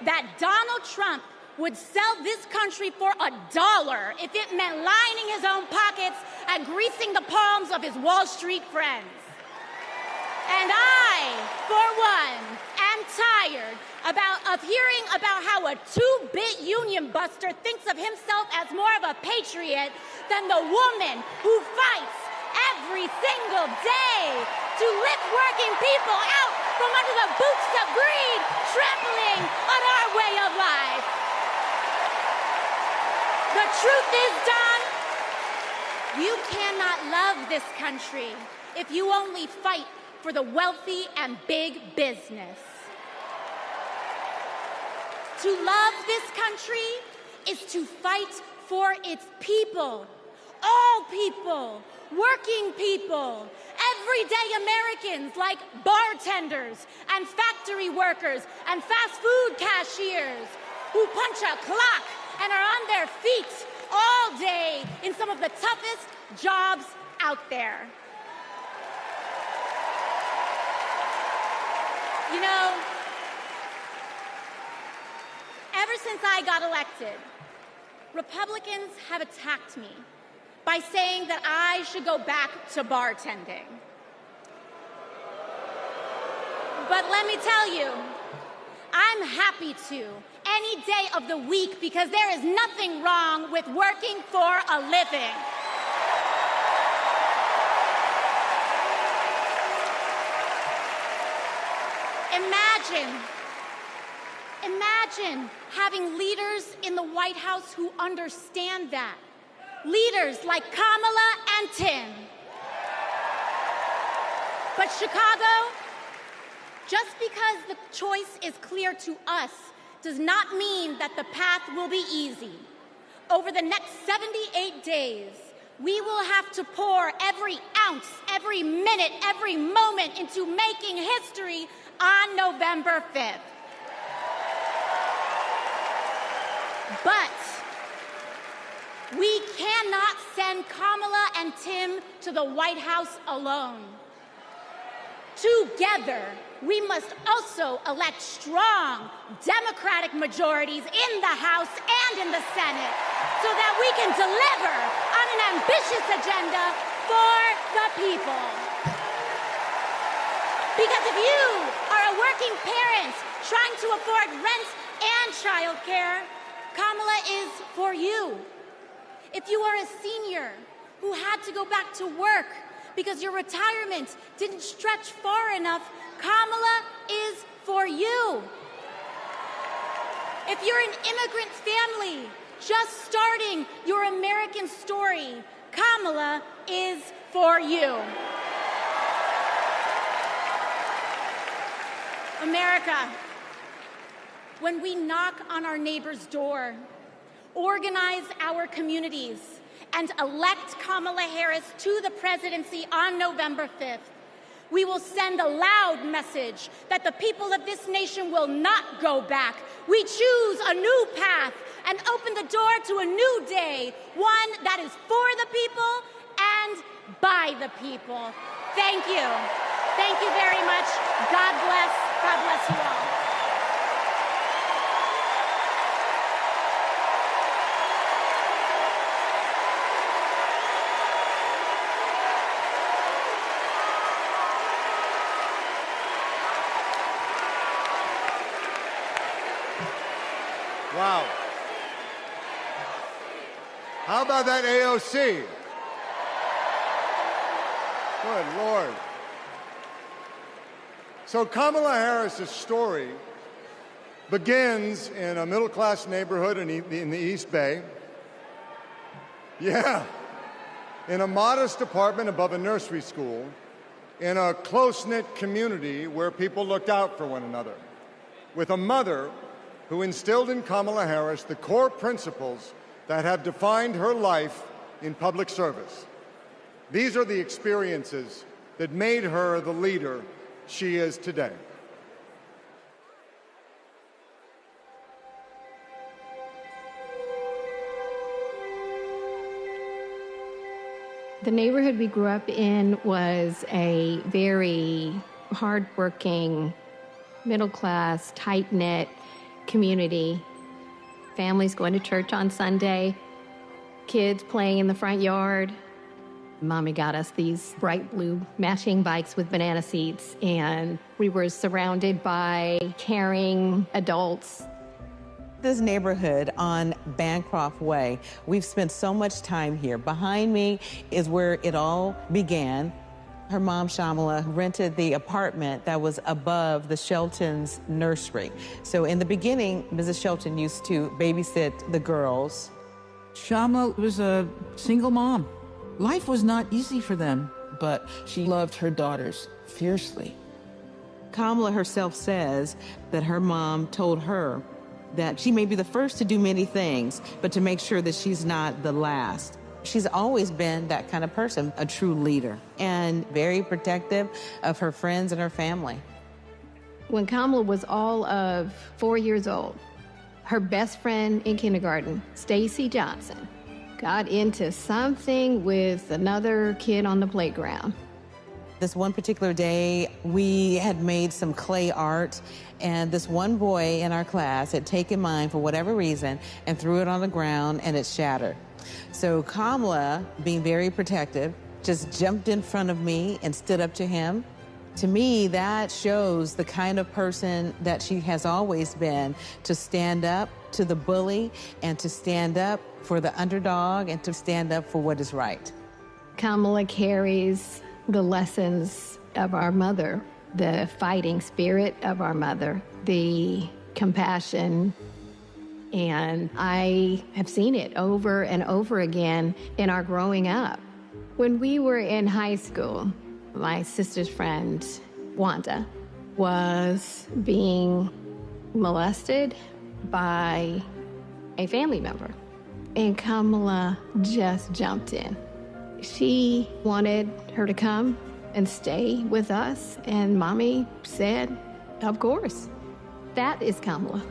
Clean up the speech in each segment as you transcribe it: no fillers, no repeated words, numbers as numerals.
that Donald Trump would sell this country for $1 if it meant lining his own pockets and greasing the palms of his Wall Street friends. And I, for one, am tired of hearing about how a two-bit union buster thinks of himself as more of a patriot than the woman who fights every single day to lift working people out from under the boots of greed, trampling on our way of life. The truth is, Don, you cannot love this country if you only fight for the wealthy and big business. To love this country is to fight for its people, all people, working people, everyday Americans like bartenders and factory workers and fast food cashiers who punch a clock and are on their feet all day in some of the toughest jobs out there. You know, ever since I got elected, Republicans have attacked me by saying that I should go back to bartending. But let me tell you, I'm happy to any day of the week because there is nothing wrong with working for a living. Imagine having leaders in the White House who understand that. Leaders like Kamala and Tim. But Chicago, just because the choice is clear to us does not mean that the path will be easy. Over the next 78 days, we will have to pour every ounce, every minute, every moment into making history on November 5th. But we cannot send Kamala and Tim to the White House alone. Together, we must also elect strong Democratic majorities in the House and in the Senate so that we can deliver on an ambitious agenda for the people. Because if you are a working parent trying to afford rent and childcare, Kamala is for you. If you are a senior who had to go back to work because your retirement didn't stretch far enough, Kamala is for you. If you're an immigrant family just starting your American story, Kamala is for you. America, when we knock on our neighbor's door, organize our communities, and elect Kamala Harris to the presidency on November 5th, we will send a loud message that the people of this nation will not go back. We choose a new path and open the door to a new day, one that is for the people and by the people. Thank you. Thank you very much. God bless. God bless you all. Wow. How about that AOC? Good Lord. So Kamala Harris's story begins in a middle-class neighborhood in the East Bay. Yeah. In a modest apartment above a nursery school, in a close-knit community where people looked out for one another, with a mother who instilled in Kamala Harris the core principles that have defined her life in public service. These are the experiences that made her the leader she is today. The neighborhood we grew up in was a very hardworking, middle-class, tight-knit community. Families going to church on Sunday, kids playing in the front yard. Mommy got us these bright blue matching bikes with banana seats, and we were surrounded by caring adults. This neighborhood on Bancroft Way, we've spent so much time here. Behind me is where it all began. Her mom, Shamala, rented the apartment that was above the Shelton's nursery. So in the beginning, Mrs. Shelton used to babysit the girls. Shamala was a single mom. Life was not easy for them, but she loved her daughters fiercely. Kamala herself says that her mom told her that she may be the first to do many things, but to make sure that she's not the last. She's always been that kind of person, a true leader, and very protective of her friends and her family. When Kamala was all of 4 years old, her best friend in kindergarten, Stacy Johnson, got into something with another kid on the playground. This one particular day, we had made some clay art, and this one boy in our class had taken mine for whatever reason and threw it on the ground, and it shattered. So Kamala, being very protective, just jumped in front of me and stood up to him. To me, that shows the kind of person that she has always been, to stand up to the bully and to stand up for the underdog and to stand up for what is right. Kamala carries the lessons of our mother, the fighting spirit of our mother, the compassion, and I have seen it over and over again in our growing up. When we were in high school, my sister's friend, Wanda, was being molested by a family member, and Kamala just jumped in. She wanted her to come and stay with us, and Mommy said, of course. That is Kamala.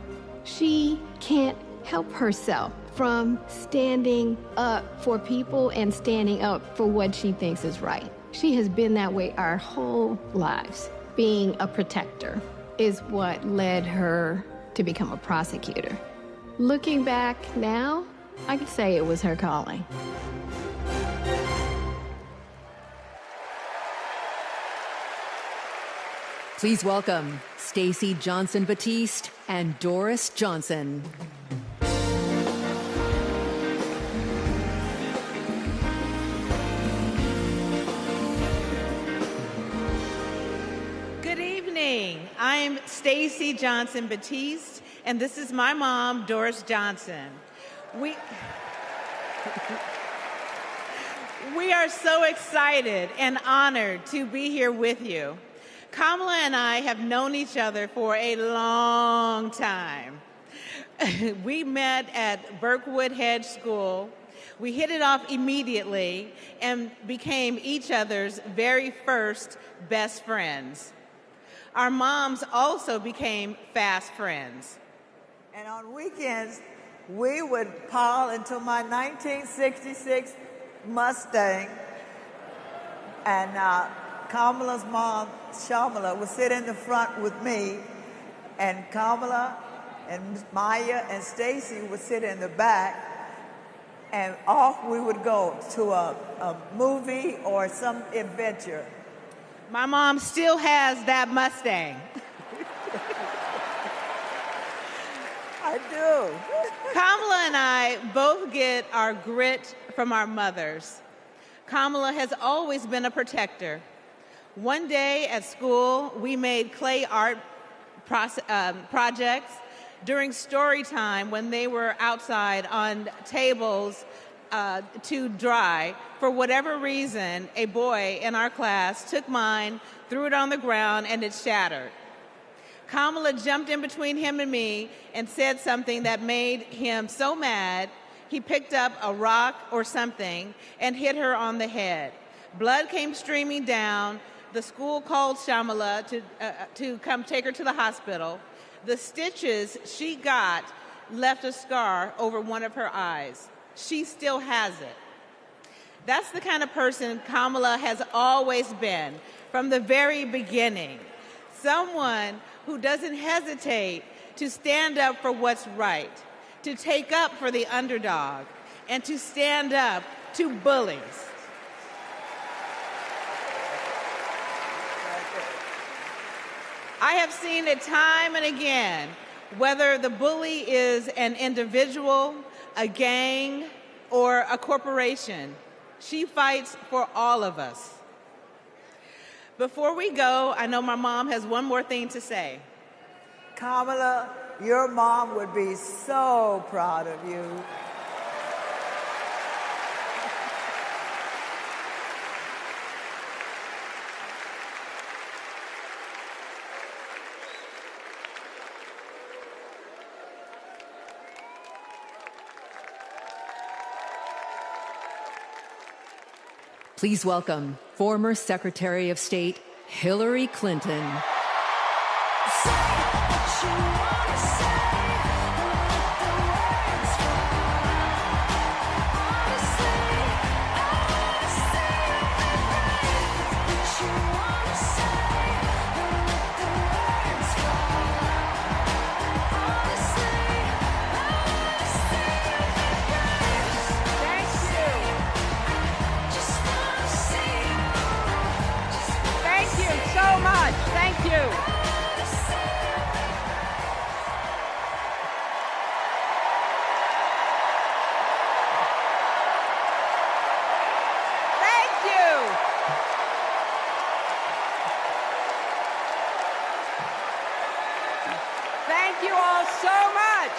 She can't help herself from standing up for people and standing up for what she thinks is right. She has been that way our whole lives. Being a protector is what led her to become a prosecutor. Looking back now, I could say it was her calling. Please welcome Stacey Johnson Batiste and Doris Johnson. Good evening. I'm Stacey Johnson Batiste, and this is my mom, Doris Johnson. We are so excited and honored to be here with you. Kamala and I have known each other for a long time. We met at Burkwood Hedge School. We hit it off immediately and became each other's very first best friends. Our moms also became fast friends. And on weekends, we would pile into my 1966 Mustang, and Kamala's mom, Shamala, would sit in the front with me, and Kamala and Maya and Stacy would sit in the back, and off we would go to a movie or some adventure. My mom still has that Mustang. I do. Kamala and I both get our grit from our mothers. Kamala has always been a protector. One day at school, we made clay art projects during story time when they were outside on tables to dry. For whatever reason, a boy in our class took mine, threw it on the ground, and it shattered. Kamala jumped in between him and me and said something that made him so mad, he picked up a rock or something and hit her on the head. Blood came streaming down. The school called Shamala to come take her to the hospital. The stitches she got left a scar over one of her eyes. She still has it. That's the kind of person Kamala has always been from the very beginning. Someone who doesn't hesitate to stand up for what's right, to take up for the underdog, and to stand up to bullies. I have seen it time and again, whether the bully is an individual, a gang, or a corporation. She fights for all of us. Before we go, I know my mom has one more thing to say. Kamala, your mom would be so proud of you. Please welcome former Secretary of State Hillary Clinton. Thank you all so much.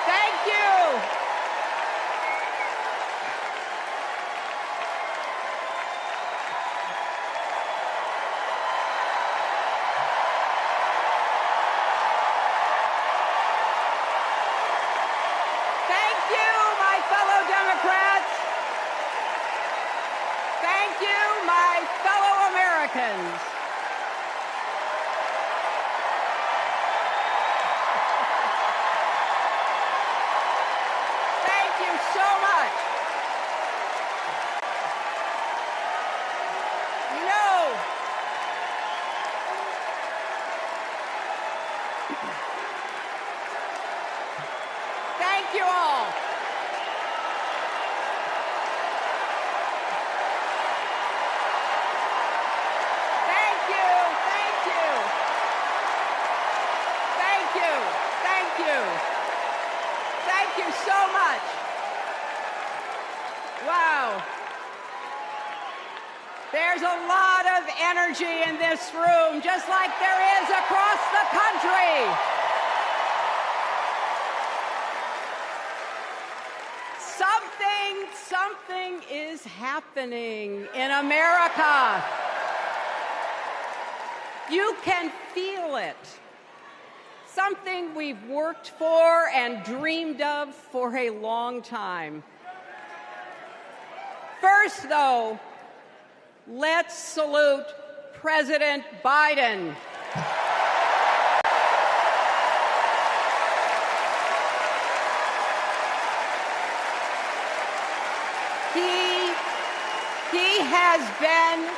Thank you. Thank you, my fellow Democrats. Thank you, my fellow Americans. Thank you so much. You know, thank you all. Thank you so much. Wow. There's a lot of energy in this room, just like there is across the country. Something is happening in America. You can feel it. Something we've worked for and dreamed of for a long time. First, though, let's salute President Biden. He has been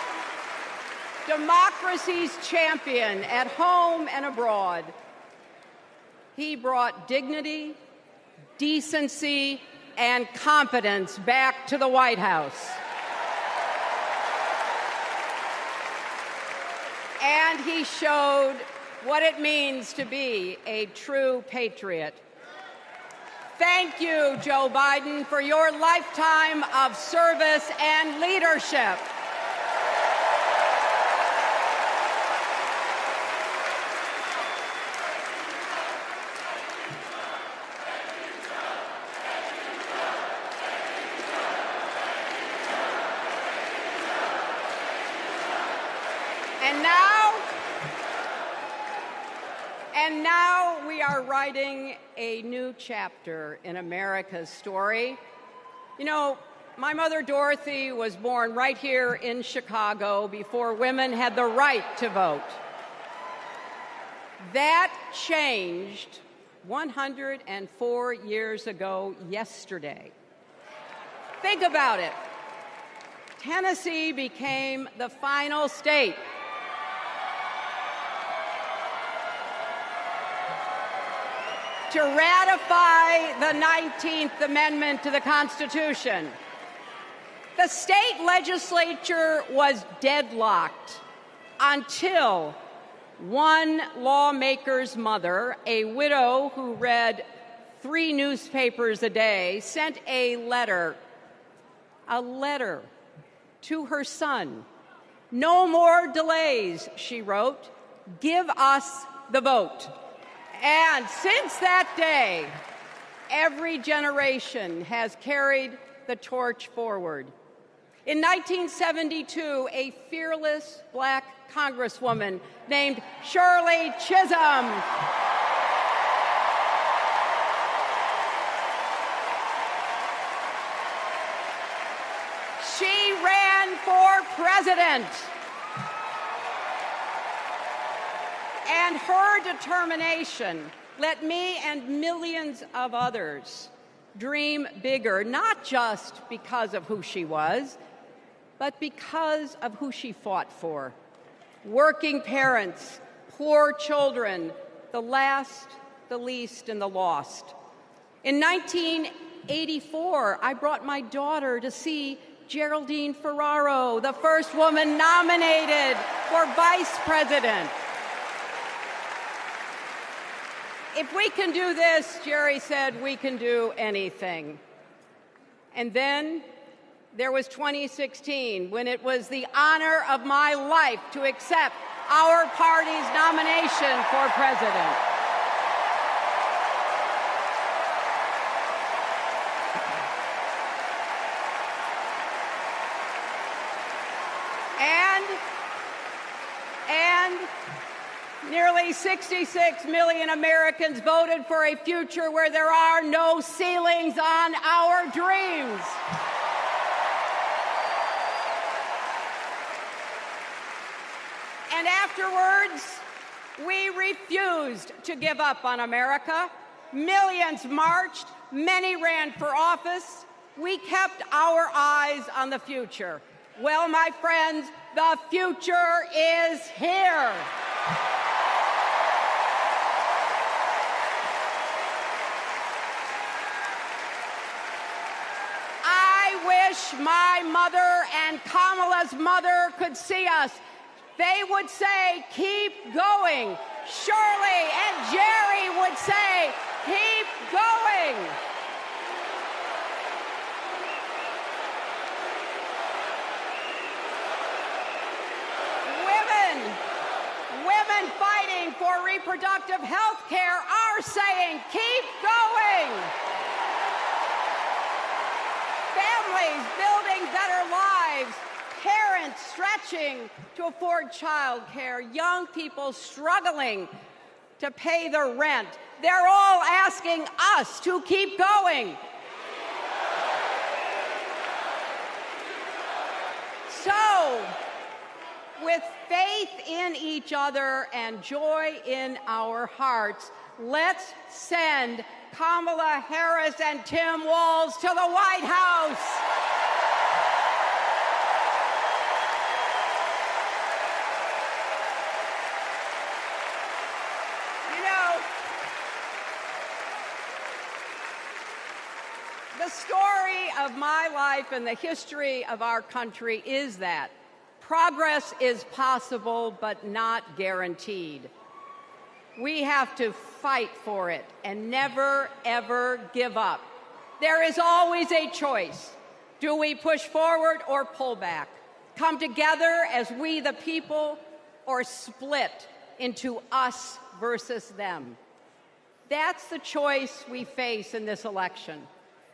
democracy's champion at home and abroad. He brought dignity, decency, and competence back to the White House. And he showed what it means to be a true patriot. Thank you, Joe Biden, for your lifetime of service and leadership. And now we are writing a new chapter in America's story. You know, my mother Dorothy was born right here in Chicago before women had the right to vote. That changed 104 years ago yesterday. Think about it. Tennessee became the final state to ratify the 19th Amendment to the Constitution. The state legislature was deadlocked until one lawmaker's mother, a widow who read 3 newspapers a day, sent a letter to her son. "No more delays," she wrote. "Give us the vote." And since that day, every generation has carried the torch forward. In 1972, a fearless black congresswoman named Shirley Chisholm she ran for president. And her determination let me and millions of others dream bigger, not just because of who she was, but because of who she fought for. Working parents, poor children, the last, the least, and the lost. In 1984, I brought my daughter to see Geraldine Ferraro, the first woman nominated for vice president. If we can do this, Jerry said, we can do anything. And then there was 2016, when it was the honor of my life to accept our party's nomination for president. And nearly 66 million Americans voted for a future where there are no ceilings on our dreams. And afterwards, we refused to give up on America. Millions marched, many ran for office. We kept our eyes on the future. Well, my friends, the future is here. I wish my mother and Kamala's mother could see us. They would say, keep going. Shirley and Jerry would say, keep going. Women fighting for reproductive health care are saying, keep going. Families building better lives, parents stretching to afford child care, young people struggling to pay their rent. They're all asking us to keep going. So, with faith in each other and joy in our hearts, let's send Kamala Harris and Tim Walz to the White House. You know, the story of my life and the history of our country is that progress is possible, but not guaranteed. We have to fight for it and never, ever give up. There is always a choice. Do we push forward or pull back? Come together as we the people, or split into us versus them? That's the choice we face in this election.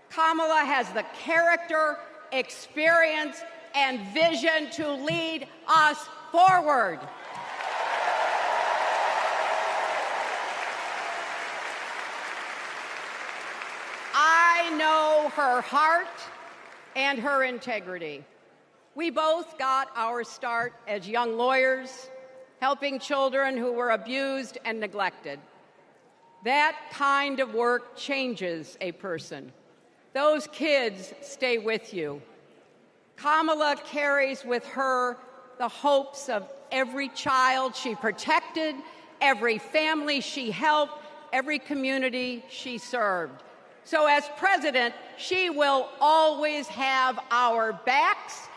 Kamala has the character, experience, and vision to lead us forward. I know her heart and her integrity. We both got our start as young lawyers, helping children who were abused and neglected. That kind of work changes a person. Those kids stay with you. Kamala carries with her the hopes of every child she protected, every family she helped, every community she served. So as president, she will always have our backs,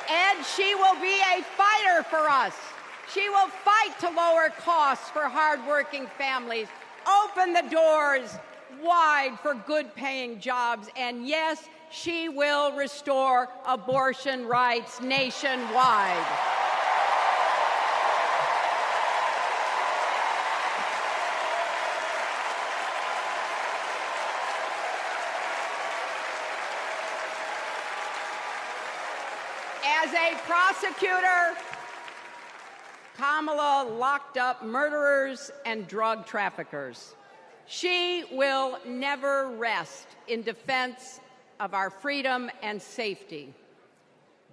and she will be a fighter for us. She will fight to lower costs for hardworking families, open the doors wide for good-paying jobs, and yes, she will restore abortion rights nationwide. As a prosecutor, Kamala locked up murderers and drug traffickers. She will never rest in defense of our freedom and safety.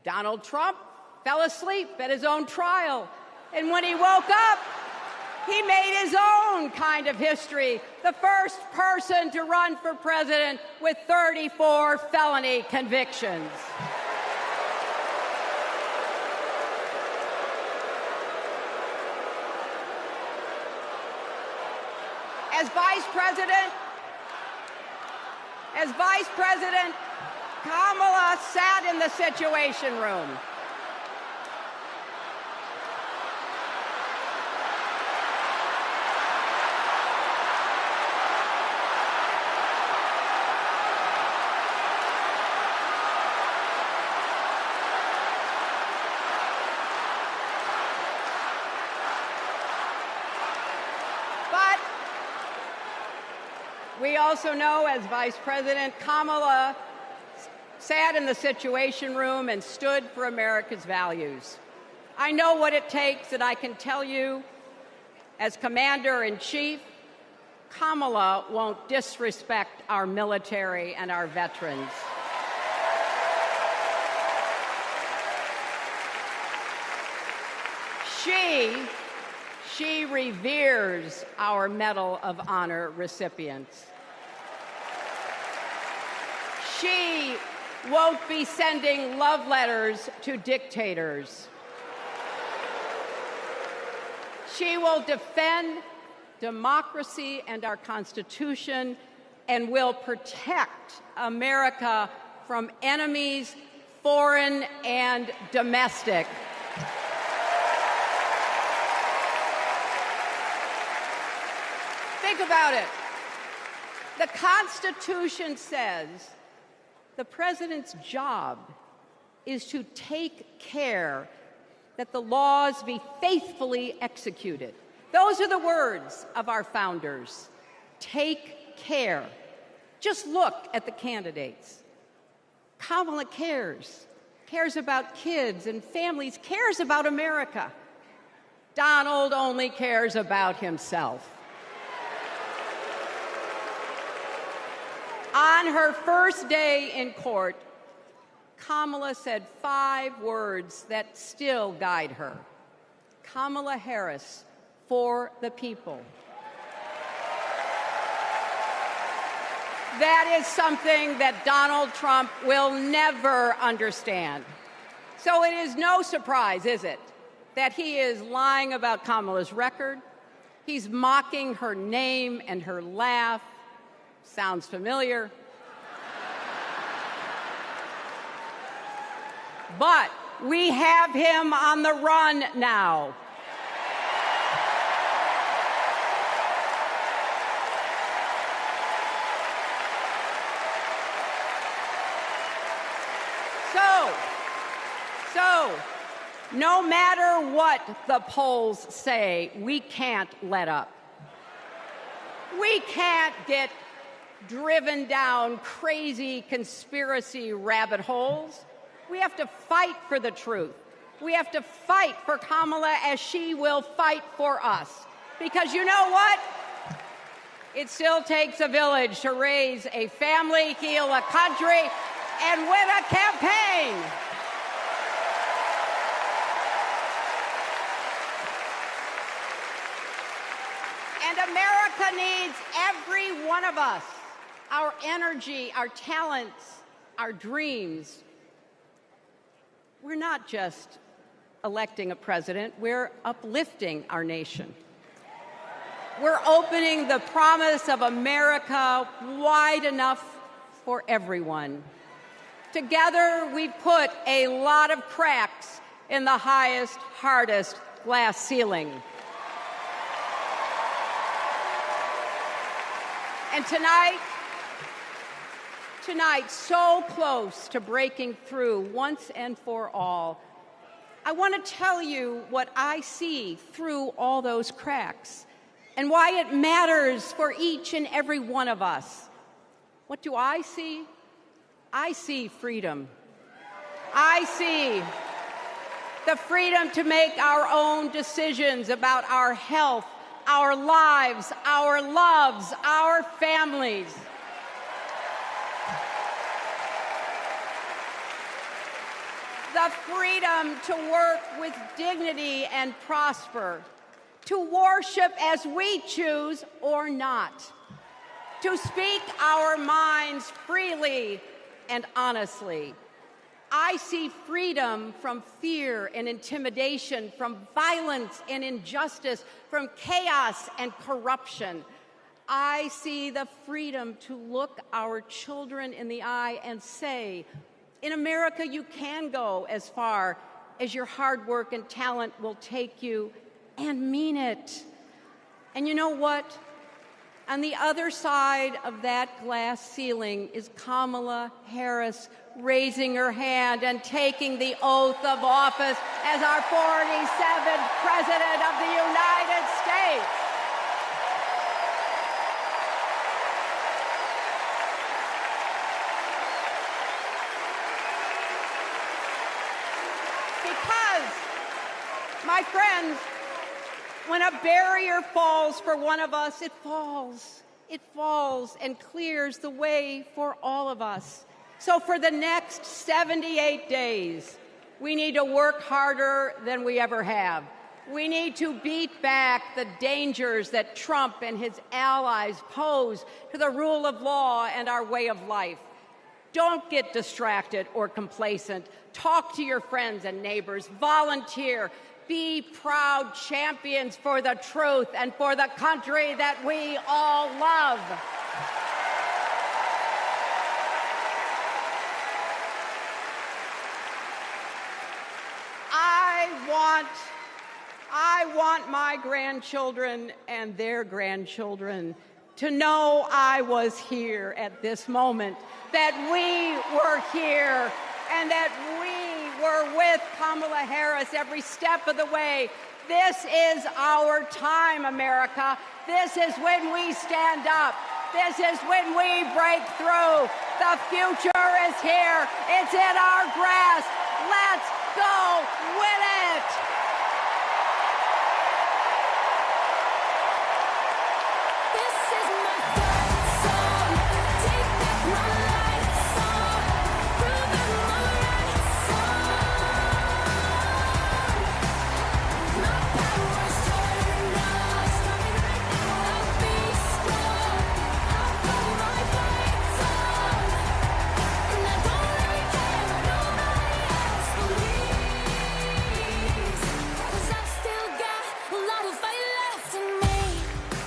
Donald Trump fell asleep at his own trial, and when he woke up, he made his own kind of history, the first person to run for president with 34 felony convictions. As Vice President, Kamala sat in the Situation Room. We also know, as Vice President, Kamala sat in the Situation Room and stood for America's values. I know what it takes, and I can tell you, as Commander-in-Chief, Kamala won't disrespect our military and our veterans. She reveres our Medal of Honor recipients. She won't be sending love letters to dictators. She will defend democracy and our Constitution and will protect America from enemies, foreign and domestic. Think about it. The Constitution says the president's job is to take care that the laws be faithfully executed. Those are the words of our founders. Take care. Just look at the candidates. Kamala cares about kids and families, cares about America. Donald only cares about himself. On her first day in court, Kamala said 5 words that still guide her. Kamala Harris, for the people. That is something that Donald Trump will never understand. So it is no surprise, is it, that he is lying about Kamala's record. He's mocking her name and her laugh. Sounds familiar. But we have him on the run now. So, no matter what the polls say, we can't let up. We can't get driven down crazy conspiracy rabbit holes. We have to fight for the truth. We have to fight for Kamala as she will fight for us. Because you know what? It still takes a village to raise a family, heal a country, and win a campaign. And America needs every one of us, our energy, our talents, our dreams. We're not just electing a president, we're uplifting our nation. We're opening the promise of America wide enough for everyone. Together, we put a lot of cracks in the highest, hardest glass ceiling. And tonight, so close to breaking through once and for all, I want to tell you what I see through all those cracks and why it matters for each and every one of us. What do I see? I see freedom. I see the freedom to make our own decisions about our health, our lives, our loves, our families. The freedom to work with dignity and prosper, to worship as we choose or not, to speak our minds freely and honestly. I see freedom from fear and intimidation, from violence and injustice, from chaos and corruption. I see the freedom to look our children in the eye and say, in America, you can go as far as your hard work and talent will take you, and mean it. And you know what? On the other side of that glass ceiling is Kamala Harris raising her hand and taking the oath of office as our 47th President of the United States. Because, my friends, when a barrier falls for one of us, it falls. It falls and clears the way for all of us. So for the next 78 days, we need to work harder than we ever have. We need to beat back the dangers that Trump and his allies pose to the rule of law and our way of life. Don't get distracted or complacent. Talk to your friends and neighbors. Volunteer. Be proud champions for the truth and for the country that we all love. I want my grandchildren and their grandchildren to know I was here at this moment, that we were here, and that we were with Kamala Harris every step of the way. This is our time, America. This is when we stand up. This is when we break through. The future is here. It's in our grasp. Let's go win it.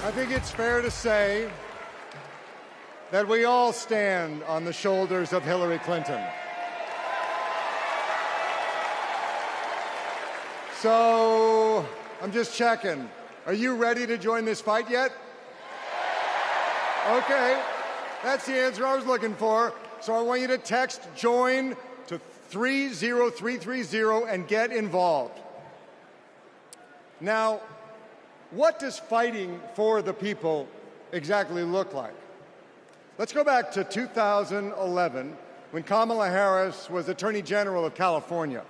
I think it's fair to say that we all stand on the shoulders of Hillary Clinton. So, I'm just checking. Are you ready to join this fight yet? Okay, that's the answer I was looking for. So I want you to text JOIN to 30330 and get involved. Now, what does fighting for the people exactly look like? Let's go back to 2011 when Kamala Harris was Attorney General of California.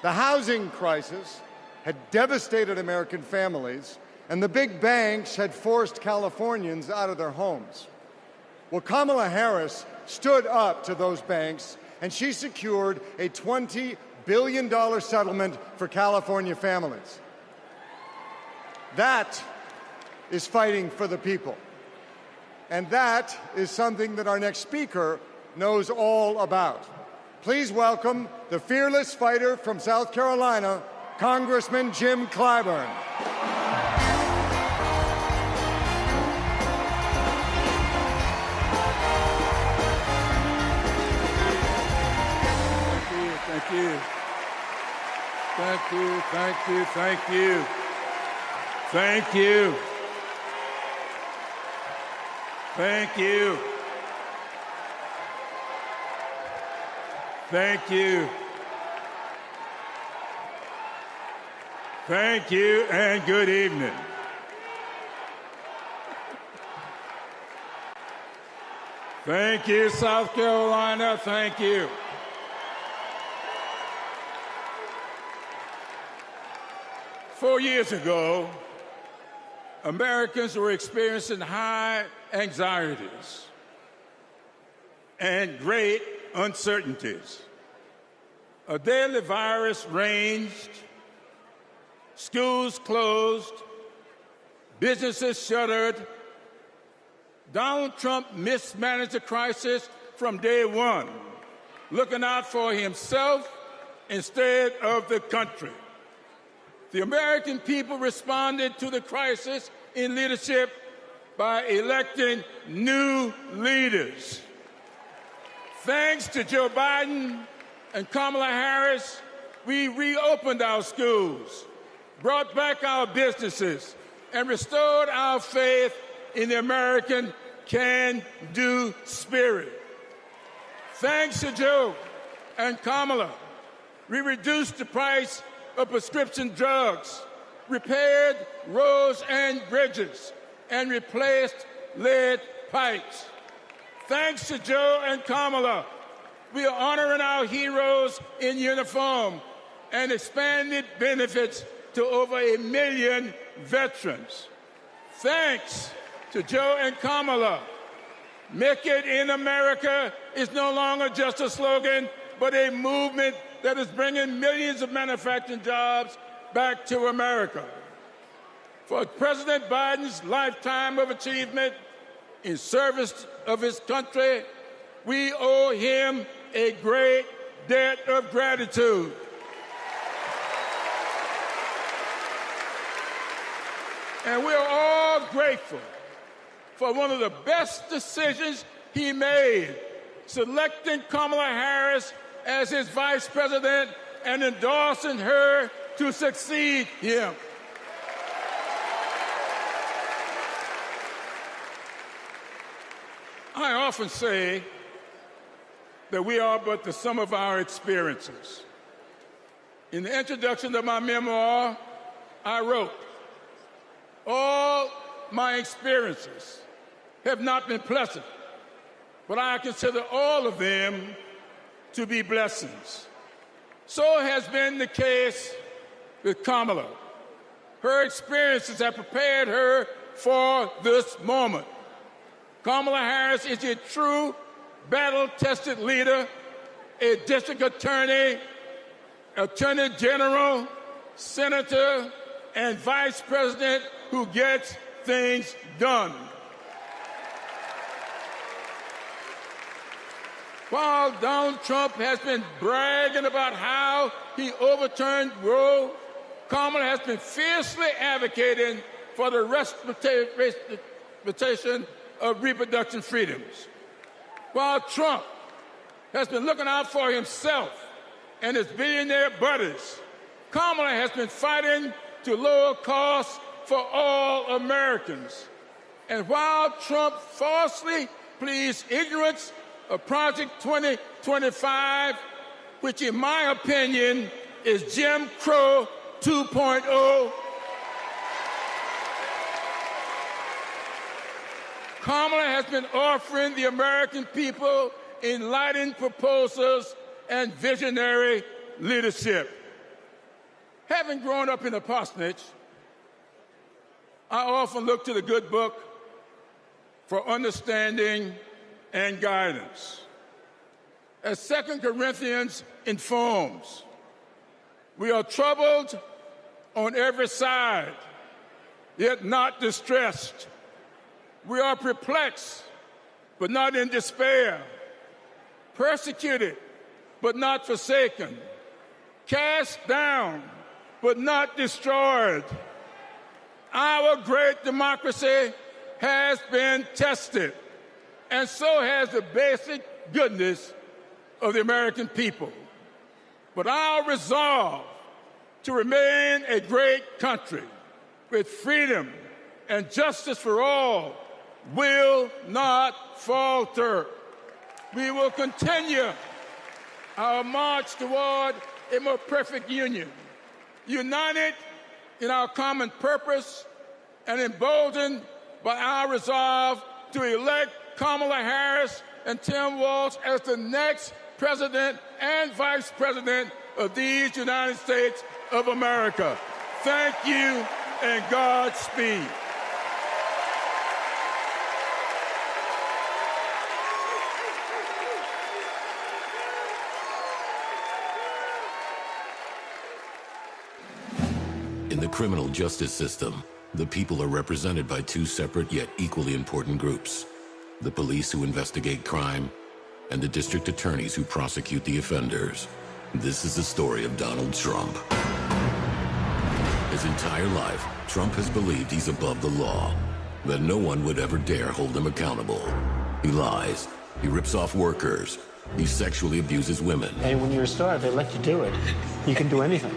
The housing crisis had devastated American families, and the big banks had forced Californians out of their homes. Well, Kamala Harris stood up to those banks, and she secured a $20 billion settlement for California families. That is fighting for the people. And that is something that our next speaker knows all about. Please welcome the fearless fighter from South Carolina, Congressman Jim Clyburn. Thank you. Thank you, thank you, thank you. Thank you. Thank you. Thank you. Thank you, and good evening. Thank you, South Carolina. Thank you. Four years ago, Americans were experiencing high anxieties and great uncertainties. A deadly virus raged, schools closed, businesses shuttered. Donald Trump mismanaged the crisis from day one, looking out for himself instead of the country. The American people responded to the crisis in leadership by electing new leaders. Thanks to Joe Biden and Kamala Harris, we reopened our schools, brought back our businesses, and restored our faith in the American can-do spirit. Thanks to Joe and Kamala, we reduced the price of prescription drugs, repaired roads and bridges, and replaced lead pipes. Thanks to Joe and Kamala, we are honoring our heroes in uniform and expanded benefits to over 1 million veterans. Thanks to Joe and Kamala, Make It in America is no longer just a slogan, but a movement that is bringing millions of manufacturing jobs back to America. For President Biden's lifetime of achievement in service of his country, we owe him a great debt of gratitude. And we are all grateful for one of the best decisions he made, selecting Kamala Harris as his vice president and endorsing her to succeed him. I often say that we are but the sum of our experiences. In the introduction to my memoir, I wrote, "All my experiences have not been pleasant, but I consider all of them to be blessings." So has been the case with Kamala. Her experiences have prepared her for this moment. Kamala Harris is a true battle-tested leader, a district attorney, attorney general, senator, and vice president who gets things done. While Donald Trump has been bragging about how he overturned Roe, Kamala has been fiercely advocating for the respectation of reproductive freedoms. While Trump has been looking out for himself and his billionaire buddies, Kamala has been fighting to lower costs for all Americans. And while Trump falsely pleads ignorance of Project 2025, which in my opinion is Jim Crow 2.0, Kamala has been offering the American people enlightened proposals and visionary leadership. Having grown up in a parsonage, I often look to the good book for understanding and guidance. As 2 Corinthians informs, we are troubled on every side, yet not distressed. We are perplexed, but not in despair. persecuted but not forsaken, cast down but not destroyed. Our great democracy has been tested, and so has the basic goodness of the American people. But our resolve to remain a great country with freedom and justice for all will not falter. We will continue our march toward a more perfect union, united in our common purpose and emboldened by our resolve to elect Kamala Harris and Tim Walz as the next president and vice president of these United States of America. Thank you and Godspeed. In the criminal justice system, the people are represented by two separate yet equally important groups: the police who investigate crime and the district attorneys who prosecute the offenders. This is the story of Donald Trump. His entire life, Trump has believed he's above the law, that no one would ever dare hold him accountable. He lies, he rips off workers, he sexually abuses women. Hey, when you're a star, they let you do it. You can do anything.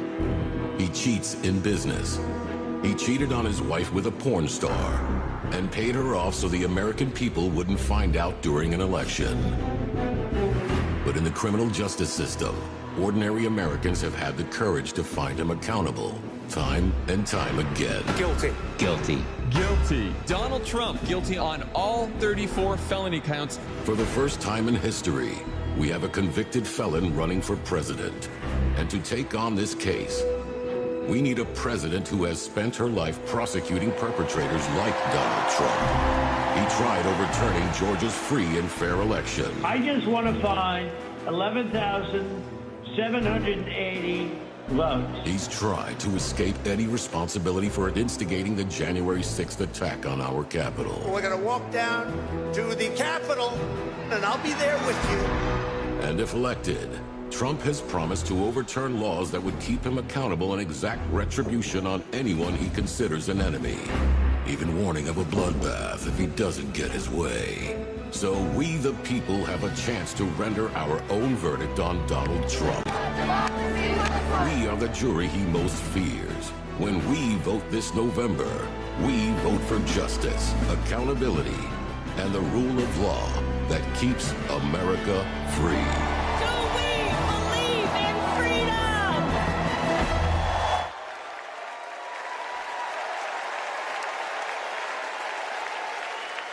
He cheats in business. He cheated on his wife with a porn star and paid her off so the American people wouldn't find out during an election. But in the criminal justice system, ordinary Americans have had the courage to find him accountable, time and time again. Guilty. Guilty. Guilty. Donald Trump, guilty on all 34 felony counts. For the first time in history, we have a convicted felon running for president. And to take on this case, we need a president who has spent her life prosecuting perpetrators like Donald Trump. He tried overturning Georgia's free and fair election. I just want to find 11,780 votes. He's tried to escape any responsibility for instigating the January 6th attack on our Capitol. We're going to walk down to the Capitol, and I'll be there with you. And if elected, Trump has promised to overturn laws that would keep him accountable and exact retribution on anyone he considers an enemy, even warning of a bloodbath if he doesn't get his way. So we, the people, have a chance to render our own verdict on Donald Trump. We are the jury he most fears. When we vote this November, we vote for justice, accountability, and the rule of law that keeps America free.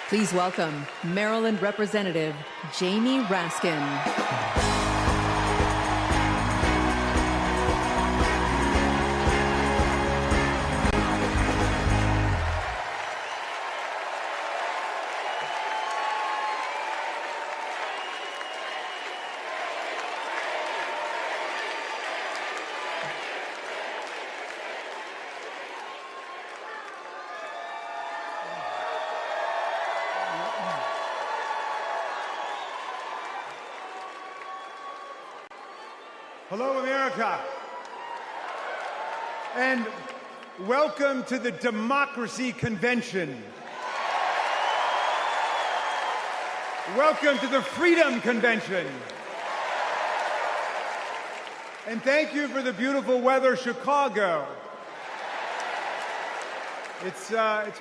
Please welcome Maryland Representative Jamie Raskin. Hello, America. And welcome to the Democracy Convention. Welcome to the Freedom Convention. And thank you for the beautiful weather, Chicago. It's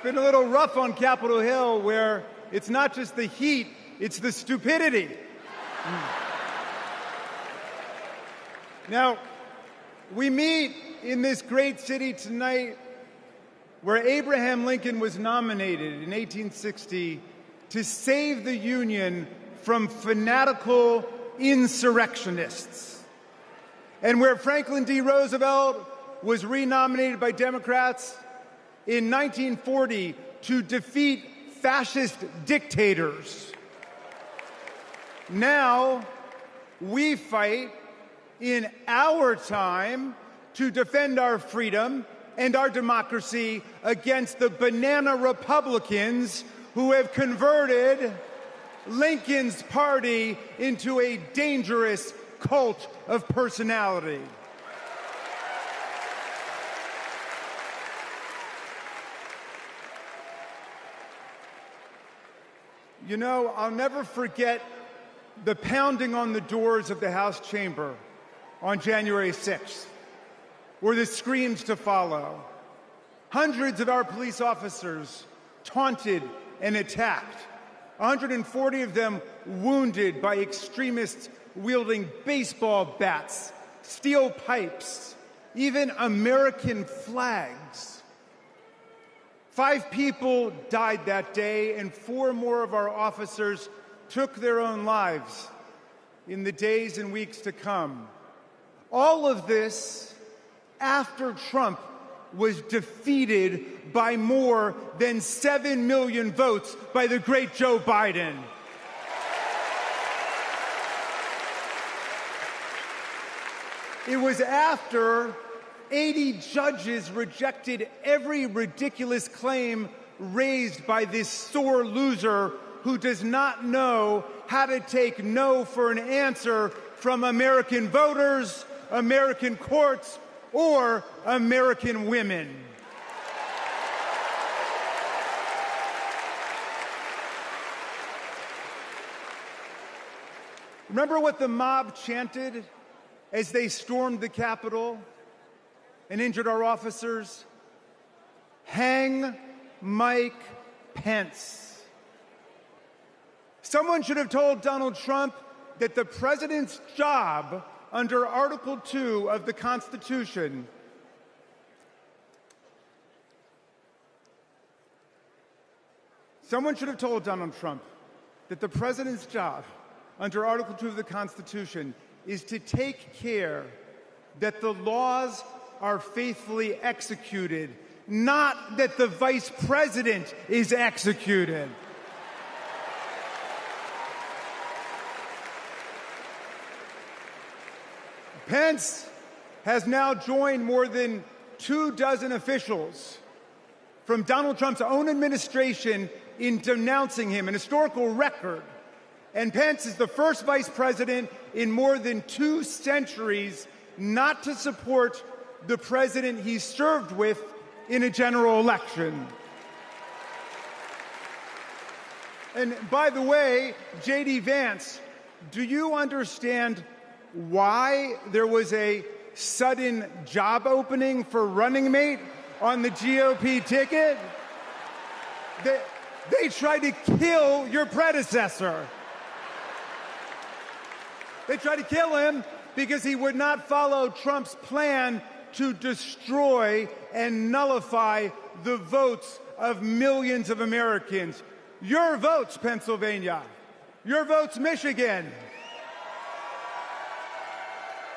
been a little rough on Capitol Hill, where it's not just the heat, it's the stupidity. Now, we meet in this great city tonight where Abraham Lincoln was nominated in 1860 to save the Union from fanatical insurrectionists, and where Franklin D. Roosevelt was renominated by Democrats in 1940 to defeat fascist dictators. Now, we fight in our time to defend our freedom and our democracy against the banana Republicans who have converted Lincoln's party into a dangerous cult of personality. You know, I'll never forget the pounding on the doors of the House chamber on January 6th, or the screams to follow. Hundreds of our police officers taunted and attacked, 140 of them wounded by extremists wielding baseball bats, steel pipes, even American flags. 5 people died that day, and 4 more of our officers took their own lives in the days and weeks to come. All of this after Trump was defeated by more than 7 million votes by the great Joe Biden. It was after 80 judges rejected every ridiculous claim raised by this sore loser who does not know how to take no for an answer from American voters, American courts, or American women. Remember what the mob chanted as they stormed the Capitol and injured our officers? Hang Mike Pence. Someone should have told Donald Trump that the president's job under Article 2 of the Constitution Someone should have told Donald Trump that the president's job under Article 2 of the Constitution is to take care that the laws are faithfully executed, not that the vice president is executed. Pence has now joined more than 24 officials from Donald Trump's own administration in denouncing him, an historical record. And Pence is the first vice president in more than 2 centuries not to support the president he served with in a general election. And by the way, J.D. Vance, do you understand why there was a sudden job opening for running mate on the GOP ticket? They tried to kill your predecessor. They tried to kill him because he would not follow Trump's plan to destroy and nullify the votes of millions of Americans. Your votes, Pennsylvania. Your votes, Michigan.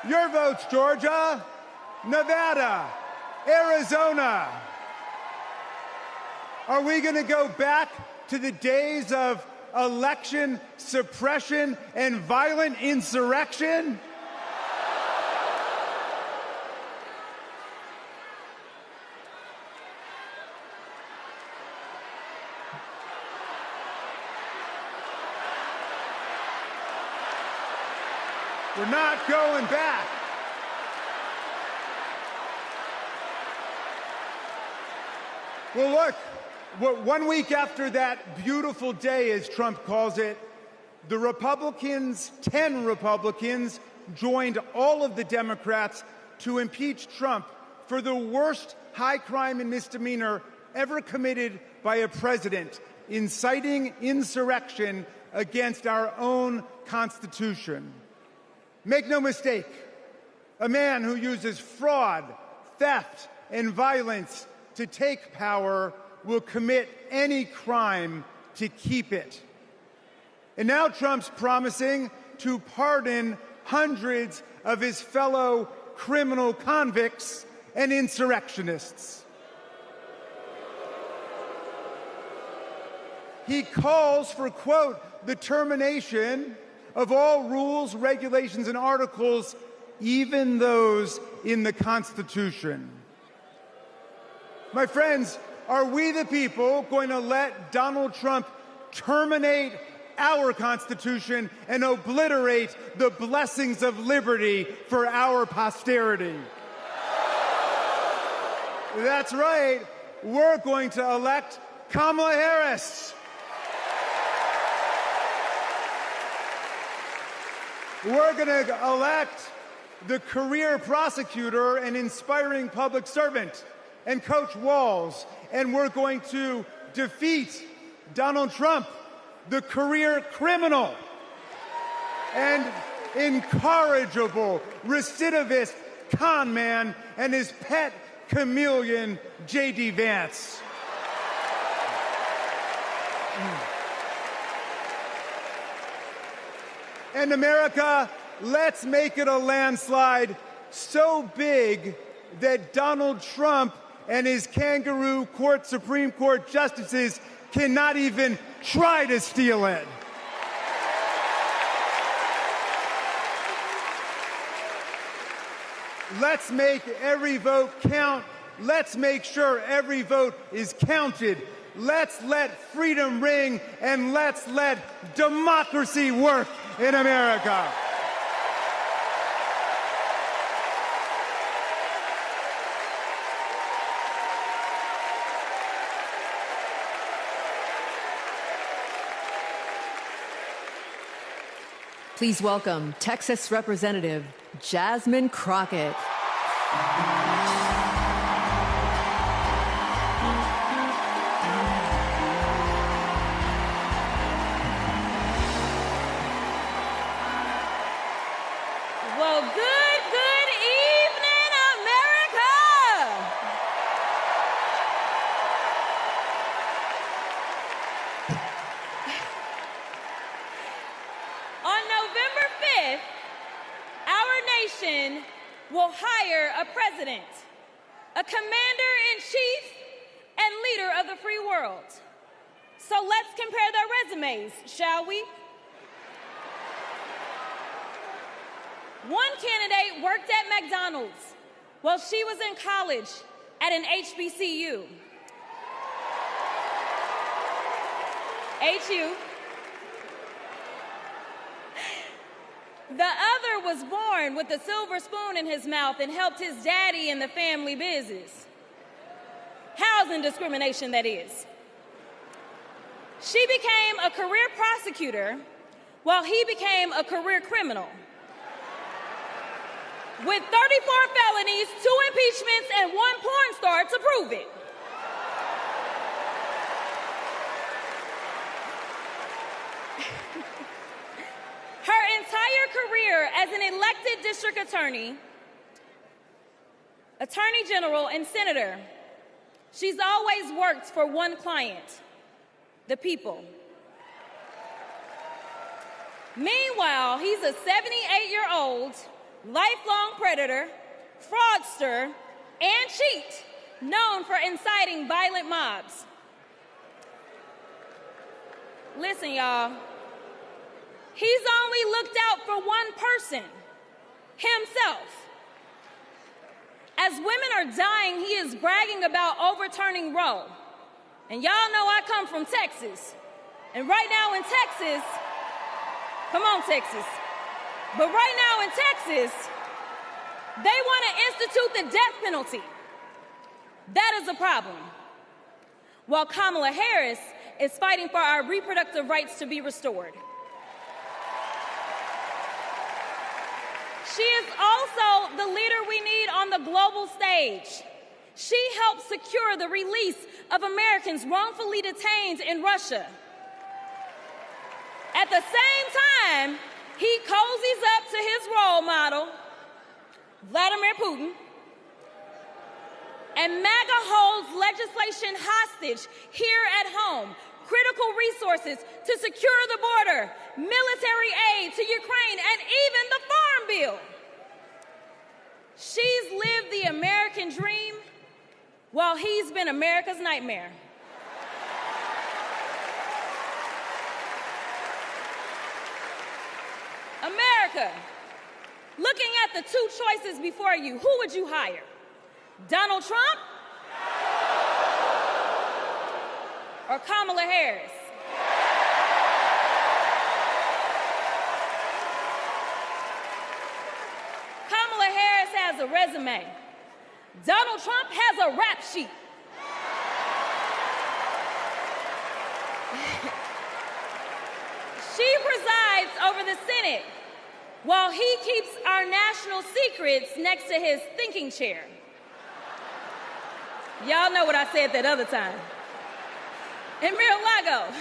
Your votes, Georgia, Nevada, Arizona. Are we going to go back to the days of election suppression and violent insurrection? We're not going back. Well, look, 1 week after that beautiful day, as Trump calls it, the Republicans, 10 Republicans, joined all of the Democrats to impeach Trump for the worst high crime and misdemeanor ever committed by a president, inciting insurrection against our own Constitution. Make no mistake, a man who uses fraud, theft, and violence to take power will commit any crime to keep it. And now Trump's promising to pardon hundreds of his fellow criminal convicts and insurrectionists. He calls for, quote, the termination of all rules, regulations, and articles, even those in the Constitution. My friends, are we the people going to let Donald Trump terminate our Constitution and obliterate the blessings of liberty for our posterity. That's right. We're going to elect Kamala Harris. We're going to elect the career prosecutor and inspiring public servant and Coach Walls. And we're going to defeat Donald Trump, the career criminal and incorrigible recidivist con man, and his pet chameleon, J.D. Vance. And America, let's make it a landslide so big that Donald Trump and his kangaroo court Supreme Court justices cannot even try to steal it. Let's make every vote count. Let's make sure every vote is counted. Let's let freedom ring, and let's let democracy work in America. Please welcome Texas Representative Jasmine Crockett. Well, good evening, America! On November 5th, our nation will hire a president, a commander-in-chief, and leader of the free world. So let's compare their resumes, shall we? One candidate worked at McDonald's while she was in college at an HBCU. HU. The other was born with a silver spoon in his mouth and helped his daddy in the family business. Housing discrimination, that is. She became a career prosecutor while he became a career criminal. With 34 felonies, 2 impeachments, and 1 porn star to prove it. Her entire career as an elected district attorney, attorney general, and senator, she's always worked for one client, the people. Meanwhile, he's a 78-year-old, lifelong predator, fraudster, and cheat, known for inciting violent mobs. Listen, y'all. He's only looked out for one person, himself. As women are dying, he is bragging about overturning Roe. And y'all know I come from Texas. And right now in Texas, come on, Texas. But right now in Texas, they want to institute the death penalty. That is a problem. While Kamala Harris is fighting for our reproductive rights to be restored. She is also the leader we need on the global stage. She helped secure the release of Americans wrongfully detained in Russia. At the same time, he cozies up to his role model, Vladimir Putin, and MAGA holds legislation hostage here at home, critical resources to secure the border, military aid to Ukraine, and even the Farm Bill. She's lived the American dream while he's been America's nightmare. America, looking at the 2 choices before you, who would you hire? Donald Trump or Kamala Harris? has a resume. Donald Trump has a rap sheet. She presides over the Senate while he keeps our national secrets next to his thinking chair. Y'all know what I said that other time. In Mar-a-Lago.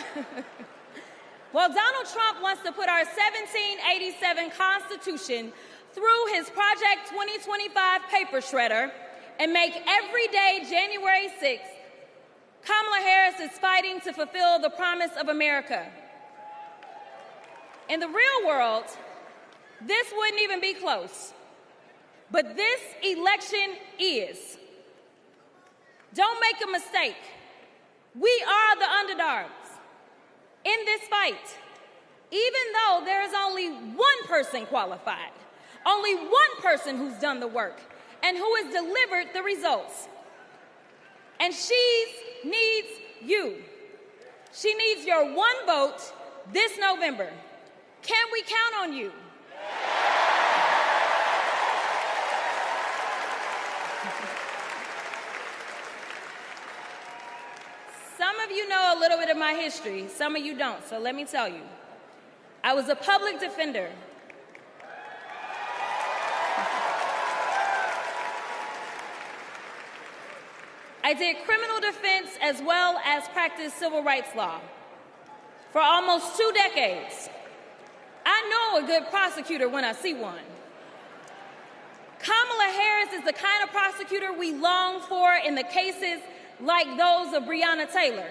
Well, Donald Trump wants to put our 1787 Constitution through his Project 2025 paper shredder and make every day January 6th, Kamala Harris is fighting to fulfill the promise of America. In the real world, this wouldn't even be close. But this election is. Don't make a mistake. We are the underdogs in this fight, even though there is only one person qualified, only one person who's done the work, and who has delivered the results. And she needs you. She needs your one vote this November. Can we count on you? Some of you know a little bit of my history, some of you don't, so let me tell you. I was a public defender. I did criminal defense as well as practiced civil rights law for almost 2 decades. I know a good prosecutor when I see one. Kamala Harris is the kind of prosecutor we long for in the cases like those of Breonna Taylor.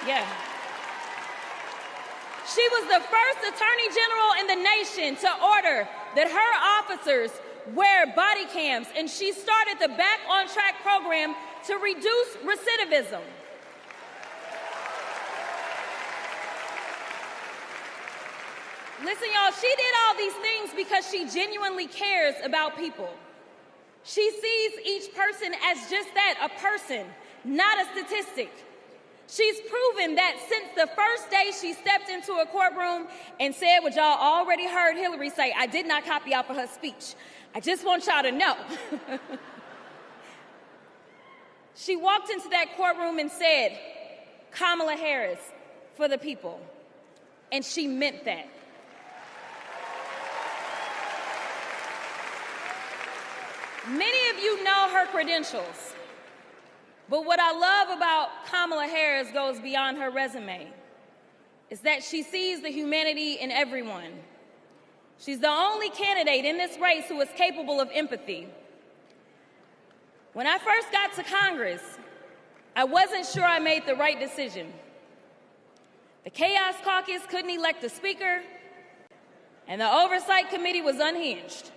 Yeah. She was the first attorney general in the nation to order that her officers wear body cams, and she started the Back on Track program to reduce recidivism. Listen, y'all, she did all these things because she genuinely cares about people. She sees each person as just that, a person, not a statistic. She's proven that since the first day she stepped into a courtroom and said what y'all already heard Hillary say, I did not copy off of her speech. I just want y'all to know. She walked into that courtroom and said, Kamala Harris for the people. And she meant that. Many of you know her credentials, but what I love about Kamala Harris goes beyond her resume, is that she sees the humanity in everyone. She's the only candidate in this race who is capable of empathy. When I first got to Congress, I wasn't sure I made the right decision. The Chaos Caucus couldn't elect a speaker, and the Oversight Committee was unhinged.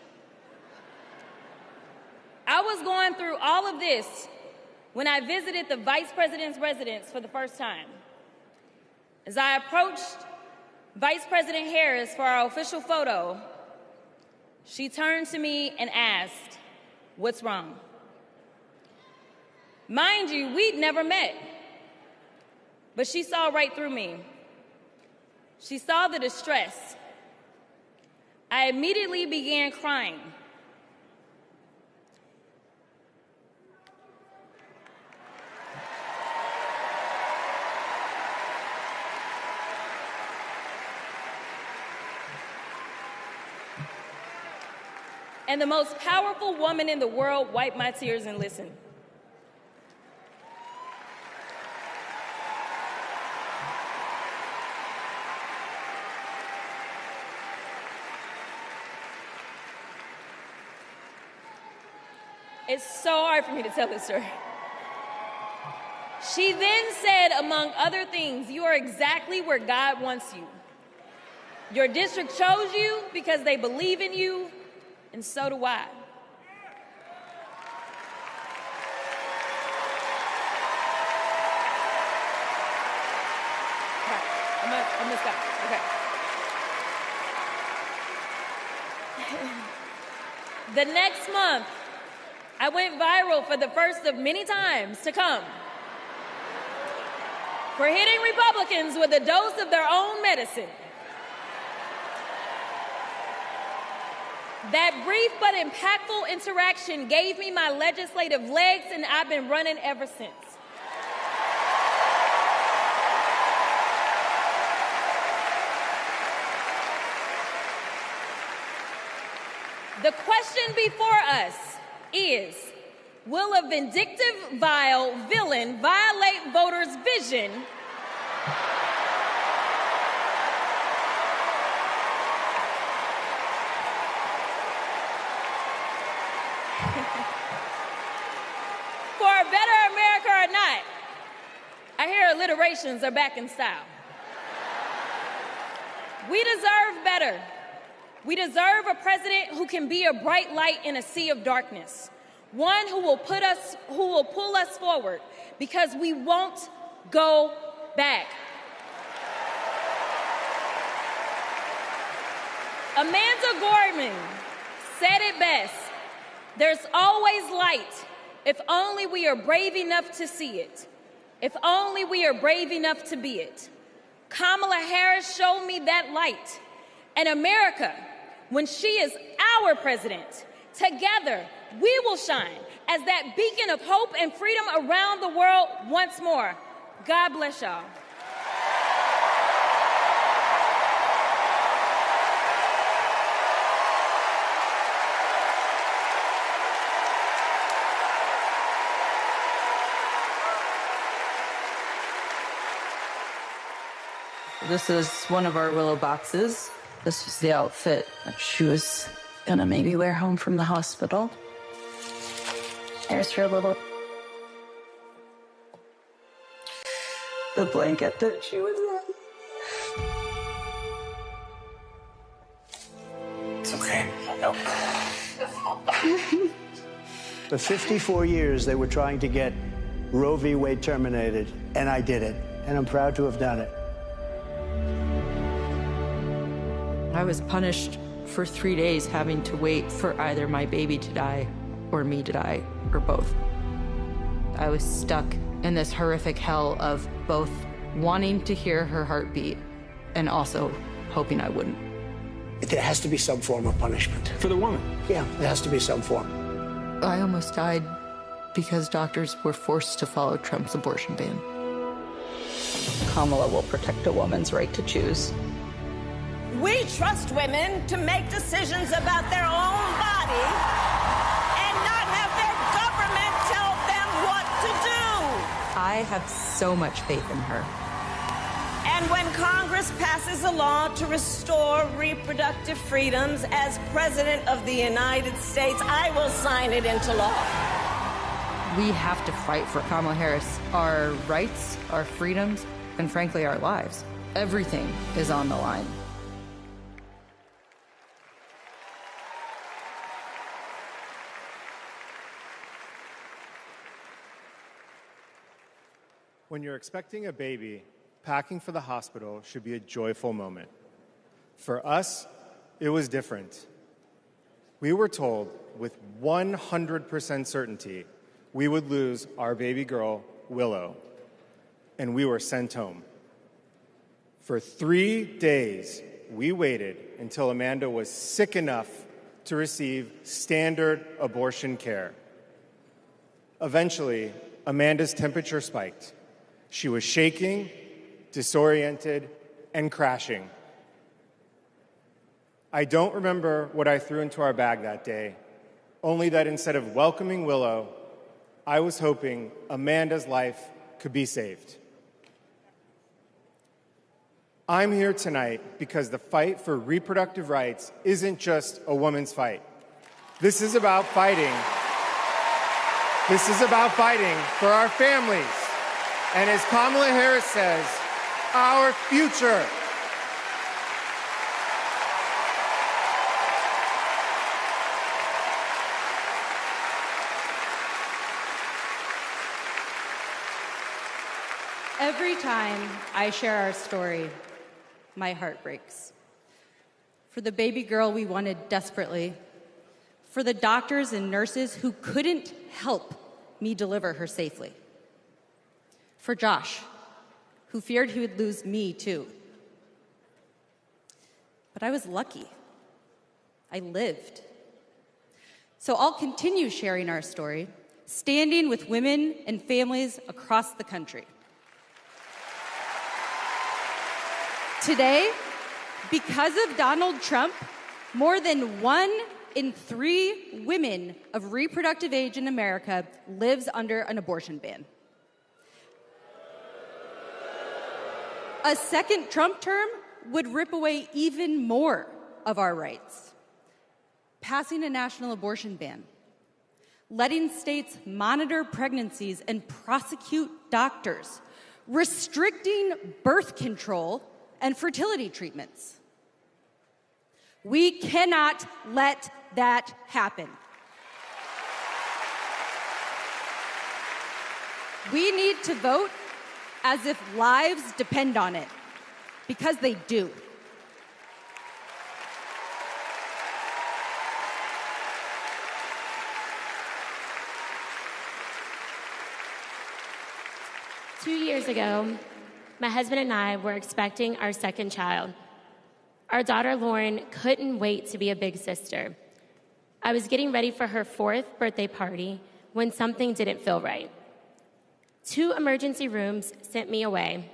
I was going through all of this when I visited the Vice President's residence for the first time. As I approached Vice President Harris for our official photo, she turned to me and asked, "What's wrong?" Mind you, we'd never met, but she saw right through me. She saw the distress. I immediately began crying. And the most powerful woman in the world wiped my tears and listened. It's so hard for me to tell this story. She then said, among other things, "You are exactly where God wants you. Your district chose you because they believe in you, and so do I." I'm gonna stop. Okay. The next month, I went viral for the first of many times to come for hitting Republicans with a dose of their own medicine. That brief but impactful interaction gave me my legislative legs, and I've been running ever since. The question before us is, will a vindictive, vile villain violate voters' vision for a better America or not? I hear alliterations are back in style. We deserve better. We deserve a president who can be a bright light in a sea of darkness, one who will pull us forward, because we won't go back. Amanda Gorman said it best: there's always light if only we are brave enough to see it, if only we are brave enough to be it. Kamala Harris showed me that light. And America, when she is our president, together we will shine as that beacon of hope and freedom around the world once more. God bless y'all. This is one of our willow boxes. This was the outfit that she was gonna maybe wear home from the hospital. Here's her little... the blanket that she was in. It's okay. No. For 54 years, they were trying to get Roe v. Wade terminated, and I did it. And I'm proud to have done it. I was punished for 3 days having to wait for either my baby to die or me to die, or both. I was stuck in this horrific hell of both wanting to hear her heartbeat and also hoping I wouldn't. There has to be some form of punishment. For the woman? Yeah, there has to be some form. I almost died because doctors were forced to follow Trump's abortion ban. Kamala will protect a woman's right to choose. We trust women to make decisions about their own body and not have their government tell them what to do. I have so much faith in her. And when Congress passes a law to restore reproductive freedoms as President of the United States, I will sign it into law. We have to fight for Kamala Harris, our rights, our freedoms, and frankly, our lives. Everything is on the line. When you're expecting a baby, packing for the hospital should be a joyful moment. For us, it was different. We were told with 100% certainty we would lose our baby girl, Willow, and we were sent home. For 3 days, we waited until Amanda was sick enough to receive standard abortion care. Eventually, Amanda's temperature spiked. She was shaking, disoriented, and crashing. I don't remember what I threw into our bag that day, only that instead of welcoming Willow, I was hoping Amanda's life could be saved. I'm here tonight because the fight for reproductive rights isn't just a woman's fight. This is about fighting. This is about fighting for our families. And as Kamala Harris says, our future. Every time I share our story, my heart breaks. For the baby girl we wanted desperately, for the doctors and nurses who couldn't help me deliver her safely, for Josh, who feared he would lose me too. But I was lucky. I lived. So I'll continue sharing our story, standing with women and families across the country. Today, because of Donald Trump, more than 1 in 3 women of reproductive age in America lives under an abortion ban. A second Trump term would rip away even more of our rights. Passing a national abortion ban, letting states monitor pregnancies and prosecute doctors, restricting birth control and fertility treatments. We cannot let that happen. We need to vote as if lives depend on it, because they do. Two years ago, my husband and I were expecting our second child. Our daughter, Lauren, couldn't wait to be a big sister. I was getting ready for her 4th birthday party when something didn't feel right. 2 emergency rooms sent me away.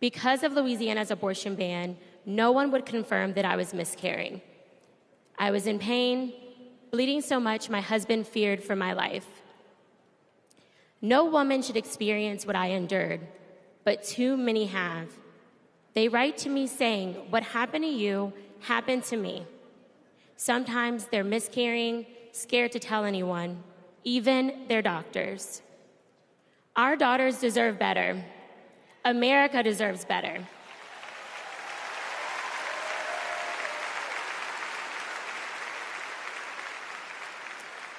Because of Louisiana's abortion ban, no one would confirm that I was miscarrying. I was in pain, bleeding so much my husband feared for my life. No woman should experience what I endured, but too many have. They write to me saying, "What happened to you happened to me." Sometimes they're miscarrying, scared to tell anyone, even their doctors. Our daughters deserve better. America deserves better.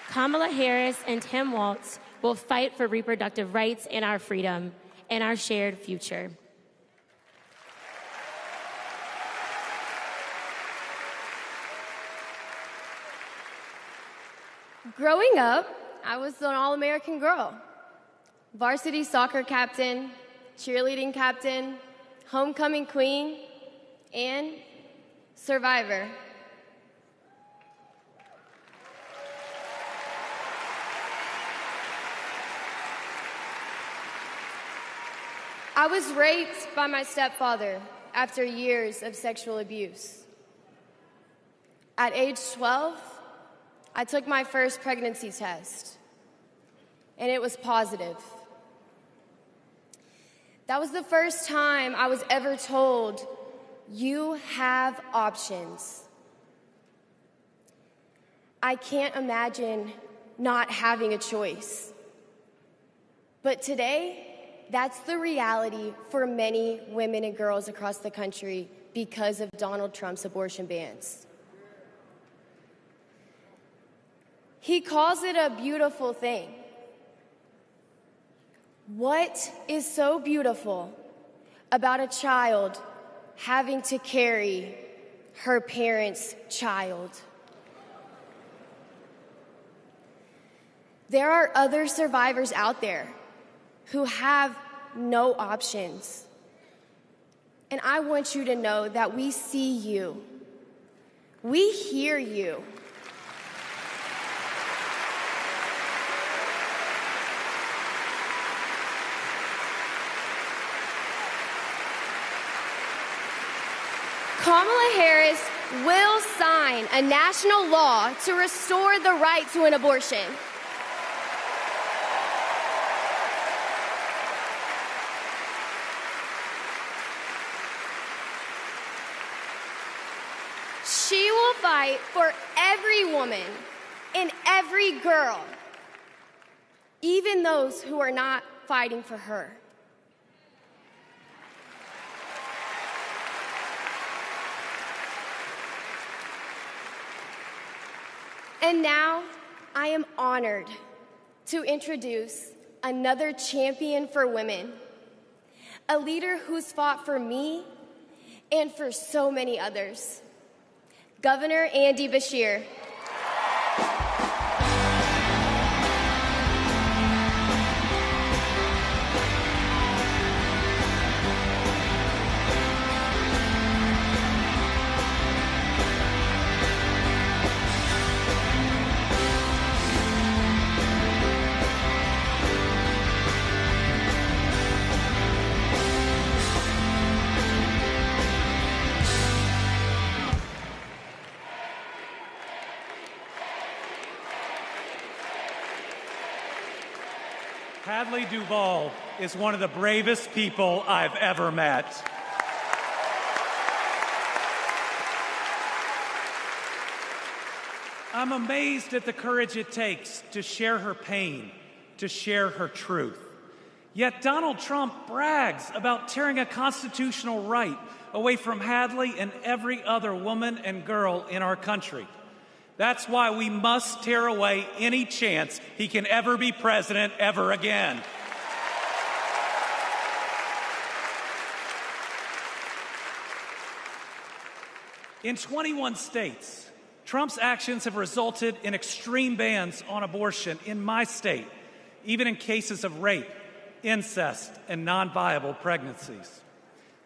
Kamala Harris and Tim Walz will fight for reproductive rights and our freedom and our shared future. Growing up, I was an all-American girl. Varsity soccer captain, cheerleading captain, homecoming queen, and survivor. I was raped by my stepfather after years of sexual abuse. At age 12, I took my first pregnancy test, and it was positive. That was the first time I was ever told, "You have options." I can't imagine not having a choice. But today, that's the reality for many women and girls across the country because of Donald Trump's abortion bans. He calls it a beautiful thing. What is so beautiful about a child having to carry her parent's child? There are other survivors out there who have no options. And I want you to know that we see you. We hear you. Kamala Harris will sign a national law to restore the right to an abortion. She will fight for every woman and every girl, even those who are not fighting for her. And now, I am honored to introduce another champion for women, a leader who's fought for me and for so many others, Governor Andy Beshear. Hadley Duvall is one of the bravest people I've ever met. I'm amazed at the courage it takes to share her pain, to share her truth. Yet Donald Trump brags about tearing a constitutional right away from Hadley and every other woman and girl in our country. That's why we must tear away any chance he can ever be president ever again. In 21 states, Trump's actions have resulted in extreme bans on abortion in my state, even in cases of rape, incest, and non-viable pregnancies.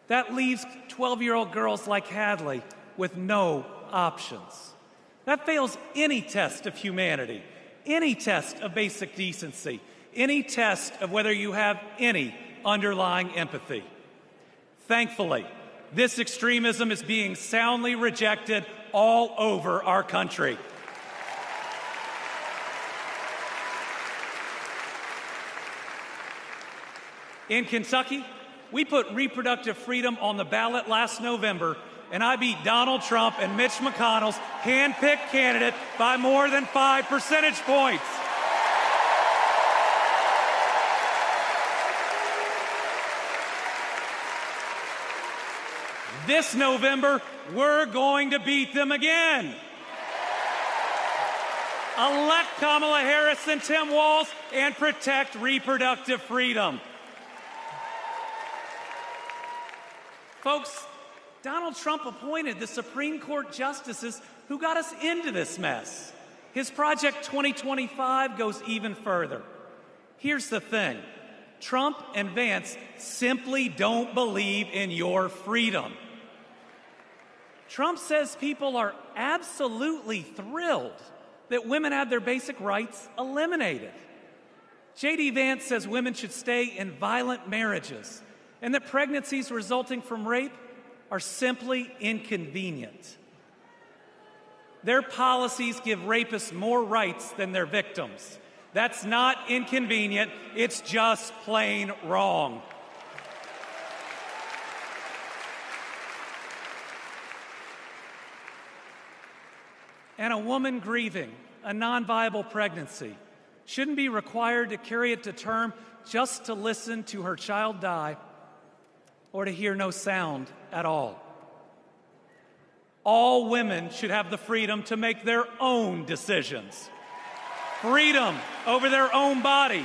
That leaves 12-year-old girls like Hadley with no options. That fails any test of humanity, any test of basic decency, any test of whether you have any underlying empathy. Thankfully, this extremism is being soundly rejected all over our country. In Kentucky, we put reproductive freedom on the ballot last November, and I beat Donald Trump and Mitch McConnell's hand-picked candidate by more than 5 percentage points. This November, we're going to beat them again. Elect Kamala Harris and Tim Walz and protect reproductive freedom. Folks, Donald Trump appointed the Supreme Court justices who got us into this mess. His Project 2025 goes even further. Here's the thing. Trump and Vance simply don't believe in your freedom. Trump says people are absolutely thrilled that women had their basic rights eliminated. J.D. Vance says women should stay in violent marriages and that pregnancies resulting from rape are simply inconvenient. Their policies give rapists more rights than their victims. That's not inconvenient, it's just plain wrong. And a woman grieving a non-viable pregnancy shouldn't be required to carry it to term just to listen to her child die or to hear no sound at all. All women should have the freedom to make their own decisions. Freedom over their own bodies.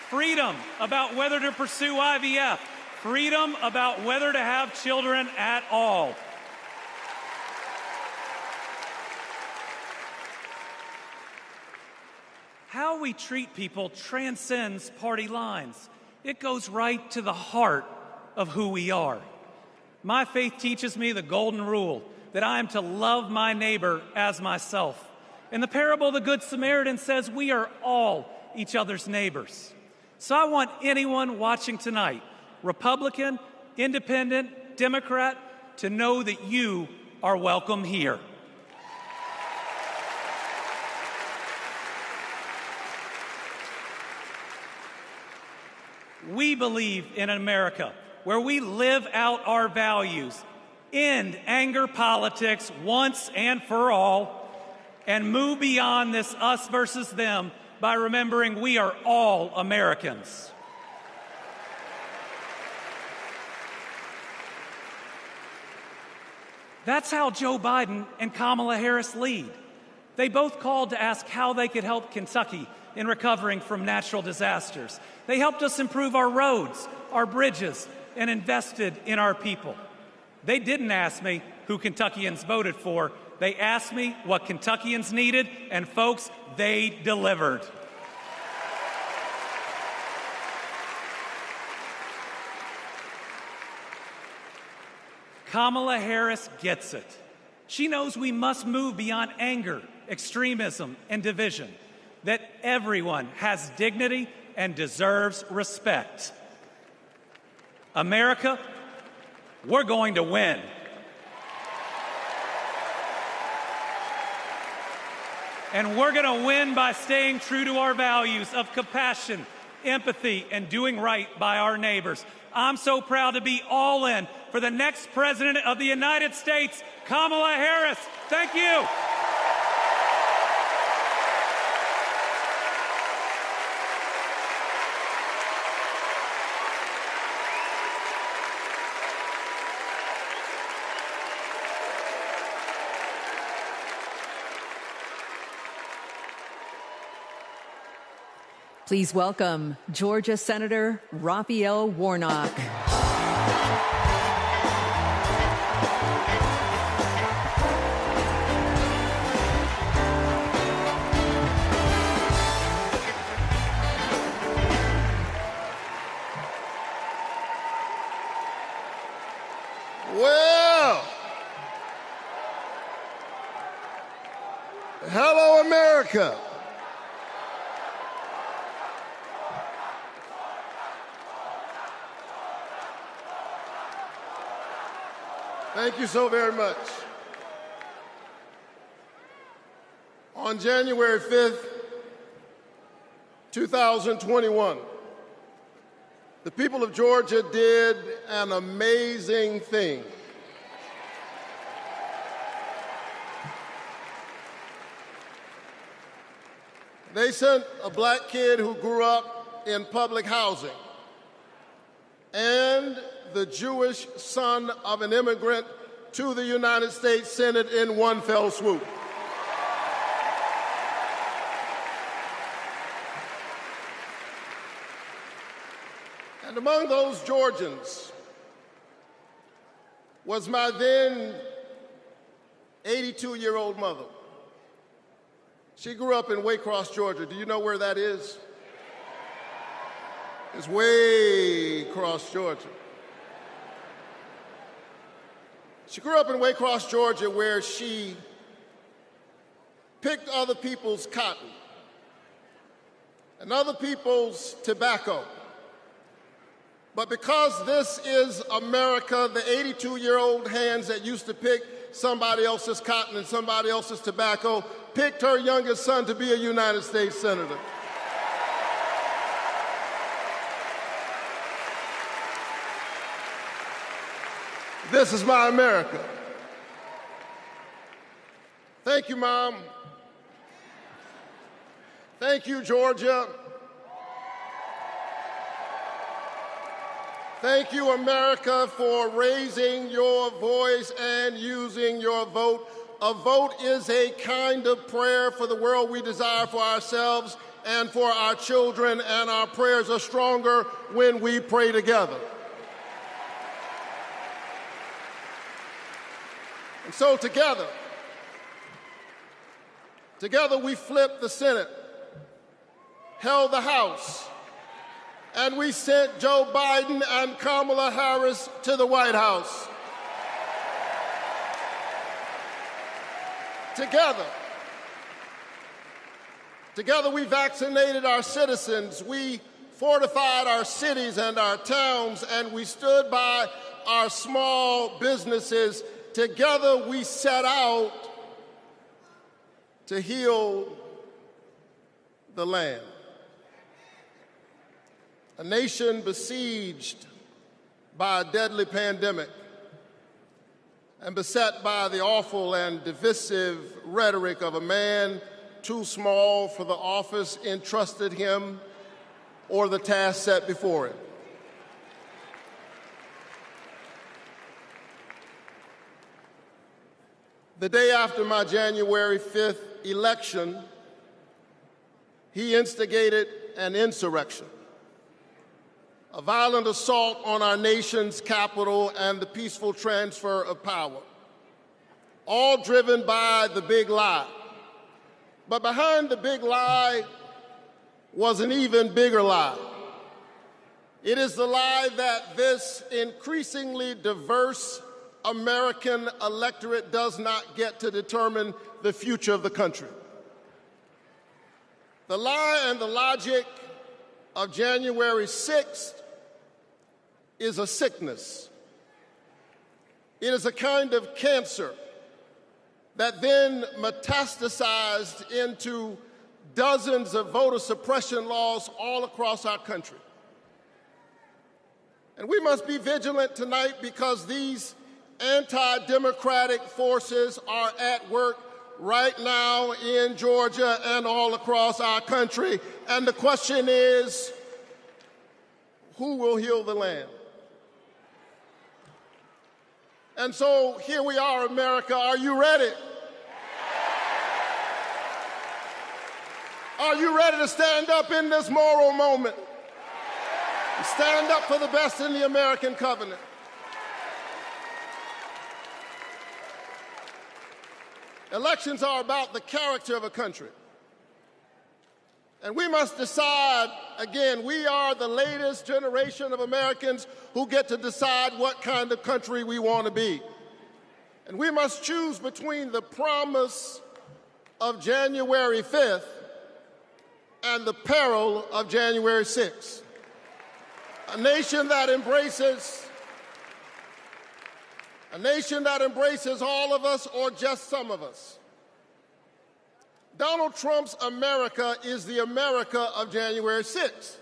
Freedom about whether to pursue IVF. Freedom about whether to have children at all. How we treat people transcends party lines. It goes right to the heart of who we are. My faith teaches me the golden rule that I am to love my neighbor as myself. And the parable of the Good Samaritan says we are all each other's neighbors. So I want anyone watching tonight, Republican, Independent, Democrat, to know that you are welcome here. We believe in America where we live out our values, end anger politics once and for all, and move beyond this us versus them by remembering we are all Americans. That's how Joe Biden and Kamala Harris lead. They both called to ask how they could help Kentucky in recovering from natural disasters. They helped us improve our roads, our bridges, and invested in our people. They didn't ask me who Kentuckians voted for. They asked me what Kentuckians needed, and folks, they delivered. Kamala Harris gets it. She knows we must move beyond anger, extremism, and division, that everyone has dignity and deserves respect. America, we're going to win. And we're going to win by staying true to our values of compassion, empathy, and doing right by our neighbors. I'm so proud to be all in for the next President of the United States, Kamala Harris. Thank you. Please welcome Georgia Senator Raphael Warnock. Well, hello, America. Thank you so very much. On January 5th, 2021, the people of Georgia did an amazing thing. They sent a black kid who grew up in public housing and the Jewish son of an immigrant to the United States Senate in one fell swoop. And among those Georgians was my then 82-year-old mother. She grew up in Waycross, Georgia. Do you know where that is? It's way across Georgia. She grew up in Waycross, Georgia, where she picked other people's cotton and other people's tobacco. But because this is America, the 82-year-old hands that used to pick somebody else's cotton and somebody else's tobacco picked her youngest son to be a United States Senator. This is my America. Thank you, Mom. Thank you, Georgia. Thank you, America, for raising your voice and using your vote. A vote is a kind of prayer for the world we desire for ourselves and for our children, and our prayers are stronger when we pray together. And so together we flipped the Senate, held the House, and we sent Joe Biden and Kamala Harris to the White House. Together we vaccinated our citizens, we fortified our cities and our towns, and we stood by our small businesses. Together we set out to heal the land. A nation besieged by a deadly pandemic and beset by the awful and divisive rhetoric of a man too small for the office entrusted him or the task set before him. The day after my January 5th election, he instigated an insurrection, a violent assault on our nation's capital and the peaceful transfer of power, all driven by the big lie. But behind the big lie was an even bigger lie. It is the lie that this increasingly diverse American electorate does not get to determine the future of the country. The lie and the logic of January 6th is a sickness. It is a kind of cancer that then metastasized into dozens of voter suppression laws all across our country. And we must be vigilant tonight because these anti-democratic forces are at work right now in Georgia and all across our country. And the question is, who will heal the land? And so here we are, America. Are you ready? Are you ready to stand up in this moral moment? Stand up for the best in the American covenant. Elections are about the character of a country. And we must decide, again, we are the latest generation of Americans who get to decide what kind of country we want to be. And we must choose between the promise of January 5th and the peril of January 6th. A nation that embraces all of us or just some of us. Donald Trump's America is the America of January 6th.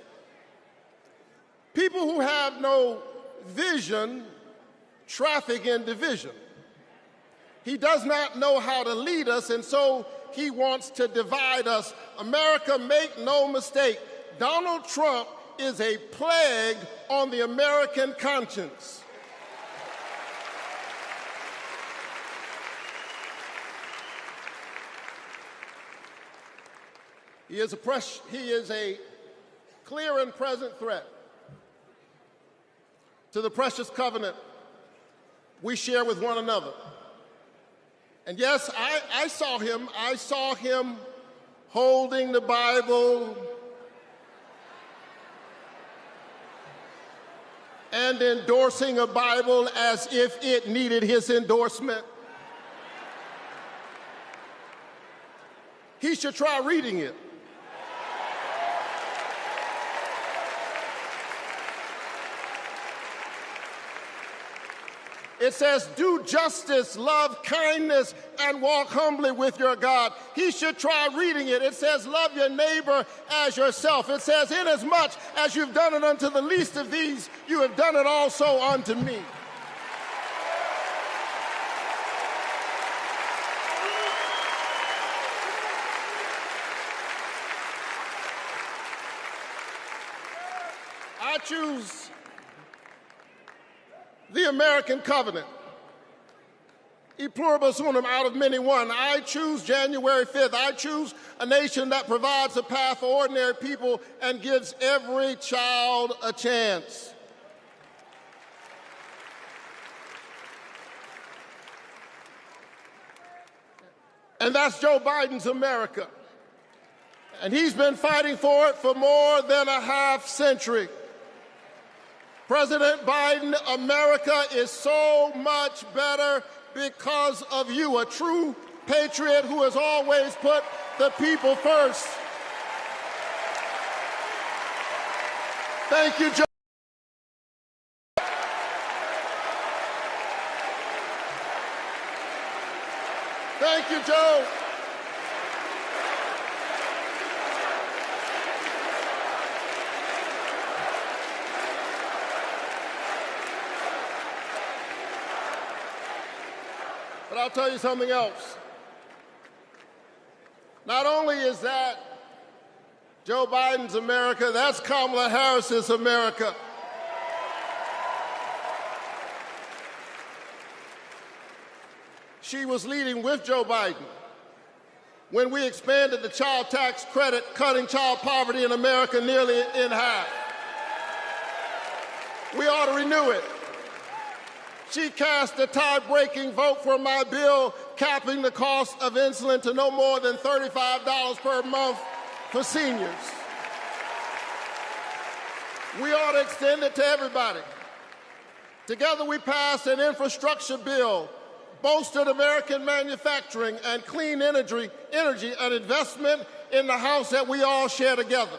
People who have no vision traffic in division. He does not know how to lead us, and so he wants to divide us. America, make no mistake, Donald Trump is a plague on the American conscience. He is a clear and present threat to the precious covenant we share with one another. And yes, I saw him holding the Bible and endorsing a Bible as if it needed his endorsement. He should try reading it. It says, do justice, love kindness, and walk humbly with your God. He should try reading it. It says, love your neighbor as yourself. It says, inasmuch as you've done it unto the least of these, you have done it also unto me. I choose the American covenant. E pluribus unum, out of many one. I choose January 5th. I choose a nation that provides a path for ordinary people and gives every child a chance. And that's Joe Biden's America. And he's been fighting for it for more than a half century. President Biden, America is so much better because of you, a true patriot who has always put the people first. Thank you, Joe. Thank you, Joe. But I'll tell you something else. Not only is that Joe Biden's America, that's Kamala Harris's America. She was leading with Joe Biden when we expanded the child tax credit, cutting child poverty in America nearly in half. We ought to renew it. She cast a tie-breaking vote for my bill capping the cost of insulin to no more than $35 per month for seniors. We ought to extend it to everybody. Together we passed an infrastructure bill, bolstered American manufacturing and clean energy, an investment in the house that we all share together.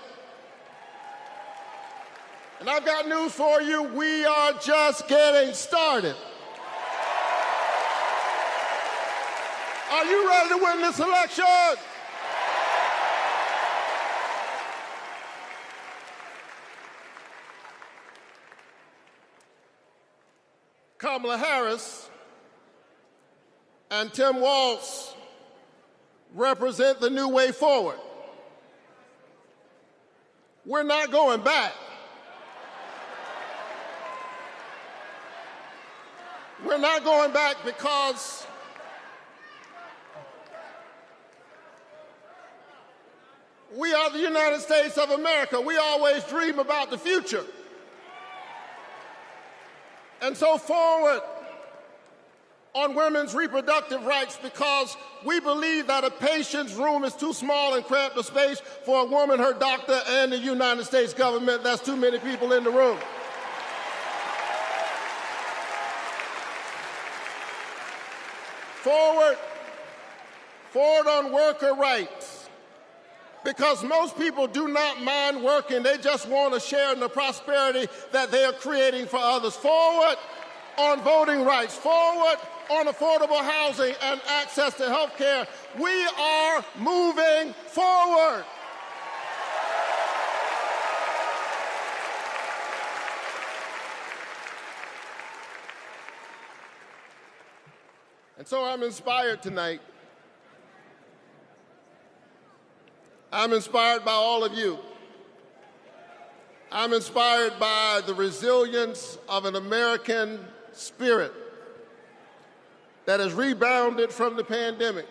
And I've got news for you, we are just getting started. Are you ready to win this election? Kamala Harris and Tim Walz represent the new way forward. We're not going back. We're not going back because we are the United States of America. We always dream about the future. And so forward on women's reproductive rights, because we believe that a patient's room is too small and cramped a space for a woman, her doctor, and the United States government. That's too many people in the room. Forward on worker rights, because most people do not mind working. They just want to share in the prosperity that they are creating for others. Forward on voting rights. Forward on affordable housing and access to health care. We are moving forward. And so I'm inspired tonight. I'm inspired by all of you. I'm inspired by the resilience of an American spirit that has rebounded from the pandemic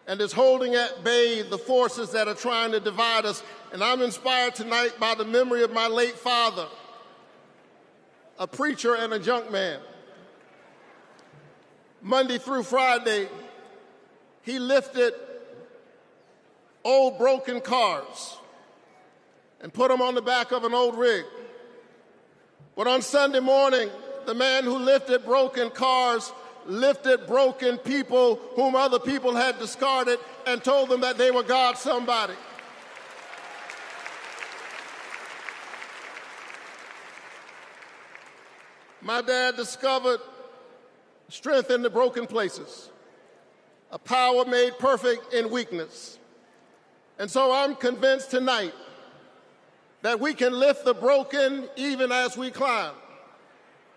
and is holding at bay the forces that are trying to divide us. And I'm inspired tonight by the memory of my late father, a preacher and a junk man. Monday through Friday, he lifted old broken cars and put them on the back of an old rig. But on Sunday morning, the man who lifted broken cars lifted broken people whom other people had discarded and told them that they were God's somebody. My dad discovered strength in the broken places, a power made perfect in weakness. And so I'm convinced tonight that we can lift the broken even as we climb.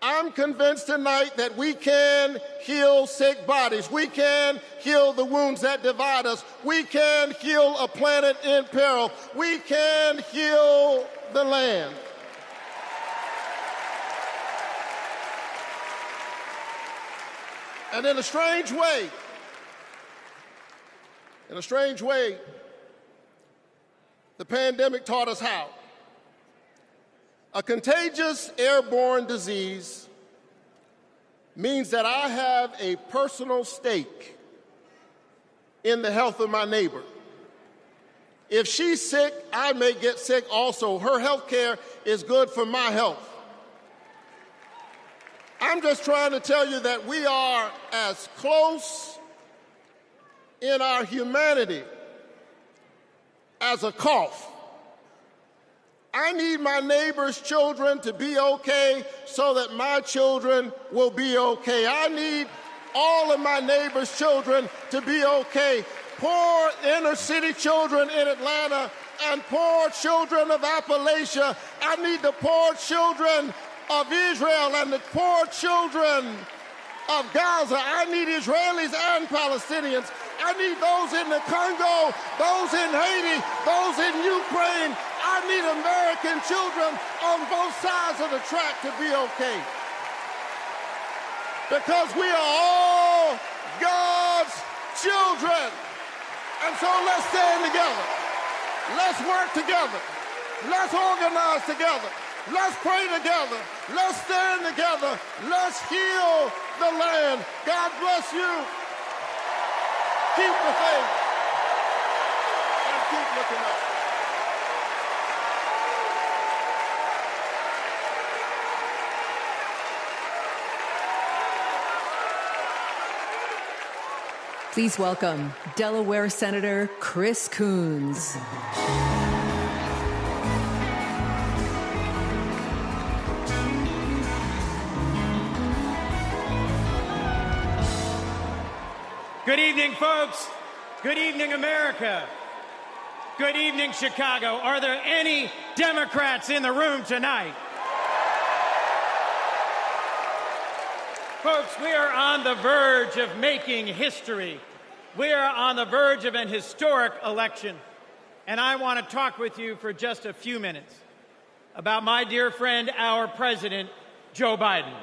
I'm convinced tonight that we can heal sick bodies. We can heal the wounds that divide us. We can heal a planet in peril. We can heal the land. And in a strange way, the pandemic taught us how. A contagious airborne disease means that I have a personal stake in the health of my neighbor. If she's sick, I may get sick also. Her health care is good for my health. I'm just trying to tell you that we are as close in our humanity as a cough. I need my neighbor's children to be okay so that my children will be okay. I need all of my neighbor's children to be okay. Poor inner city children in Atlanta and poor children of Appalachia. I need the poor children of Israel and the poor children of Gaza. I need Israelis and Palestinians. I need those in the Congo, those in Haiti, those in Ukraine. I need American children on both sides of the track to be okay. Because we are all God's children. And so let's stand together. Let's work together. Let's organize together. Let's pray together. Let's stand together. Let's heal the land. God bless you. Keep the faith and keep looking up. Please welcome Delaware Senator Chris Coons. Good evening, folks. Good evening, America. Good evening, Chicago. Are there any Democrats in the room tonight? Folks, we are on the verge of making history. We are on the verge of an historic election. And I want to talk with you for just a few minutes about my dear friend, our president, Joe Biden.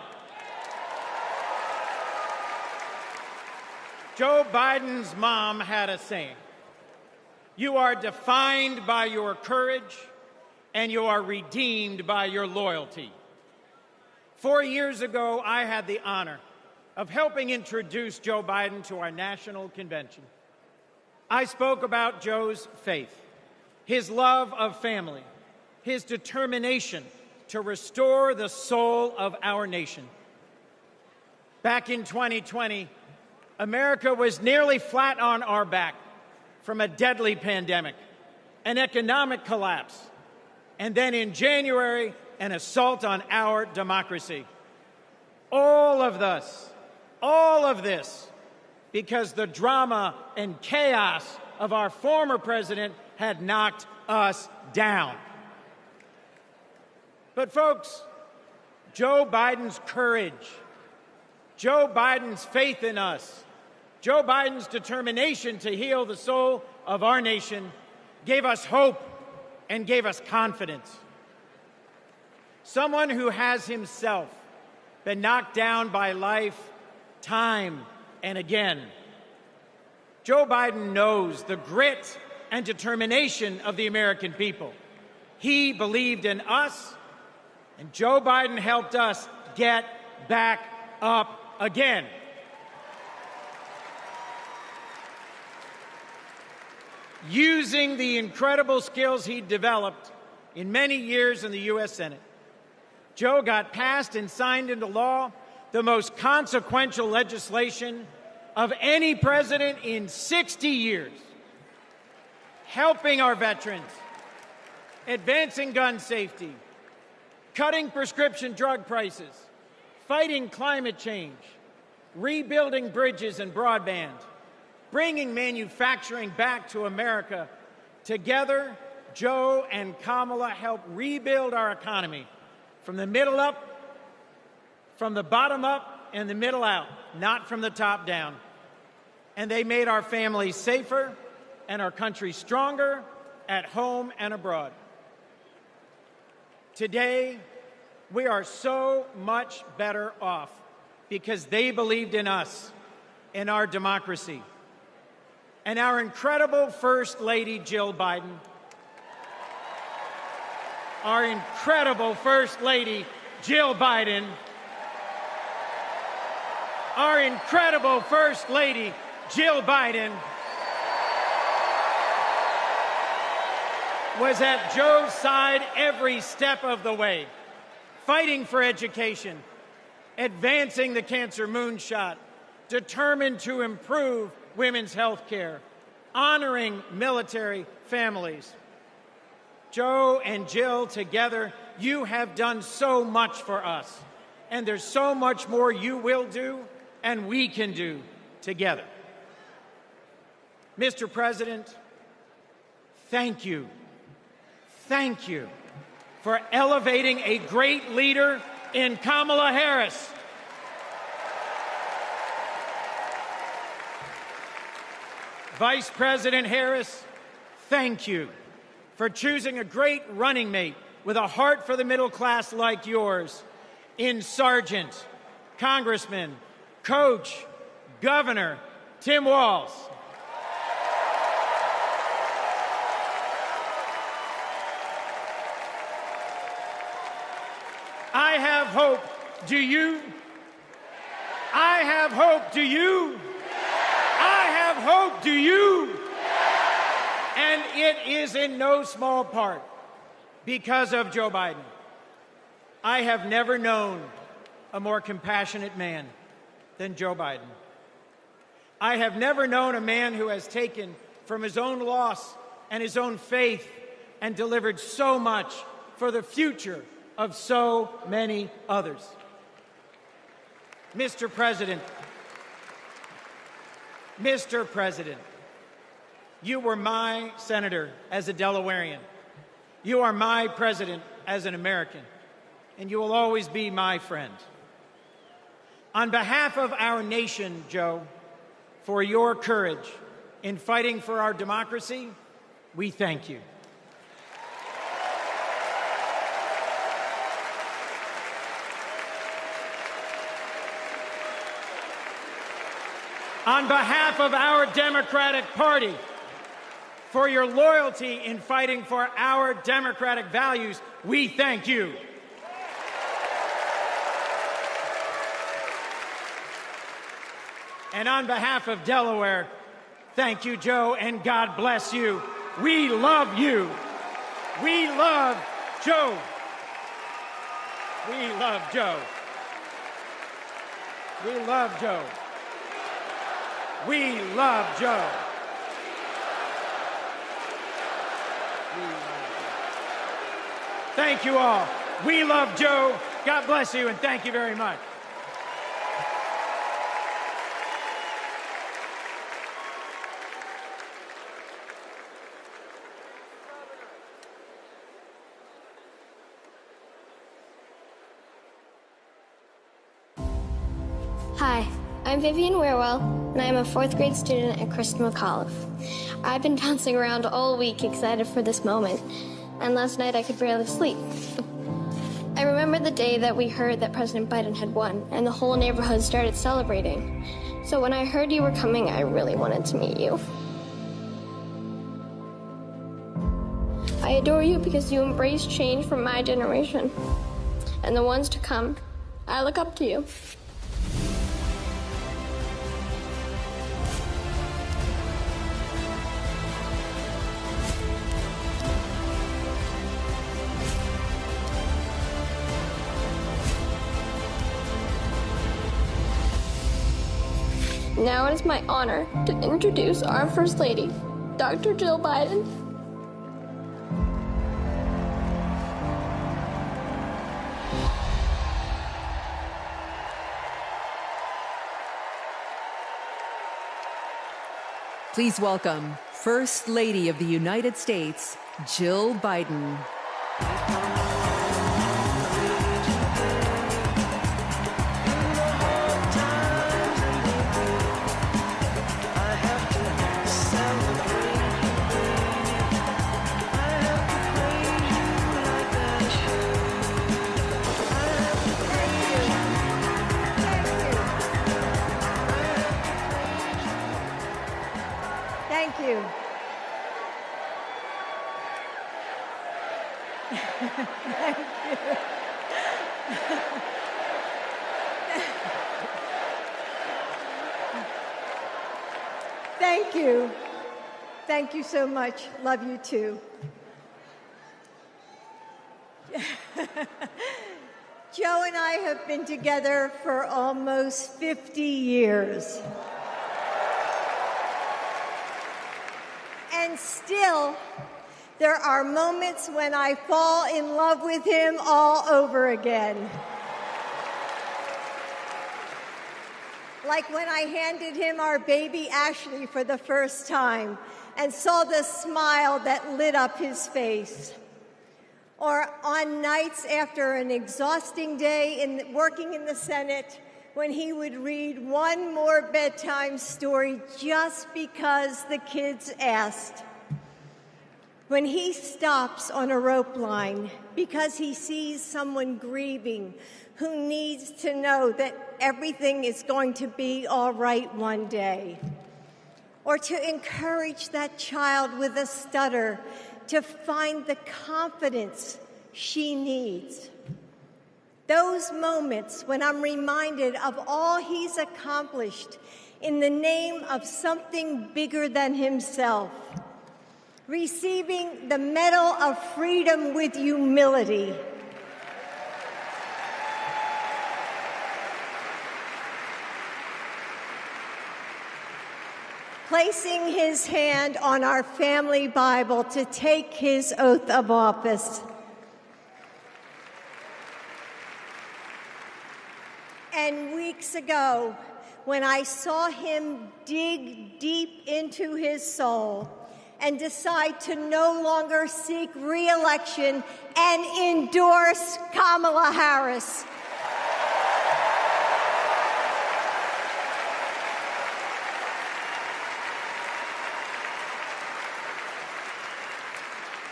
Joe Biden's mom had a saying: "You are defined by your courage, and you are redeemed by your loyalty." 4 years ago, I had the honor of helping introduce Joe Biden to our national convention. I spoke about Joe's faith, his love of family, his determination to restore the soul of our nation. Back in 2020, America was nearly flat on our back from a deadly pandemic, an economic collapse, and then in January, an assault on our democracy. All of this, because the drama and chaos of our former president had knocked us down. But folks, Joe Biden's courage, Joe Biden's faith in us, Joe Biden's determination to heal the soul of our nation gave us hope and gave us confidence. Someone who has himself been knocked down by life time and again. Joe Biden knows the grit and determination of the American people. He believed in us, and Joe Biden helped us get back up again. Using the incredible skills he developed in many years in the U.S. Senate, Joe got passed and signed into law the most consequential legislation of any president in 60 years, helping our veterans, advancing gun safety, cutting prescription drug prices, fighting climate change, rebuilding bridges and broadband, bringing manufacturing back to America. Together, Joe and Kamala helped rebuild our economy from the middle up, from the bottom up, and the middle out, not from the top down. And they made our families safer and our country stronger at home and abroad. Today, we are so much better off because they believed in us, in our democracy. And our incredible First Lady, Jill Biden, our incredible First Lady, Jill Biden, our incredible First Lady, Jill Biden, was at Joe's side every step of the way, fighting for education, advancing the cancer moonshot, determined to improve women's health care, honoring military families. Joe and Jill, together, you have done so much for us, and there's so much more you will do and we can do together. Mr. President, thank you. Thank you for elevating a great leader in Kamala Harris. Vice President Harris, thank you for choosing a great running mate with a heart for the middle class like yours in Sergeant, Congressman, Coach, Governor Tim Walz. I have hope. Do you? I have hope. Do you? I have hope. Do you? And it is in no small part because of Joe Biden. I have never known a more compassionate man than Joe Biden. I have never known a man who has taken from his own loss and his own faith and delivered so much for the future of so many others. Mr. President, you were my senator as a Delawarean. You are my president as an American, and you will always be my friend. On behalf of our nation, Joe, for your courage in fighting for our democracy, we thank you. On behalf of our Democratic Party, for your loyalty in fighting for our democratic values, we thank you. And on behalf of Delaware, thank you, Joe, and God bless you. We love you. We love Joe. We love Joe. We love Joe. We love Joe. Thank you all. We love Joe. God bless you, and thank you very much. Hi, I'm Vivian Weirwell, and I am a 4th grade student at Kristen McAuliffe. I've been bouncing around all week excited for this moment, and last night I could barely sleep. I remember the day that we heard that President Biden had won, and the whole neighborhood started celebrating. So when I heard you were coming, I really wanted to meet you. I adore you because you embrace change from my generation, and the ones to come. I look up to you. Now it is my honor to introduce our First Lady, Dr. Jill Biden. Please welcome First Lady of the United States, Jill Biden. Thank you. Thank you. Thank you. Thank you so much. Love you too. Joe and I have been together for almost 50 years. And still, there are moments when I fall in love with him all over again. Like when I handed him our baby Ashley for the first time and saw the smile that lit up his face. Or on nights after an exhausting day working in the Senate, when he would read one more bedtime story just because the kids asked. When he stops on a rope line because he sees someone grieving who needs to know that everything is going to be all right one day. Or to encourage that child with a stutter to find the confidence she needs. Those moments when I'm reminded of all he's accomplished in the name of something bigger than himself. Receiving the Medal of Freedom with humility. Placing his hand on our family Bible to take his oath of office. And weeks ago, when I saw him dig deep into his soul and decide to no longer seek re-election and endorse Kamala Harris.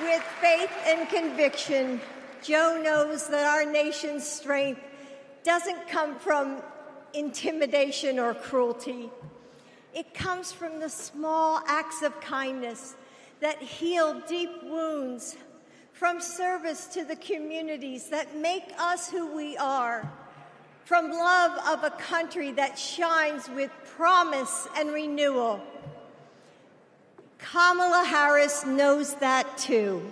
With faith and conviction, Joe knows that our nation's strength doesn't come from intimidation or cruelty. It comes from the small acts of kindness that heal deep wounds, from service to the communities that make us who we are, from love of a country that shines with promise and renewal. Kamala Harris knows that too.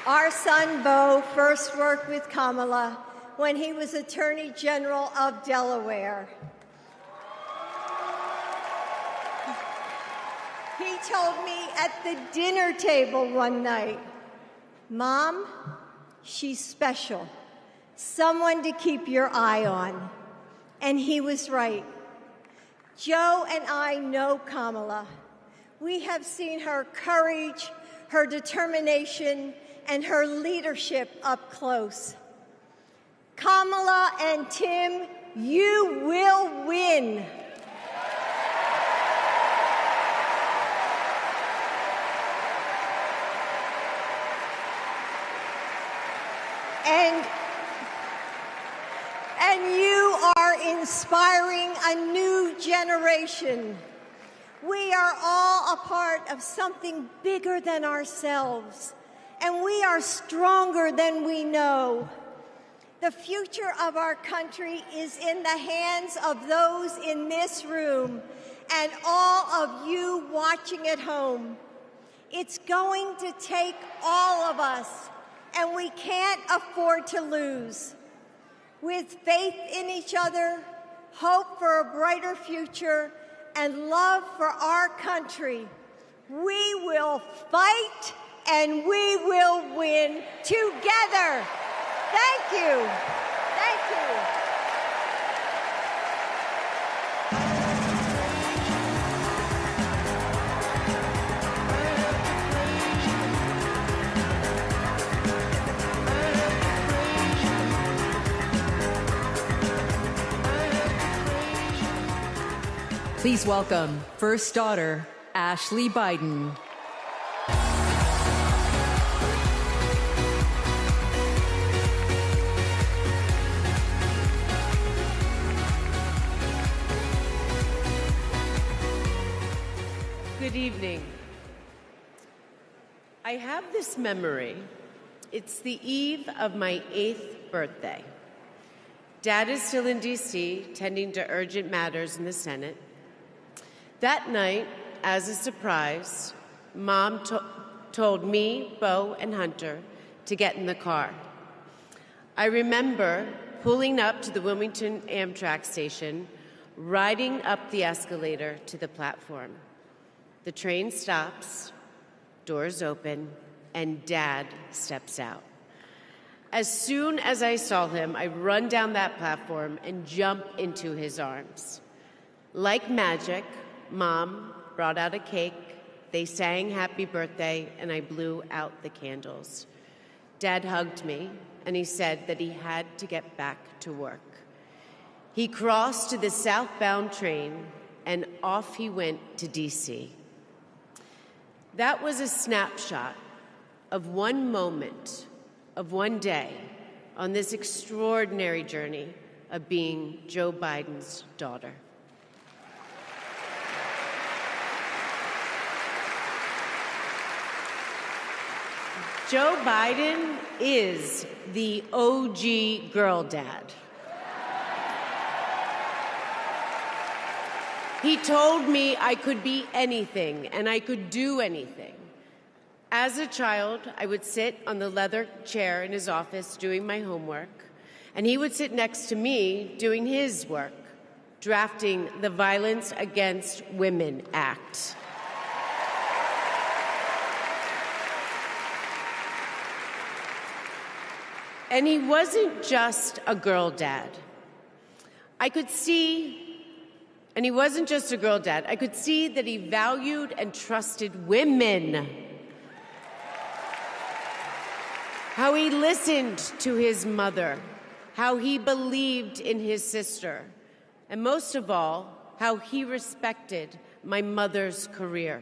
Our son, Beau, first worked with Kamala when he was Attorney General of Delaware. He told me at the dinner table one night, "Mom, she's special, someone to keep your eye on." And he was right. Joe and I know Kamala. We have seen her courage, her determination, and her leadership up close. Kamala and Tim, you will win. And you are inspiring a new generation. We are all a part of something bigger than ourselves, and we are stronger than we know. The future of our country is in the hands of those in this room and all of you watching at home. It's going to take all of us, and we can't afford to lose. With faith in each other, hope for a brighter future, and love for our country, we will fight and we will win together. Thank you. Thank you. Please welcome first daughter, Ashley Biden. Good evening. I have this memory. It's the eve of my 8th birthday. Dad is still in D.C., tending to urgent matters in the Senate. That night, as a surprise, Mom told me, Beau, and Hunter to get in the car. I remember pulling up to the Wilmington Amtrak station, riding up the escalator to the platform. The train stops, doors open, and Dad steps out. As soon as I saw him, I run down that platform and jump into his arms. Like magic, Mom brought out a cake, they sang happy birthday, and I blew out the candles. Dad hugged me, and he said that he had to get back to work. He crossed to the southbound train, and off he went to D.C. That was a snapshot of one moment, of one day, on this extraordinary journey of being Joe Biden's daughter. Joe Biden is the OG girl dad. He told me I could be anything and I could do anything. As a child, I would sit on the leather chair in his office doing my homework, and he would sit next to me doing his work, drafting the Violence Against Women Act. And he wasn't just a girl dad. I could see that he valued and trusted women. How he listened to his mother, how he believed in his sister, and most of all, how he respected my mother's career.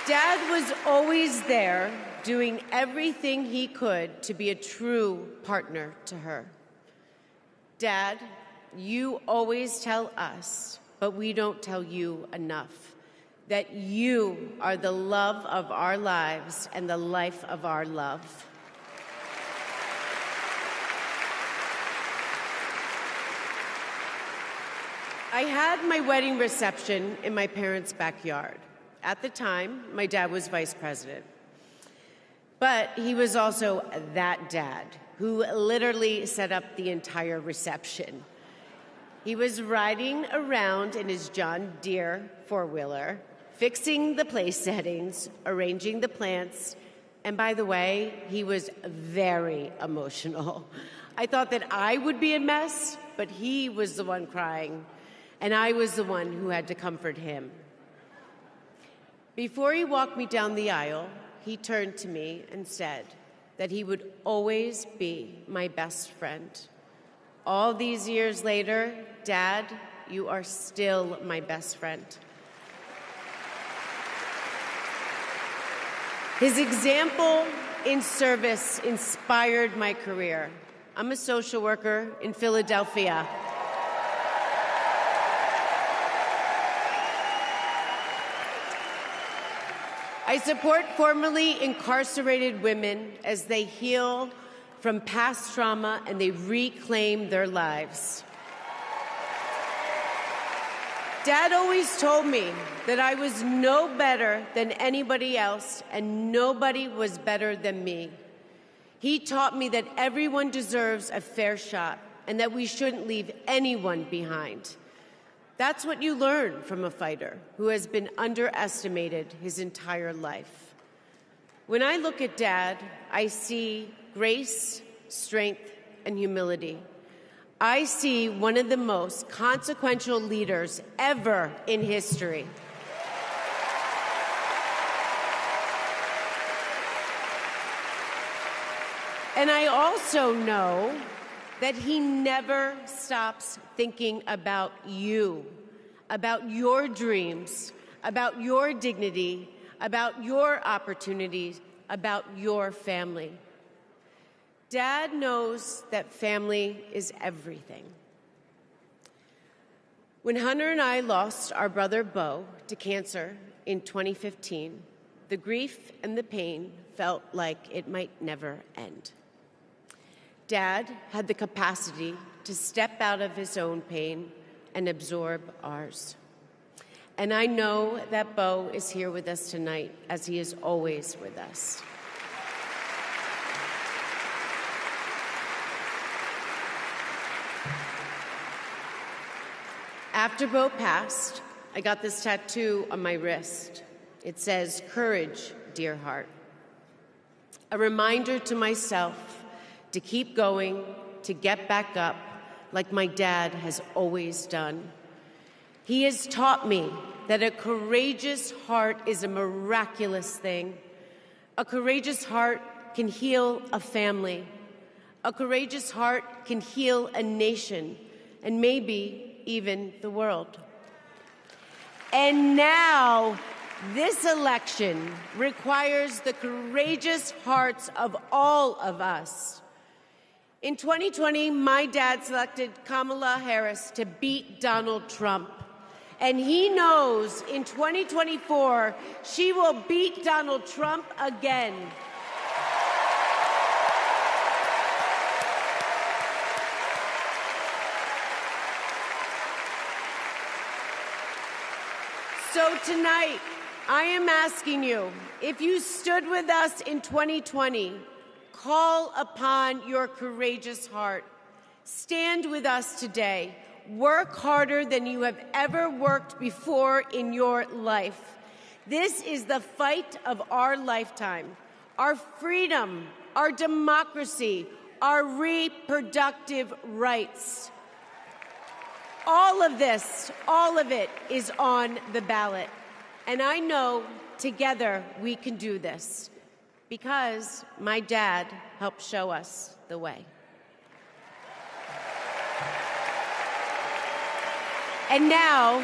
Dad was always there, doing everything he could to be a true partner to her. Dad, you always tell us, but we don't tell you enough, that you are the love of our lives and the life of our love. I had my wedding reception in my parents' backyard. At the time, my dad was vice president. But he was also that dad who literally set up the entire reception. He was riding around in his John Deere four-wheeler, fixing the place settings, arranging the plants, and by the way, he was very emotional. I thought that I would be a mess, but he was the one crying, and I was the one who had to comfort him. Before he walked me down the aisle, he turned to me and said that he would always be my best friend. All these years later, Dad, you are still my best friend. His example in service inspired my career. I'm a social worker in Philadelphia. I support formerly incarcerated women as they heal from past trauma and they reclaim their lives. Dad always told me that I was no better than anybody else and nobody was better than me. He taught me that everyone deserves a fair shot and that we shouldn't leave anyone behind. That's what you learn from a fighter who has been underestimated his entire life. When I look at Dad, I see grace, strength, and humility. I see one of the most consequential leaders ever in history. And I also know that he never stops thinking about you, about your dreams, about your dignity, about your opportunities, about your family. Dad knows that family is everything. When Hunter and I lost our brother Beau to cancer in 2015, the grief and the pain felt like it might never end. Dad had the capacity to step out of his own pain and absorb ours. And I know that Beau is here with us tonight, as he is always with us. After Beau passed, I got this tattoo on my wrist. It says, "Courage, dear heart." A reminder to myself to keep going, to get back up, like my dad has always done. He has taught me that a courageous heart is a miraculous thing. A courageous heart can heal a family. A courageous heart can heal a nation, and maybe even the world. And now, this election requires the courageous hearts of all of us. In 2020, my dad selected Kamala Harris to beat Donald Trump. And he knows in 2024, she will beat Donald Trump again. So tonight, I am asking you, if you stood with us in 2020, call upon your courageous heart. Stand with us today. Work harder than you have ever worked before in your life. This is the fight of our lifetime. Our freedom, our democracy, our reproductive rights. All of this, all of it is on the ballot. And I know together we can do this because my dad helped show us the way. And now,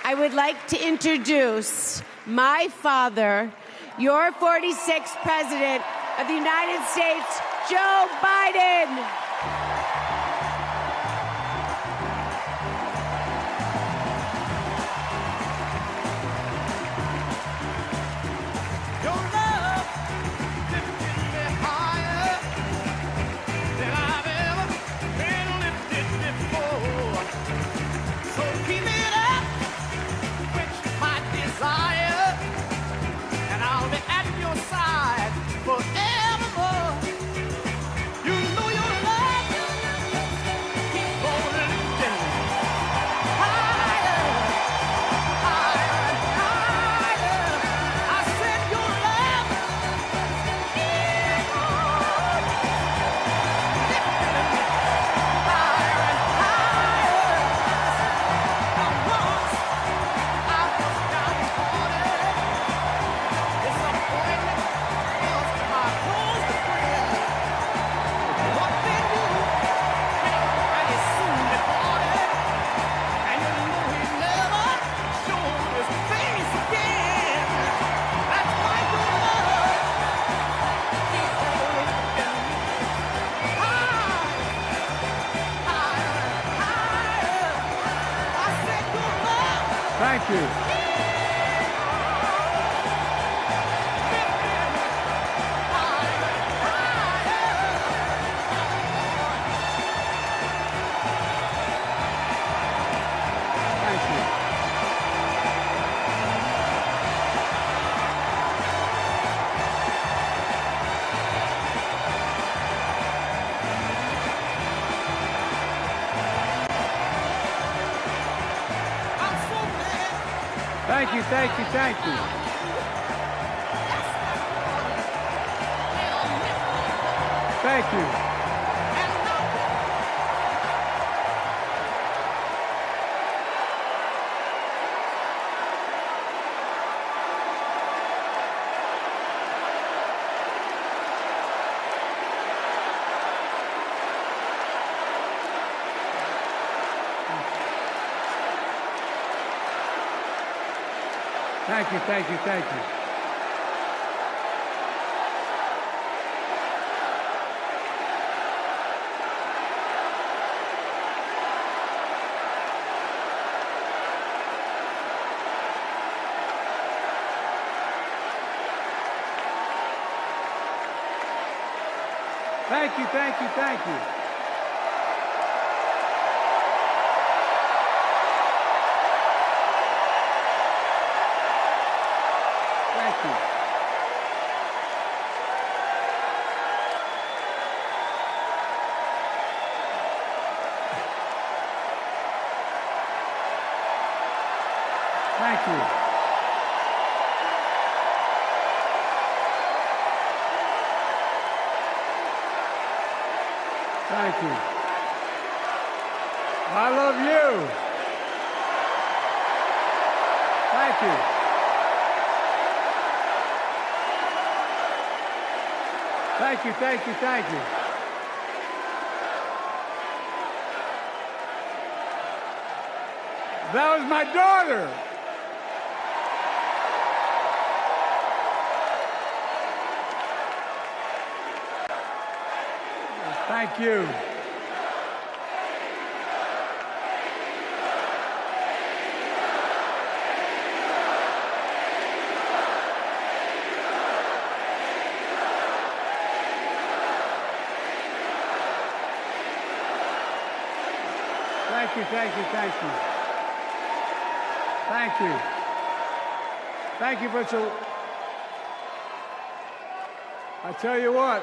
I would like to introduce my father, your 46th President of the United States, Joe Biden. Thank you. Thank you, thank you, thank you. Thank you. Thank you, thank you, thank you. Thank you, thank you, thank you. Thank you. Thank you. Thank you. I love you. Thank you. Thank you, thank you, thank you. That was my daughter. Thank you. Thank you, thank you, thank you. Thank you. Thank you for so. I tell you what.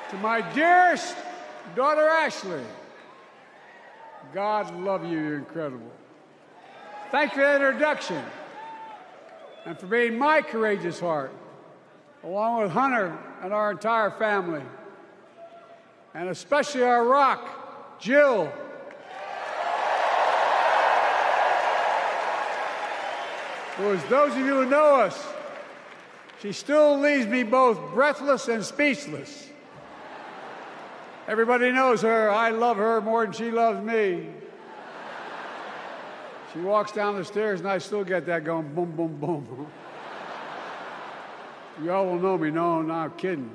To my dearest daughter, Ashley, God love you, you're incredible. Thank you for that introduction and for being my courageous heart, along with Hunter and our entire family, and especially our rock, Jill. who, as those of you who know us, she still leaves me both breathless and speechless. Everybody knows her. I love her more than she loves me. She walks down the stairs, and I still get that going boom, boom, boom. Y'all will know me. No, not kidding.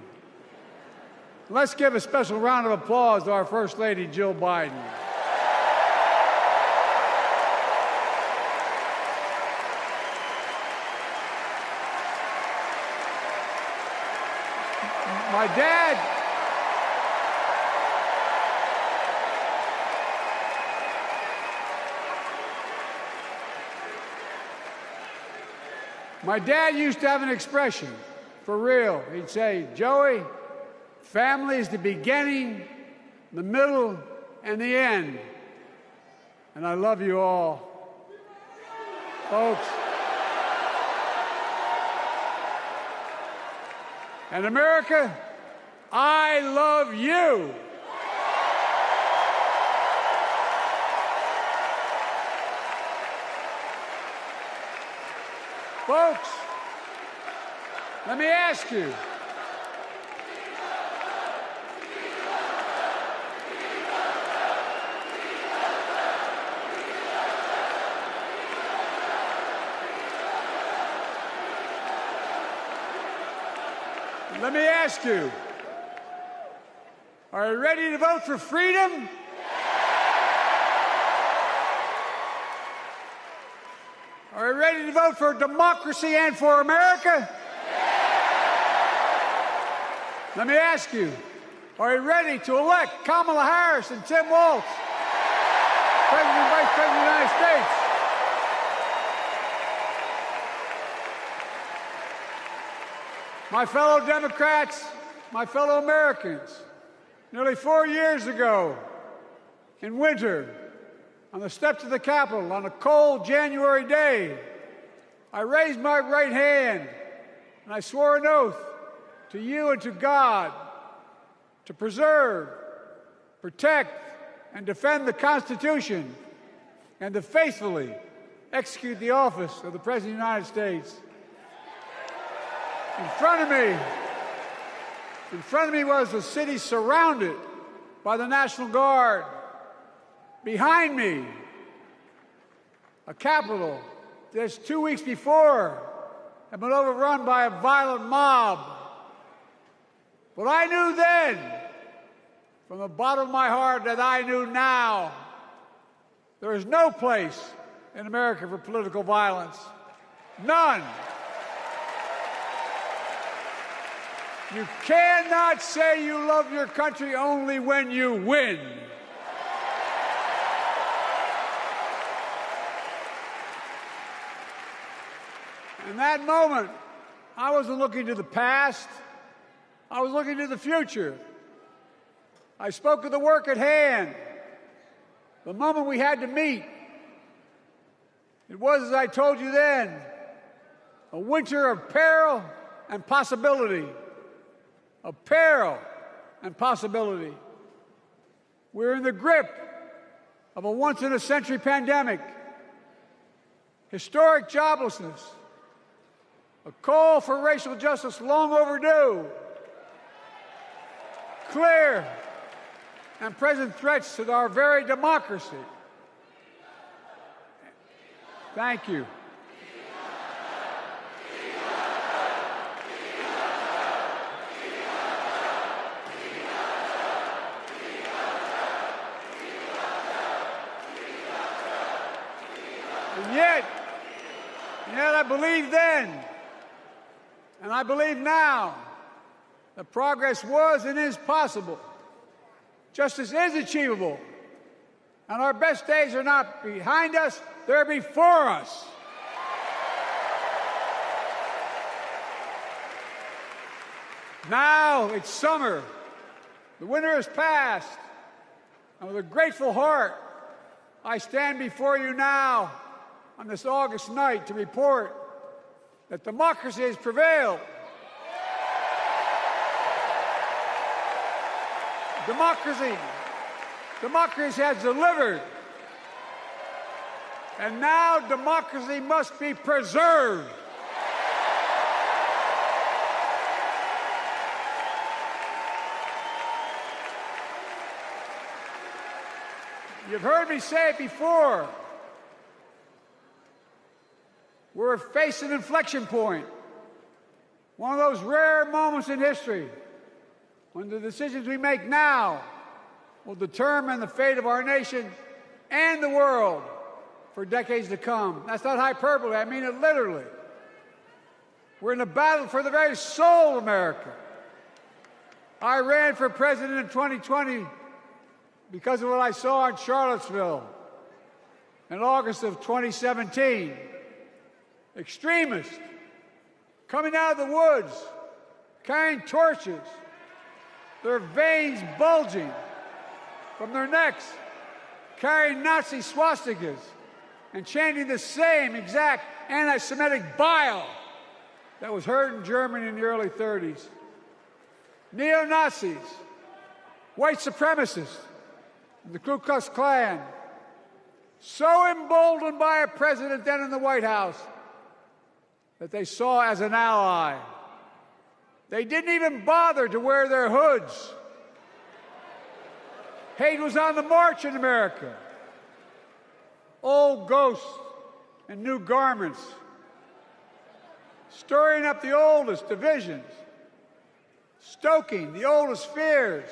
Let's give a special round of applause to our First Lady, Jill Biden. My dad used to have an expression, for real. He'd say, Joey, family is the beginning, the middle, and the end. And I love you all. Folks. And America, I love you. Folks, let me ask you. Let me ask you, are you ready to vote for freedom? Are you ready to vote for democracy and for America? Let me ask you, are you ready to elect Kamala Harris and Tim Walz, President and Vice President of the United States? My fellow Democrats, my fellow Americans, nearly 4 years ago, in winter, on the steps of the Capitol, on a cold January day, I raised my right hand and I swore an oath to you and to God to preserve, protect, and defend the Constitution and to faithfully execute the office of the President of the United States. In front of me was a city surrounded by the National Guard. Behind me, a Capitol that 2 weeks before had been overrun by a violent mob. But I knew then, from the bottom of my heart, that I knew now, there is no place in America for political violence. None. You cannot say you love your country only when you win. In that moment, I wasn't looking to the past. I was looking to the future. I spoke of the work at hand, the moment we had to meet. It was, as I told you then, a winter of peril and possibility. Of peril and possibility. We're in the grip of a once-in-a-century pandemic, historic joblessness, a call for racial justice long overdue, clear and present threats to our very democracy. Thank you. And yet I believed then, and I believe now, that progress was and is possible. Justice is achievable. And our best days are not behind us, they're before us. Now it's summer. The winter has passed. And with a grateful heart, I stand before you now on this August night to report that democracy has prevailed. Democracy has delivered. And now democracy must be preserved. You've heard me say it before. We're facing an inflection point. One of those rare moments in history when the decisions we make now will determine the fate of our nation and the world for decades to come. That's not hyperbole, I mean it literally. We're in a battle for the very soul of America. I ran for president in 2020 because of what I saw in Charlottesville in August of 2017. Extremists coming out of the woods, carrying torches, their veins bulging from their necks, carrying Nazi swastikas, and chanting the same exact anti-Semitic bile that was heard in Germany in the early 30s. Neo-Nazis, white supremacists, and the Ku Klux Klan, so emboldened by a president then in the White House that they saw as an ally. They didn't even bother to wear their hoods. Hate was on the march in America. Old ghosts and new garments, stirring up the oldest divisions, stoking the oldest fears,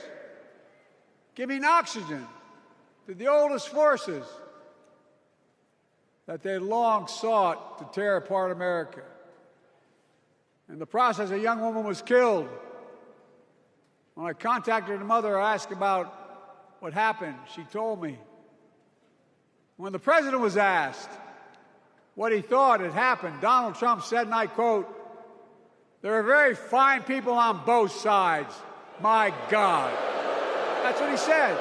giving oxygen to the oldest forces that they long sought to tear apart America. In the process, a young woman was killed. When I contacted her mother, I asked about what happened. She told me. When the president was asked what he thought had happened, Donald Trump said, and I quote, "There are very fine people on both sides. My God." That's what he said.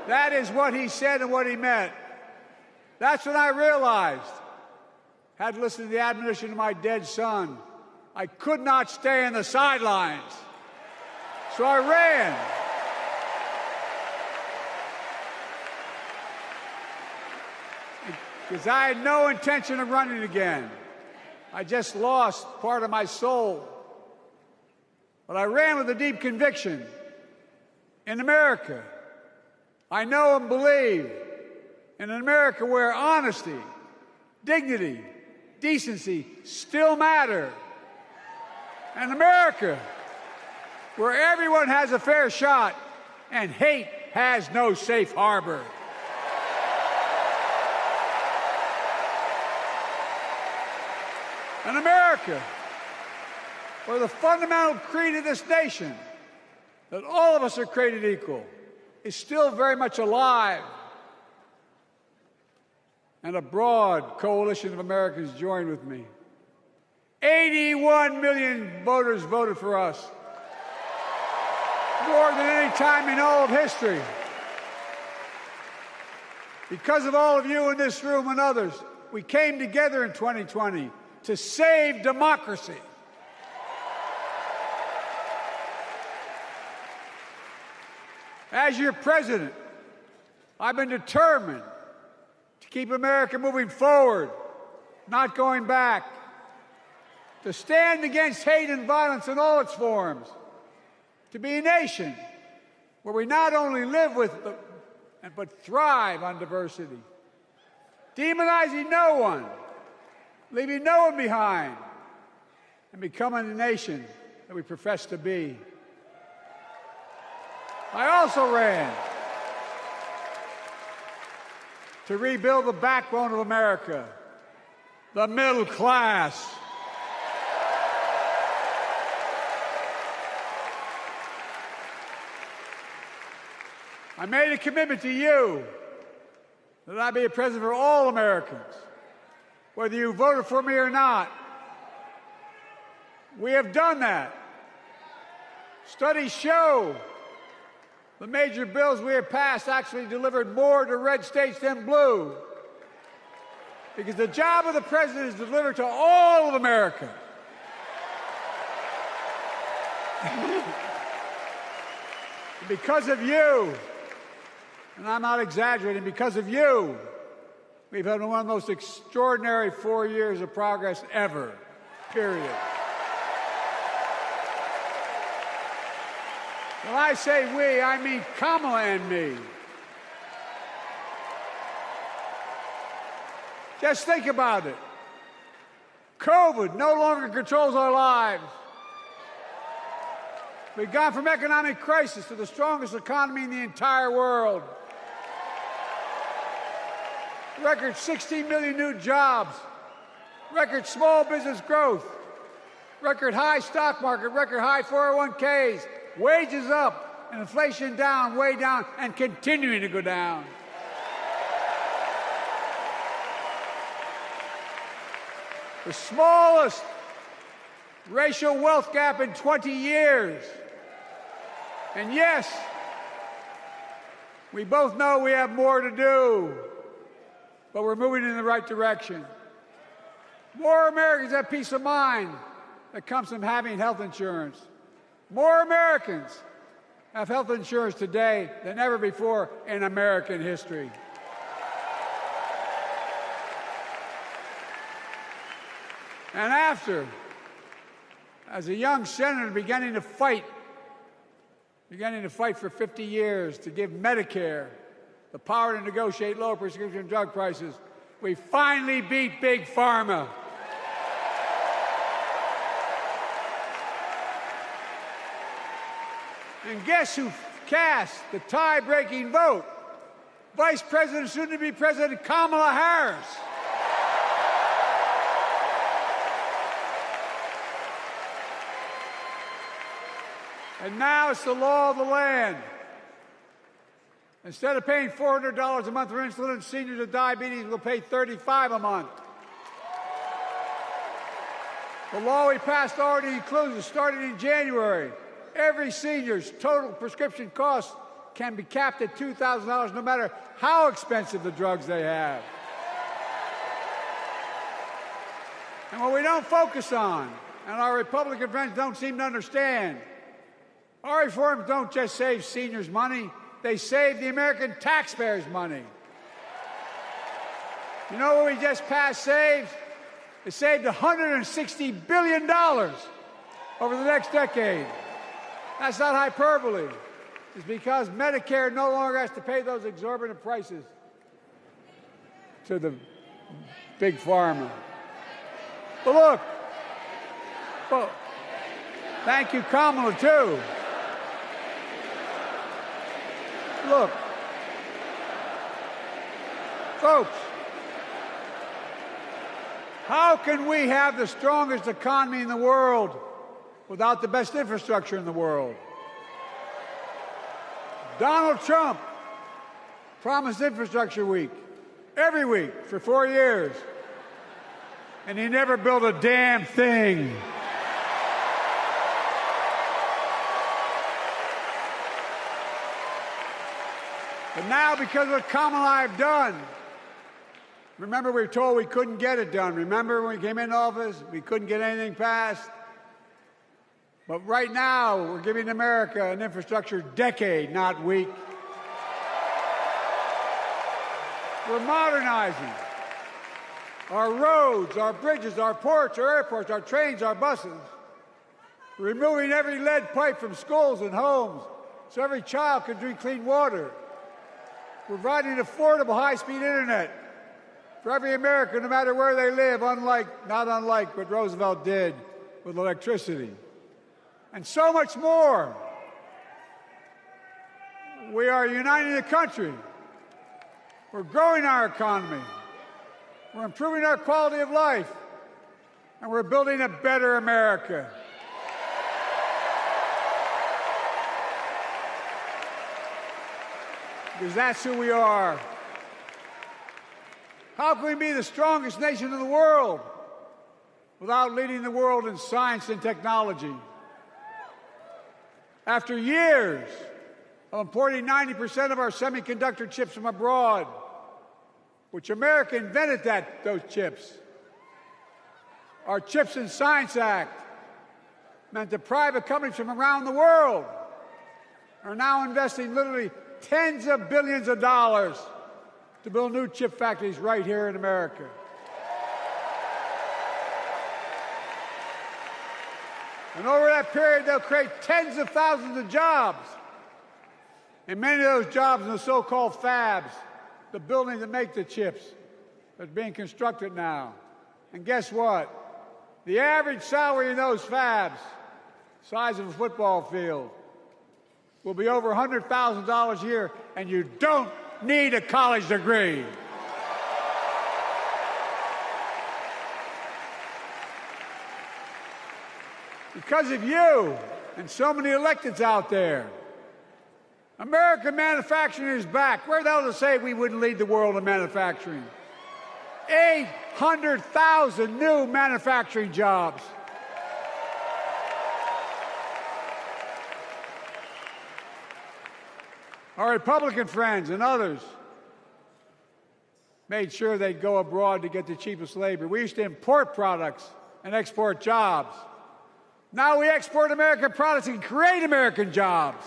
That is what he said and what he meant. That's when I realized, had listened to the admonition of my dead son, I could not stay in the sidelines. So I ran. Because I had no intention of running again. I just lost part of my soul. But I ran with a deep conviction. In America, I know and believe in an America where honesty, dignity, decency still matter. An America where everyone has a fair shot and hate has no safe harbor. An America where the fundamental creed of this nation, that all of us are created equal, is still very much alive. And a broad coalition of Americans joined with me. 81 million voters voted for us. More than any time in all of history. Because of all of you in this room and others, we came together in 2020 to save democracy. As your president, I've been determined to keep America moving forward, not going back, to stand against hate and violence in all its forms, to be a nation where we not only live with but thrive on diversity, demonizing no one, leaving no one behind, and becoming the nation that we profess to be. I also ran to rebuild the backbone of America, the middle class. I made a commitment to you that I be a president for all Americans, whether you voted for me or not. We have done that. Studies show the major bills we have passed actually delivered more to red states than blue. Because the job of the president is to deliver to all of America. Because of you, and I'm not exaggerating, because of you, We've had one of the most extraordinary 4 years of progress ever, period. When I say we, I mean Kamala and me. Just think about it. COVID no longer controls our lives. We've gone from economic crisis to the strongest economy in the entire world. Record 16 million new jobs. Record small business growth. Record high stock market. Record high 401ks. Wages up and inflation down, way down, and continuing to go down. The smallest racial wealth gap in 20 years. And yes, we both know we have more to do, but we're moving in the right direction. More Americans have peace of mind that comes from having health insurance. More Americans have health insurance today than ever before in American history. And after, as a young senator beginning to fight for 50 years to give Medicare the power to negotiate low prescription drug prices, we finally beat Big Pharma. And guess who cast the tie-breaking vote? Vice President, soon-to-be President Kamala Harris. And now it's the law of the land. Instead of paying $400 a month for insulin, seniors with diabetes will pay $35 a month. The law we passed already includes, starting in January, every senior's total prescription cost can be capped at $2,000 no matter how expensive the drugs they have. And what we don't focus on, and our Republican friends don't seem to understand, our reforms don't just save seniors money, they save the American taxpayers money. You know what we just passed saved? It saved $160 billion over the next decade. That's not hyperbole. It's because Medicare no longer has to pay those exorbitant prices to the Big Pharma. But look, well, thank you, Kamala, too. Look, folks, how can we have the strongest economy in the world without the best infrastructure in the world? Donald Trump promised Infrastructure Week every week for 4 years, and he never built a damn thing. But now, because of what Kamala and I have done, remember we were told we couldn't get it done. Remember when we came into office, we couldn't get anything passed? But right now, we're giving America an infrastructure decade, not week. We're modernizing our roads, our bridges, our ports, our airports, our trains, our buses. We're removing every lead pipe from schools and homes so every child can drink clean water. We're providing affordable high-speed internet for every American, no matter where they live, not unlike what Roosevelt did with electricity. And so much more. We are uniting the country. We're growing our economy. We're improving our quality of life. And we're building a better America. Because that's who we are. How can we be the strongest nation in the world without leading the world in science and technology? After years of importing 90% of our semiconductor chips from abroad, which America invented those chips, our Chips and Science Act meant that private companies from around the world are now investing literally tens of billions of dollars to build new chip factories right here in America. And over that period, they'll create tens of thousands of jobs. And many of those jobs in the so-called fabs, the buildings that make the chips, that's being constructed now. And guess what? The average salary in those fabs, size of a football field, will be over $100,000 a year, and you don't need a college degree. Because of you and so many electeds out there, American manufacturing is back. Where the hell to say we wouldn't lead the world in manufacturing? 800,000 new manufacturing jobs. Our Republican friends and others made sure they'd go abroad to get the cheapest labor. We used to import products and export jobs. Now we export American products and create American jobs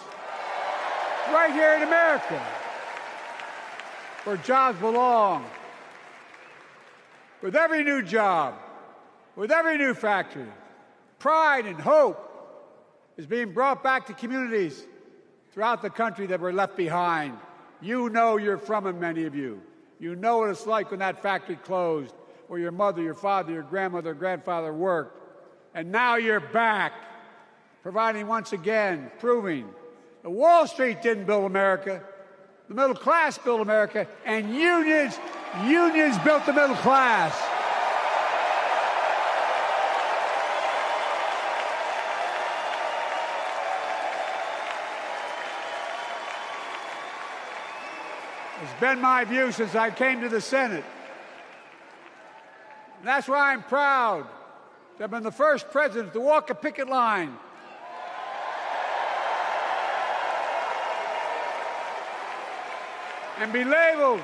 right here in America, where jobs belong. With every new job, with every new factory, pride and hope is being brought back to communities throughout the country that were left behind. You know you're from them, many of you. You know what it's like when that factory closed, where your mother, your father, your grandmother, grandfather worked. And now you're back, providing once again, proving that Wall Street didn't build America, the middle class built America, and unions built the middle class. It's been my view since I came to the Senate. And that's why I'm proud to have been the first president to walk a picket line and be labeled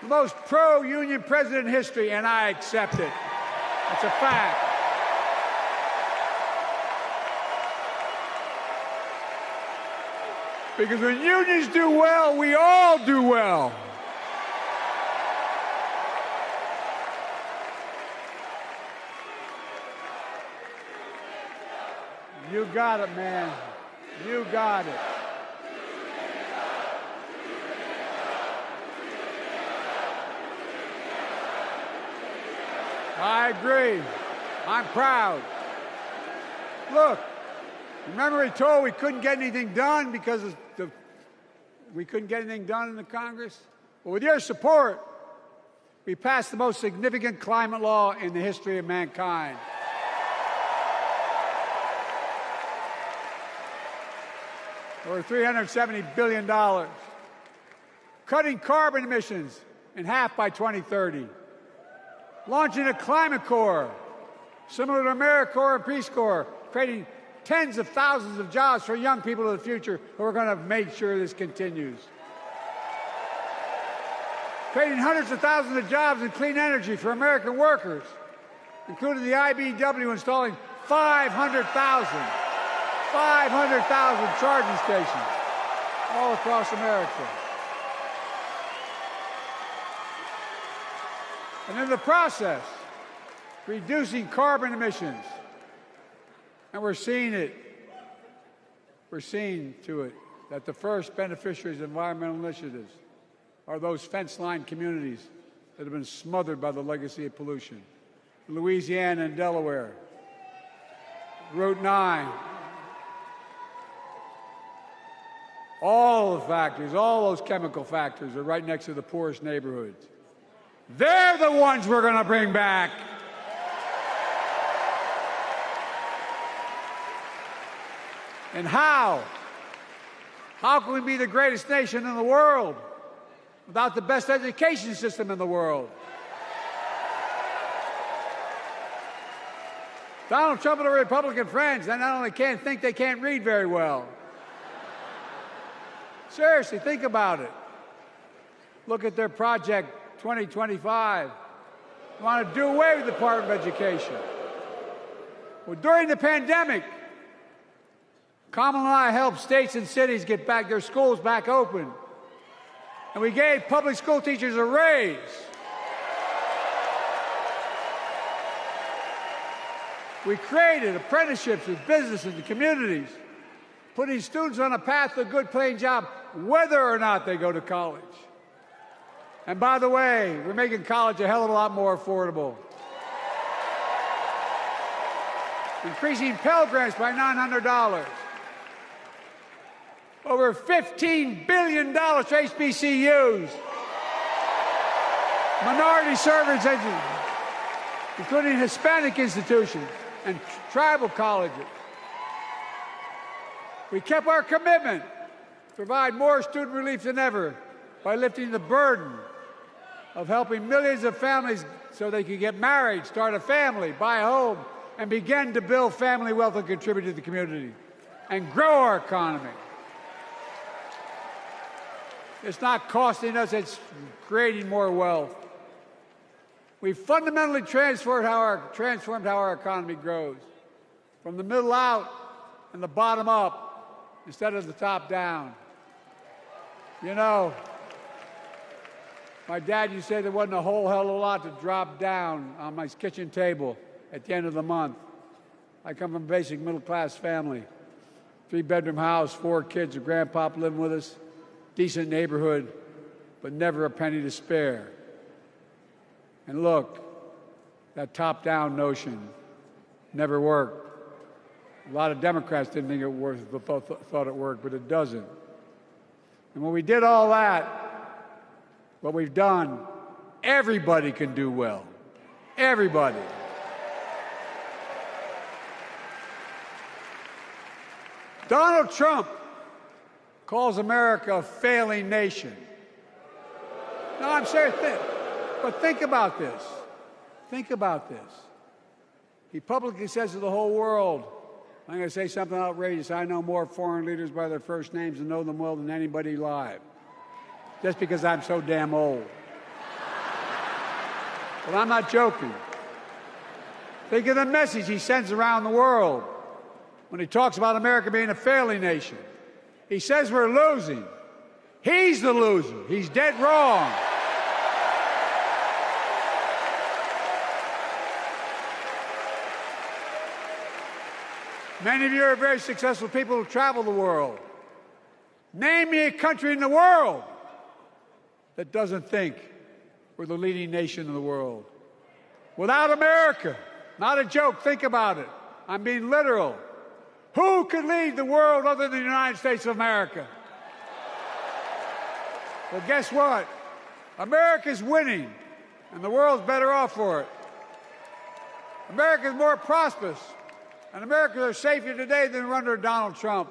the most pro-union president in history, and I accept it. It's a fact. Because when unions do well, we all do well. You got it, man. You got it. I agree. I'm proud. Look, remember he told we couldn't get anything done because we couldn't get anything done in the Congress? Well, with your support, we passed the most significant climate law in the history of mankind. Over $370 billion. Cutting carbon emissions in half by 2030. Launching a climate corps, similar to AmeriCorps and Peace Corps, creating tens of thousands of jobs for young people of the future who are going to make sure this continues. Creating hundreds of thousands of jobs in clean energy for American workers, including the IBEW installing 500,000 charging stations all across America. And in the process, reducing carbon emissions. And we're seeing it. We're seeing to it that the first beneficiaries of environmental initiatives are those fence-lined communities that have been smothered by the legacy of pollution. Louisiana and Delaware, Route 9, all the factories, all those chemical factories are right next to the poorest neighborhoods. They're the ones we're going to bring back. And how? How can we be the greatest nation in the world without the best education system in the world? Donald Trump and the Republican friends, they not only can't think, they can't read very well. Seriously, think about it. Look at their Project 2025. They want to do away with the Department of Education. Well, during the pandemic, Kamala and I helped states and cities get back their schools back open. And we gave public school teachers a raise. We created apprenticeships with business and the communities, putting students on a path to a good paying job, whether or not they go to college. And by the way, we're making college a hell of a lot more affordable. Increasing Pell Grants by $900. Over $15 billion to HBCUs. Minority service engines, including Hispanic institutions and tribal colleges. We kept our commitment to provide more student relief than ever by lifting the burden of helping millions of families so they could get married, start a family, buy a home, and begin to build family wealth and contribute to the community and grow our economy. It's not costing us, it's creating more wealth. We fundamentally transformed how our economy grows, from the middle out and the bottom up instead of the top down. You know, my dad used to say there wasn't a whole hell of a lot to drop down on my kitchen table at the end of the month. I come from a basic middle-class family, 3-bedroom house, 4 kids, a grandpop living with us, decent neighborhood, but never a penny to spare. And look, that top-down notion never worked. A lot of Democrats didn't think it worked, thought it worked, but it doesn't. And when we did all that, what we've done, everybody can do well. Everybody. Donald Trump calls America a failing nation. No, I'm serious. But think about this. Think about this. He publicly says to the whole world, I'm going to say something outrageous. I know more foreign leaders by their first names and know them well than anybody alive. Just because I'm so damn old. But I'm not joking. Think of the message he sends around the world when he talks about America being a failing nation. He says we're losing. He's the loser. He's dead wrong. Many of you are very successful people who travel the world. Name me a country in the world that doesn't think we're the leading nation in the world. Without America, not a joke, think about it. I'm being literal. Who could lead the world other than the United States of America? Well, guess what? America's winning, and the world's better off for it. America's more prosperous, and Americans are safer today than we're under Donald Trump.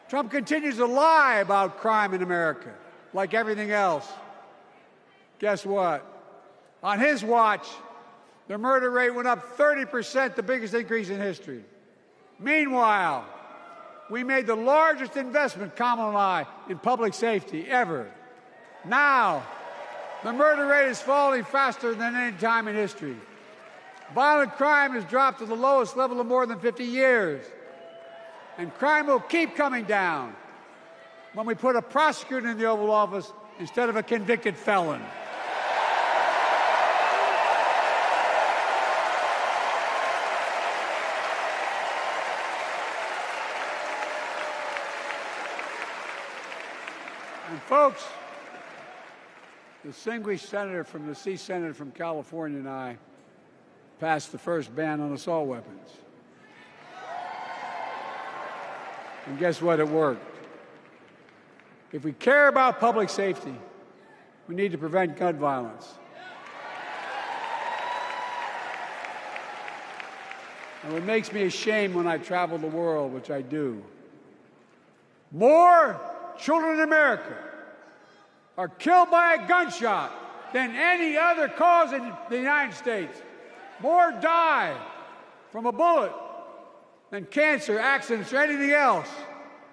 Trump continues to lie about crime in America, like everything else. Guess what? On his watch, the murder rate went up 30%, the biggest increase in history. Meanwhile, we made the largest investment, Kamala and I, in public safety ever. Now, the murder rate is falling faster than any time in history. Violent crime has dropped to the lowest level of more than 50 years. And crime will keep coming down when we put a prosecutor in the Oval Office instead of a convicted felon. And folks, the distinguished senator from the C Senate from California and I passed the first ban on assault weapons. And guess what? It worked. If we care about public safety, we need to prevent gun violence. And what makes me ashamed when I travel the world, which I do, more children in America are killed by a gunshot than any other cause in the United States. More die from a bullet than cancer, accidents, or anything else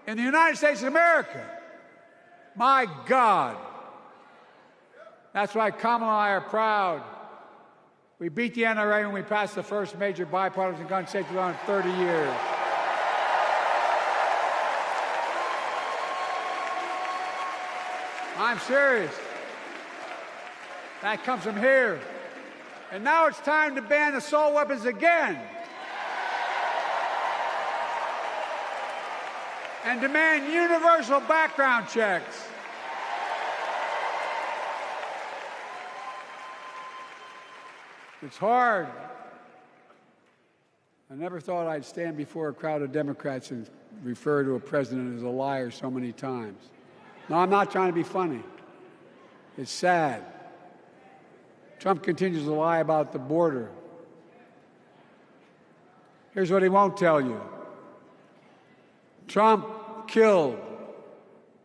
in the United States of America. My God. That's why Kamala and I are proud. We beat the NRA when we passed the first major bipartisan gun safety law in 30 years. I'm serious. That comes from here. And now it's time to ban assault weapons again. And demand universal background checks. It's hard. I never thought I'd stand before a crowd of Democrats and refer to a president as a liar so many times. No, I'm not trying to be funny. It's sad. Trump continues to lie about the border. Here's what he won't tell you. Trump killed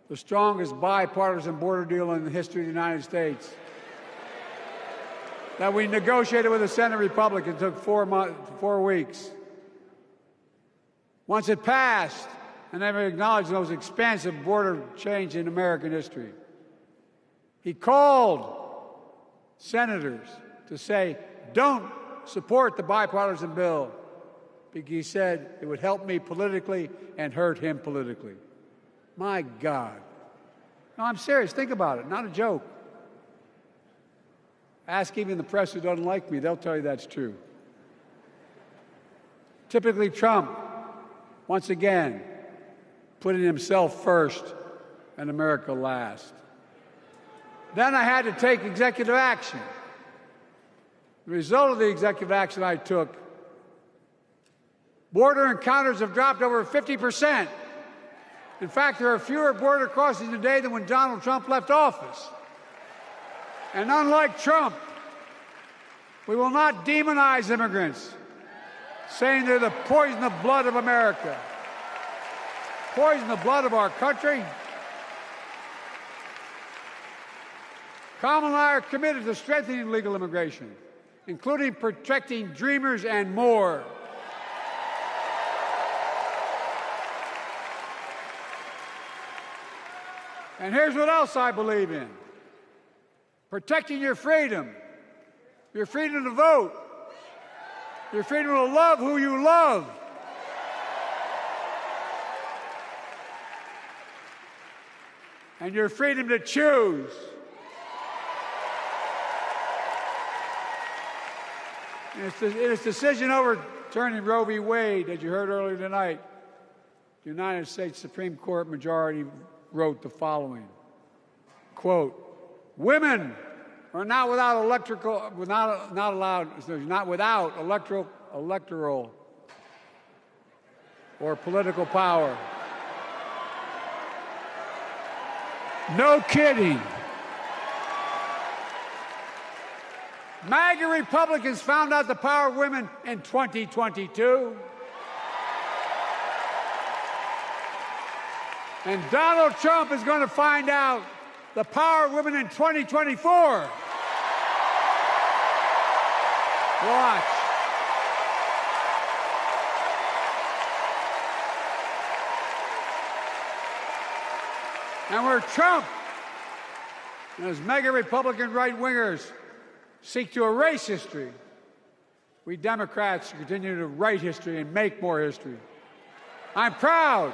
the strongest bipartisan border deal in the history of the United States that we negotiated with the Senate Republicans. Took 4 weeks. Once it passed, and never acknowledged the most expansive border change in American history. He called senators to say, don't support the bipartisan bill, because he said it would help me politically and hurt him politically. My God. No, I'm serious. Think about it. Not a joke. Ask even the press who doesn't like me. They'll tell you that's true. Typically, Trump, once again, putting himself first and America last. Then I had to take executive action. The result of the executive action I took, border encounters have dropped over 50%. In fact, there are fewer border crossings today than when Donald Trump left office. And unlike Trump, we will not demonize immigrants, saying they're the poison of blood of America. Poison the blood of our country. Kamala and I are committed to strengthening legal immigration, including protecting dreamers and more. And here's what else I believe in. Protecting your freedom to vote, your freedom to love who you love. And your freedom to choose. In its decision overturning Roe v. Wade, as you heard earlier tonight, the United States Supreme Court majority wrote the following, quote, women are not without electoral or political power. No kidding. MAGA Republicans found out the power of women in 2022. And Donald Trump is going to find out the power of women in 2024. Watch. And where Trump and his mega Republican right-wingers seek to erase history, we Democrats continue to write history and make more history. I'm proud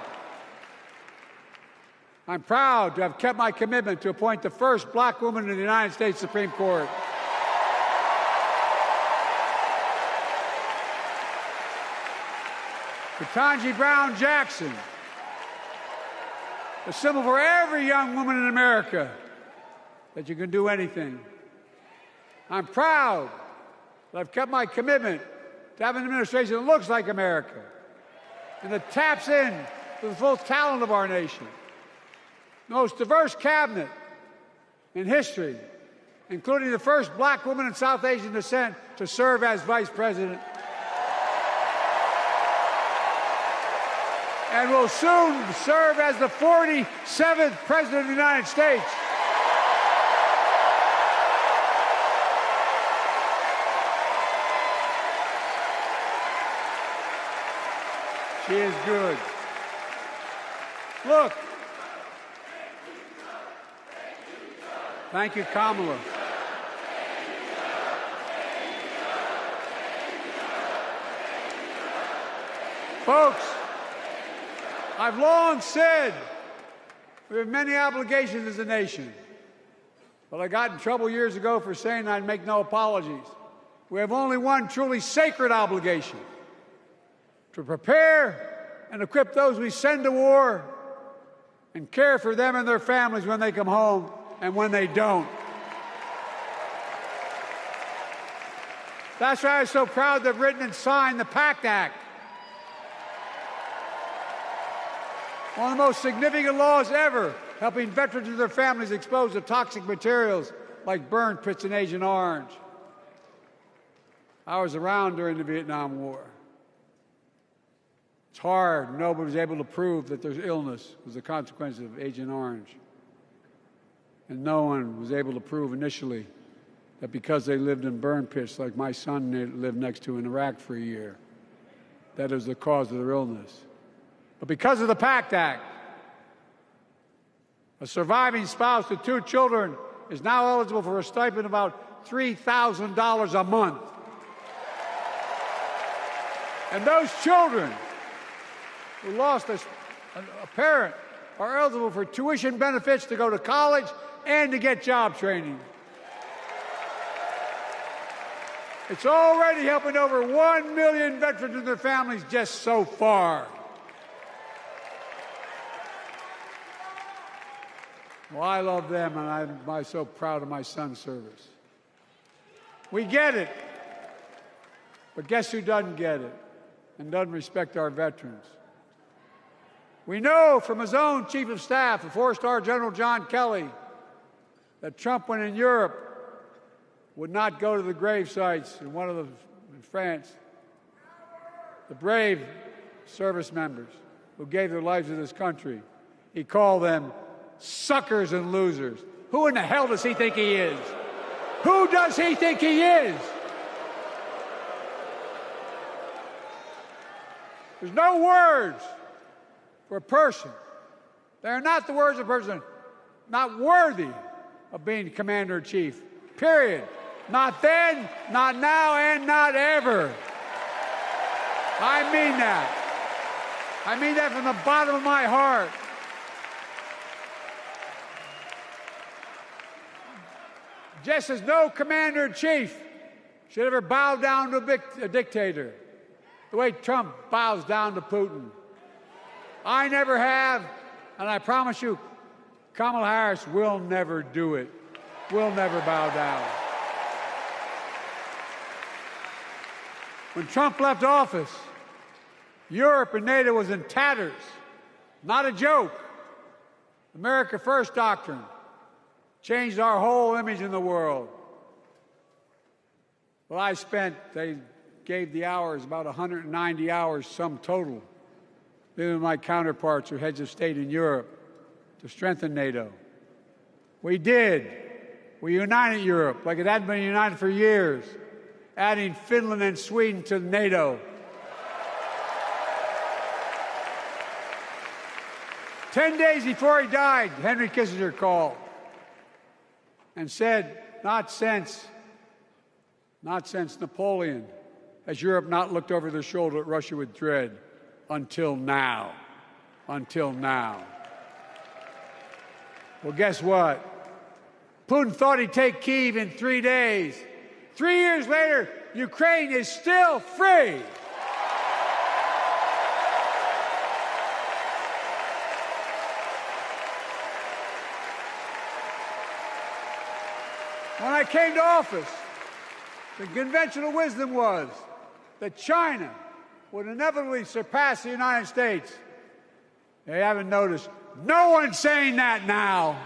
to have kept my commitment to appoint the first black woman in the United States Supreme Court. Ketanji Brown Jackson, a symbol for every young woman in America that you can do anything. I'm proud that I've kept my commitment to have an administration that looks like America and that taps in to the full talent of our nation. The most diverse cabinet in history, including the first black woman in South Asian descent to serve as vice president. And will soon serve as the 47th president of the United States. She is good. Look. Thank you, Kamala. Folks, I've long said we have many obligations as a nation. But I got in trouble years ago for saying I'd make no apologies. We have only one truly sacred obligation: to prepare and equip those we send to war and care for them and their families when they come home and when they don't. That's why I'm so proud to have written and signed the PACT Act, one of the most significant laws ever, helping veterans and their families exposed to toxic materials like burn pits in Agent Orange. I was around during the Vietnam War. It's hard. Nobody was able to prove that there's illness was a consequence of Agent Orange. And no one was able to prove initially that because they lived in burn pits like my son lived next to in Iraq for a year, that is the cause of their illness. But because of the PACT Act, a surviving spouse with 2 children is now eligible for a stipend of about $3,000 a month. And those children who lost a parent are eligible for tuition benefits to go to college and to get job training. It's already helping over 1 million veterans and their families just so far. Well, I love them, and I'm so proud of my son's service. We get it. But guess who doesn't get it and doesn't respect our veterans? We know from his own chief of staff, the 4-star General John Kelly, that Trump, when in Europe, would not go to the grave sites in France. The brave service members who gave their lives to this country. He called them suckers and losers. Who in the hell does he think he is? Who does he think he is? There's no words for a person. They are not the words of a person not worthy of being commander-in-chief. Period. Not then, not now, and not ever. I mean that. I mean that from the bottom of my heart. Just as no commander-in-chief should ever bow down to a dictator, the way Trump bows down to Putin. I never have, and I promise you, Kamala Harris will never do it. Will never bow down. When Trump left office, Europe and NATO was in tatters. Not a joke. America First doctrine changed our whole image in the world. Well, they gave the hours, about 190 hours sum total, me and my counterparts who are heads of state in Europe, to strengthen NATO. We did. We united Europe like it hadn't been united for years, adding Finland and Sweden to NATO. 10 days before he died, Henry Kissinger called and said, not since Napoleon has Europe not looked over their shoulder at Russia with dread until now. Until now. Well, guess what? Putin thought he'd take Kyiv in 3 days. 3 years later, Ukraine is still free. When I came to office, the conventional wisdom was that China would inevitably surpass the United States. They haven't noticed. No one's saying that now.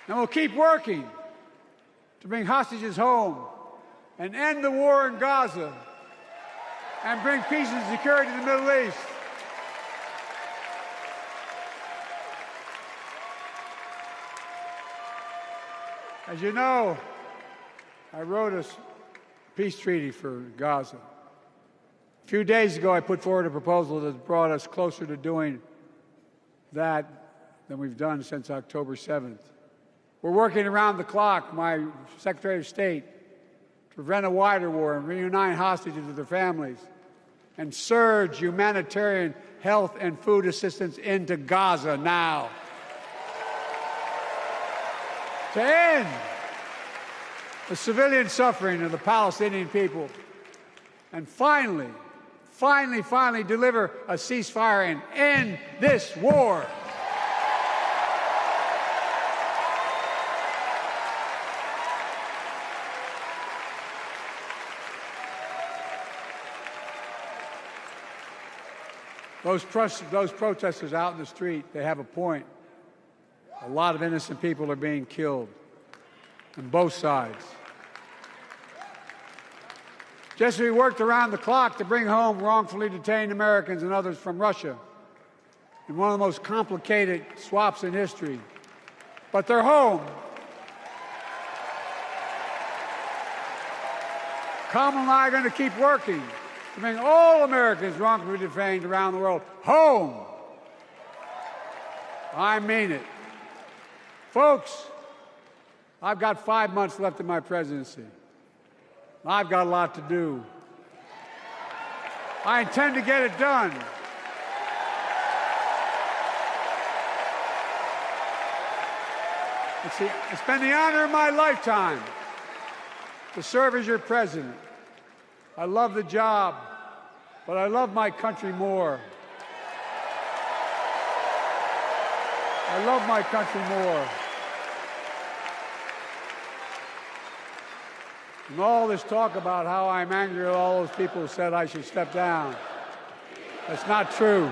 And we'll keep working to bring hostages home and end the war in Gaza and bring peace and security in the Middle East. As you know, I wrote a peace treaty for Gaza. A few days ago, I put forward a proposal that brought us closer to doing that than we've done since October 7th. We're working around the clock, my Secretary of State, to prevent a wider war and reunite hostages with their families and surge humanitarian health and food assistance into Gaza now. To end the civilian suffering of the Palestinian people. And finally deliver a ceasefire and end this war. Those protesters out in the street, they have a point. A lot of innocent people are being killed on both sides. Just as we worked around the clock to bring home wrongfully detained Americans and others from Russia in one of the most complicated swaps in history, but they're home. Kamala and I are going to keep working to bring all Americans wrongfully detained around the world home. I mean it. Folks, I've got 5 months left in my presidency. I've got a lot to do. I intend to get it done. It's been the honor of my lifetime to serve as your president. I love the job, but I love my country more. I love my country more. And all this talk about how I'm angry at all those people who said I should step down, that's not true.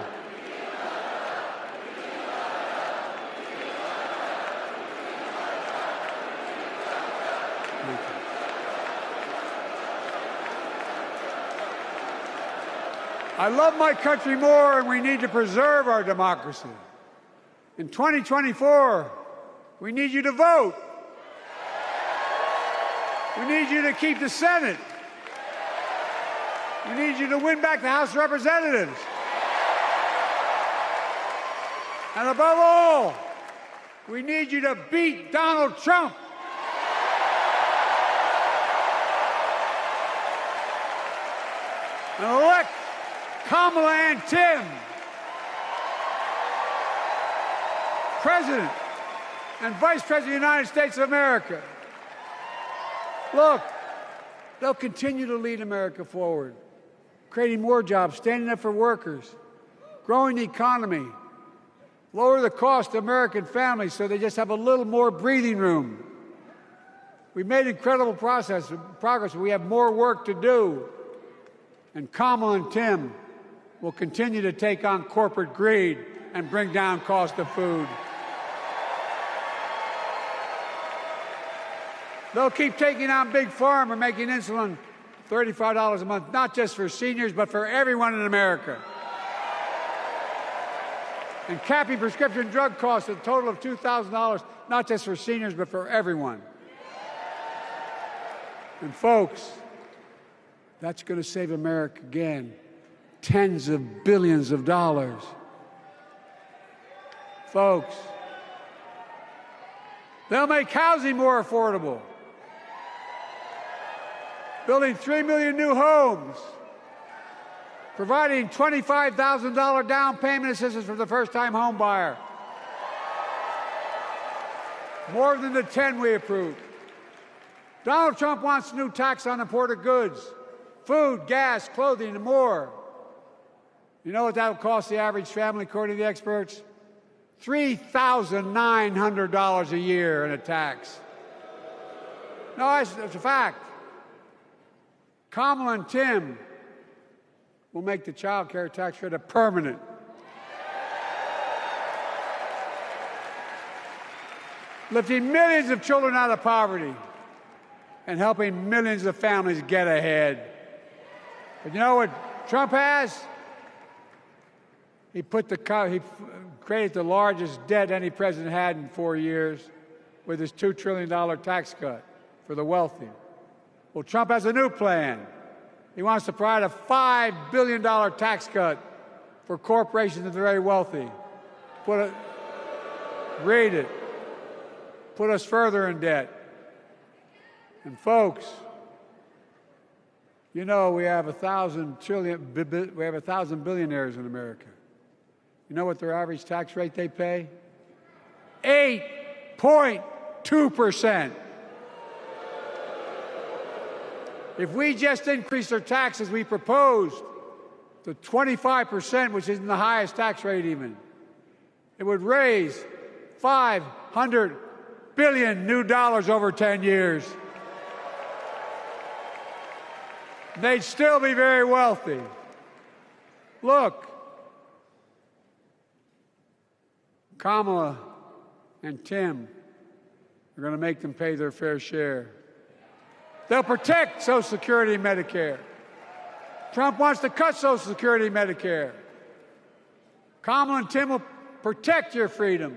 I love my country more, and we need to preserve our democracy. In 2024, we need you to vote. We need you to keep the Senate. We need you to win back the House of Representatives. And above all, we need you to beat Donald Trump. And elect Kamala and Tim, President and Vice President of the United States of America. Look, they'll continue to lead America forward, creating more jobs, standing up for workers, growing the economy, lower the cost to American families so they just have a little more breathing room. We've made incredible progress, but we have more work to do. And Kamala and Tim will continue to take on corporate greed and bring down cost of food. They'll keep taking on Big Pharma, making insulin $35 a month, not just for seniors, but for everyone in America. And capping prescription drug costs at a total of $2,000, not just for seniors, but for everyone. And folks, that's going to save America again tens of billions of dollars. Folks, they'll make housing more affordable, building 3 million new homes, providing $25,000 down payment assistance for the first-time home buyer, more than the 10 we approved. Donald Trump wants a new tax on imported goods, food, gas, clothing, and more. You know what that will cost the average family, according to the experts? $3,900 a year in a tax. No, it's a fact. Kamala and Tim will make the child care tax credit permanent. Lifting millions of children out of poverty and helping millions of families get ahead. But you know what Trump has? He created the largest debt any president had in 4 years with his $2 trillion tax cut for the wealthy. Well, Trump has a new plan. He wants to provide a $5 billion tax cut for corporations and the very wealthy. Read it. Put us further in debt. And folks, You know, we have 1,000 billionaires in America. You know what their average tax rate they pay? 8.2%. If we just increase their taxes, we proposed to 25%, which isn't the highest tax rate even, it would raise $500 billion new dollars over 10 years. They'd still be very wealthy. Look, Kamala and Tim are going to make them pay their fair share. They'll protect Social Security and Medicare. Trump wants to cut Social Security and Medicare. Kamala and Tim will protect your freedom.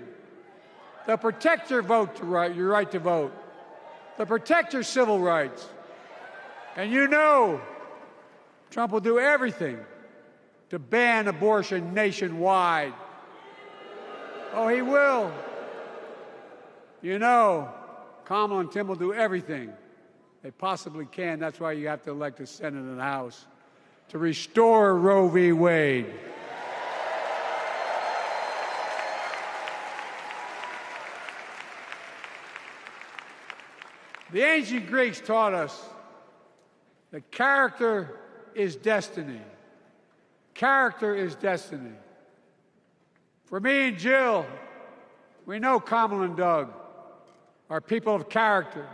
They'll protect your your right to vote. They'll protect your civil rights. And you know Trump will do everything to ban abortion nationwide. Oh, he will. You know, Kamala and Tim will do everything they possibly can. That's why you have to elect a Senate and a House to restore Roe v. Wade. The ancient Greeks taught us that character is destiny. Character is destiny. For me and Jill, we know Kamala and Doug are people of character.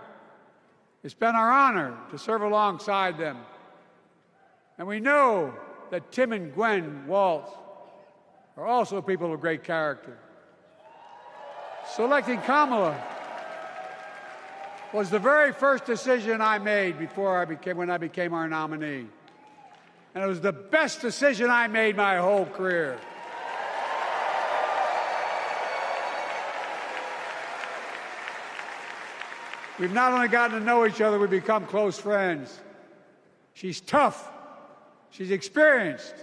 It's been our honor to serve alongside them. And we know that Tim and Gwen Waltz are also people of great character. Selecting Kamala was the very first decision I made when I became our nominee. And it was the best decision I made my whole career. We've not only gotten to know each other, we've become close friends. She's tough, she's experienced,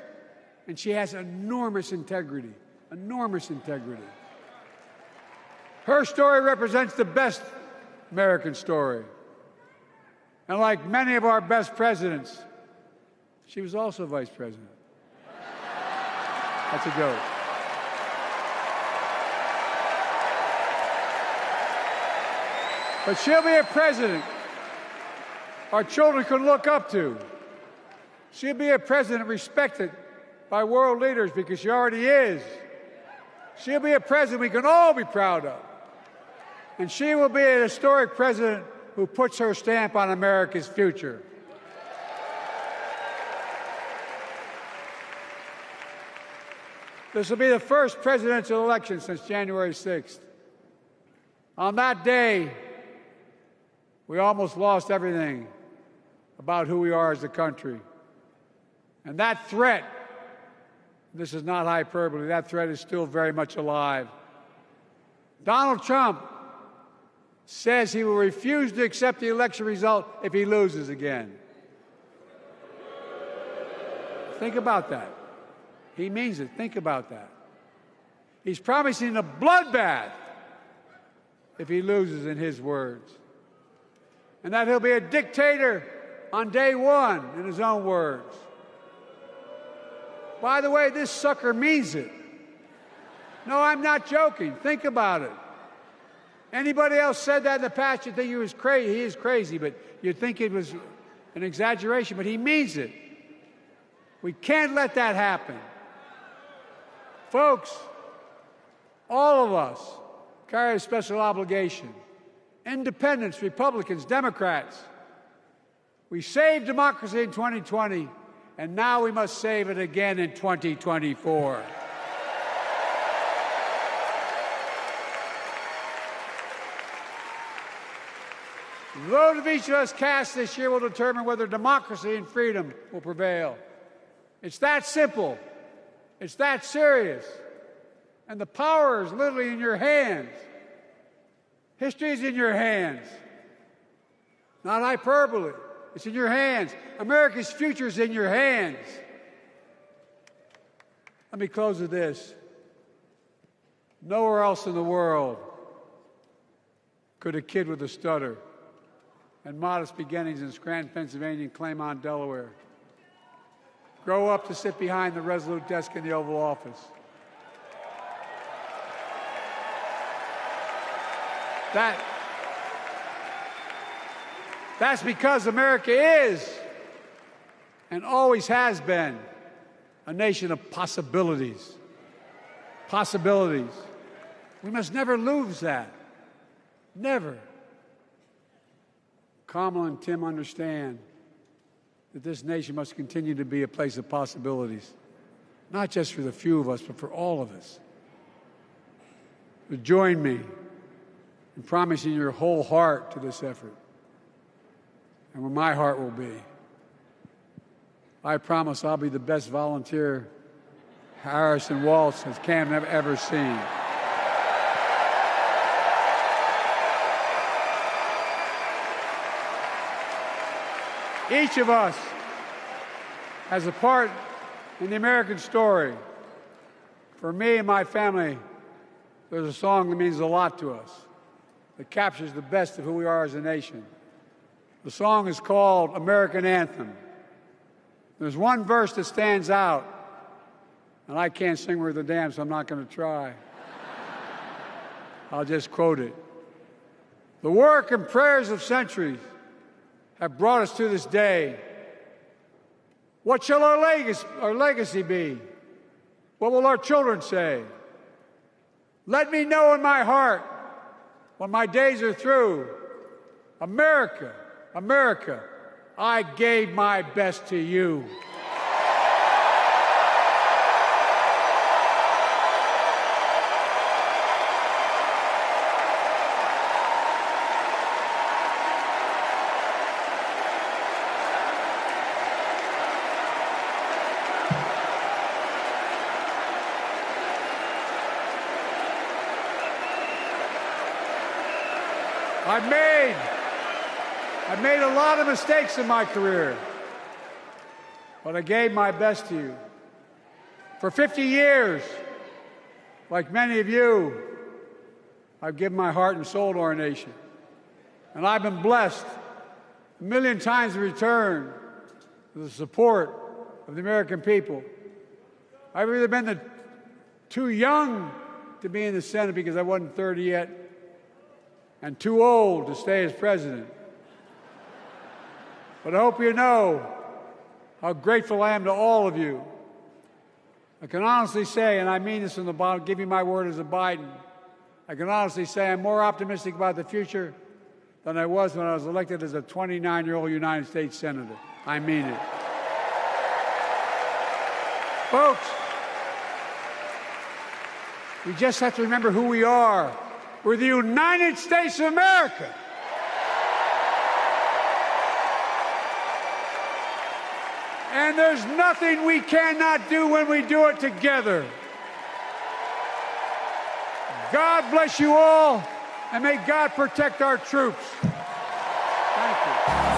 and she has enormous integrity, enormous integrity. Her story represents the best American story. And like many of our best presidents, she was also vice president. That's a joke. But she'll be a president our children can look up to. She'll be a president respected by world leaders because she already is. She'll be a president we can all be proud of. And she will be an historic president who puts her stamp on America's future. This will be the first presidential election since January 6th. On that day, we almost lost everything about who we are as a country. And that threat, this is not hyperbole, that threat is still very much alive. Donald Trump says he will refuse to accept the election result if he loses again. Think about that. He means it. Think about that. He's promising a bloodbath if he loses, in his words. And that he'll be a dictator on day one, in his own words. By the way, this sucker means it. No, I'm not joking. Think about it. Anybody else said that in the past, you'd think he was crazy. He is crazy, but you'd think it was an exaggeration, but he means it. We can't let that happen. Folks, all of us carry a special obligation. Independents, Republicans, Democrats. We saved democracy in 2020, and now we must save it again in 2024. The vote of each of us cast this year will determine whether democracy and freedom will prevail. It's that simple. It's that serious. And the power is literally in your hands. History is in your hands. Not hyperbole. It's in your hands. America's future is in your hands. Let me close with this. Nowhere else in the world could a kid with a stutter and modest beginnings in Scranton, Pennsylvania, and Claymont, Delaware. Grow up to sit behind the resolute desk in the Oval Office. That's because America is and always has been a nation of possibilities. Possibilities. We must never lose that. Never. Kamala and Tim understand that this nation must continue to be a place of possibilities, not just for the few of us, but for all of us. So join me in promising your whole heart to this effort, and where my heart will be. I promise I'll be the best volunteer Harrison Waltz has Cam ever seen. Each of us has a part in the American story. For me and my family, there's a song that means a lot to us, that captures the best of who we are as a nation. The song is called American Anthem. There's one verse that stands out, and I can't sing worth a damn, so I'm not going to try. I'll just quote it. The work and prayers of centuries have brought us to this day. What shall our legacy be? What will our children say? Let me know in my heart, when my days are through, America, America, I gave my best to you. I've made a lot of mistakes in my career, but I gave my best to you. For 50 years, like many of you, I've given my heart and soul to our nation. And I've been blessed a million times in return with the support of the American people. I've either been too young to be in the Senate because I wasn't 30 yet, and too old to stay as president. But I hope you know how grateful I am to all of you. I can honestly say, and I mean this from the bottom, give you my word as a Biden, I can honestly say I'm more optimistic about the future than I was when I was elected as a 29-year-old United States Senator. I mean it. Folks, we just have to remember who we are. We're the United States of America. And there's nothing we cannot do when we do it together. God bless you all, and may God protect our troops. Thank you.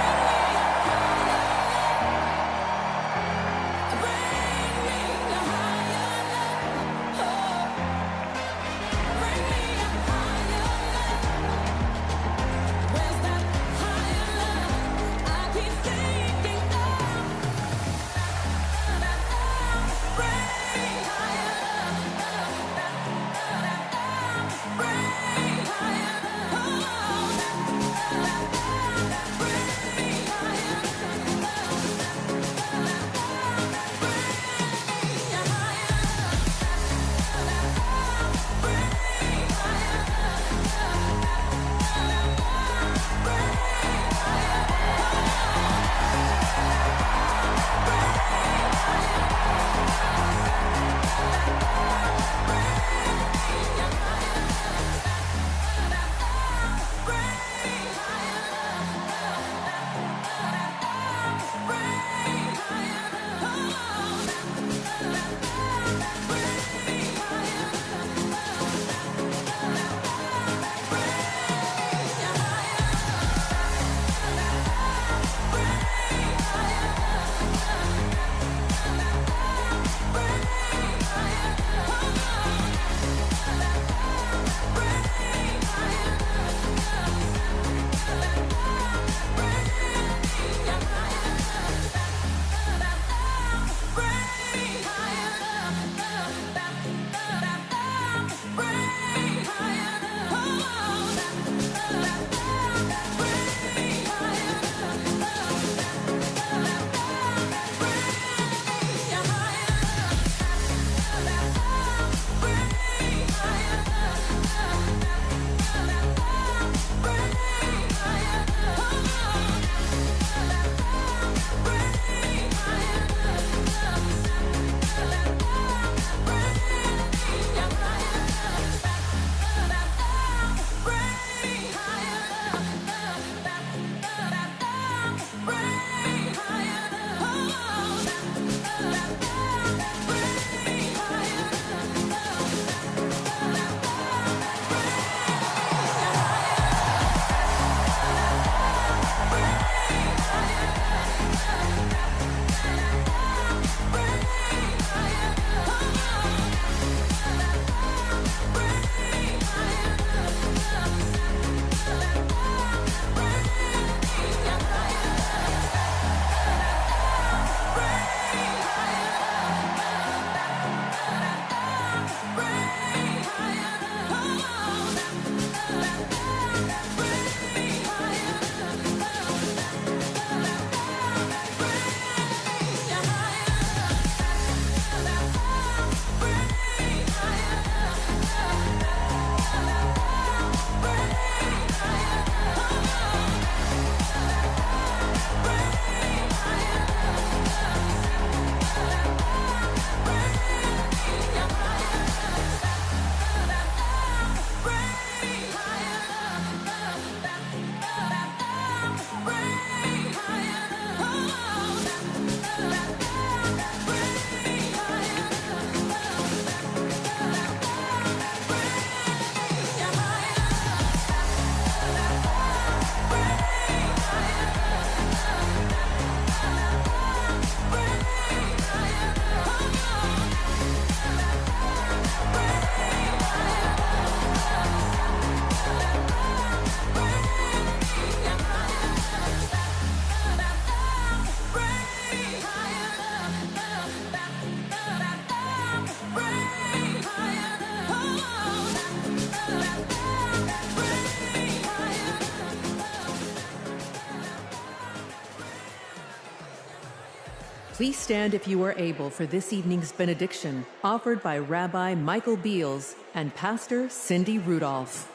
Please stand if you are able for this evening's benediction, offered by Rabbi Michael Beals and Pastor Cindy Rudolph.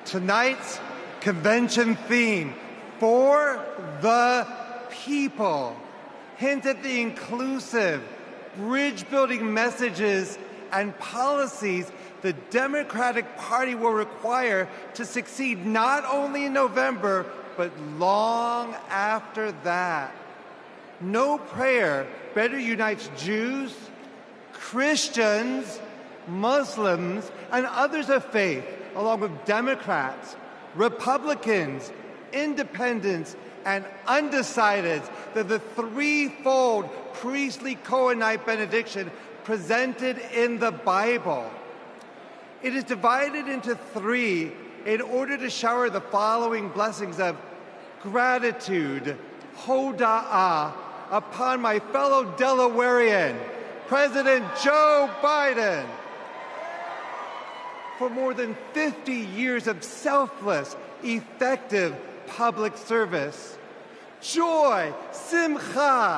Tonight's convention theme, For the People, hints at the inclusive, bridge-building messages and policies the Democratic Party will require to succeed not only in November, but long after that. No prayer better unites Jews, Christians, Muslims, and others of faith, along with Democrats, Republicans, Independents, and undecideds, that the threefold priestly Cohenite benediction presented in the Bible. It is divided into three in order to shower the following blessings of gratitude, hoda'ah, upon my fellow Delawarean, President Joe Biden. For more than 50 years of selfless, effective public service. Joy, simcha,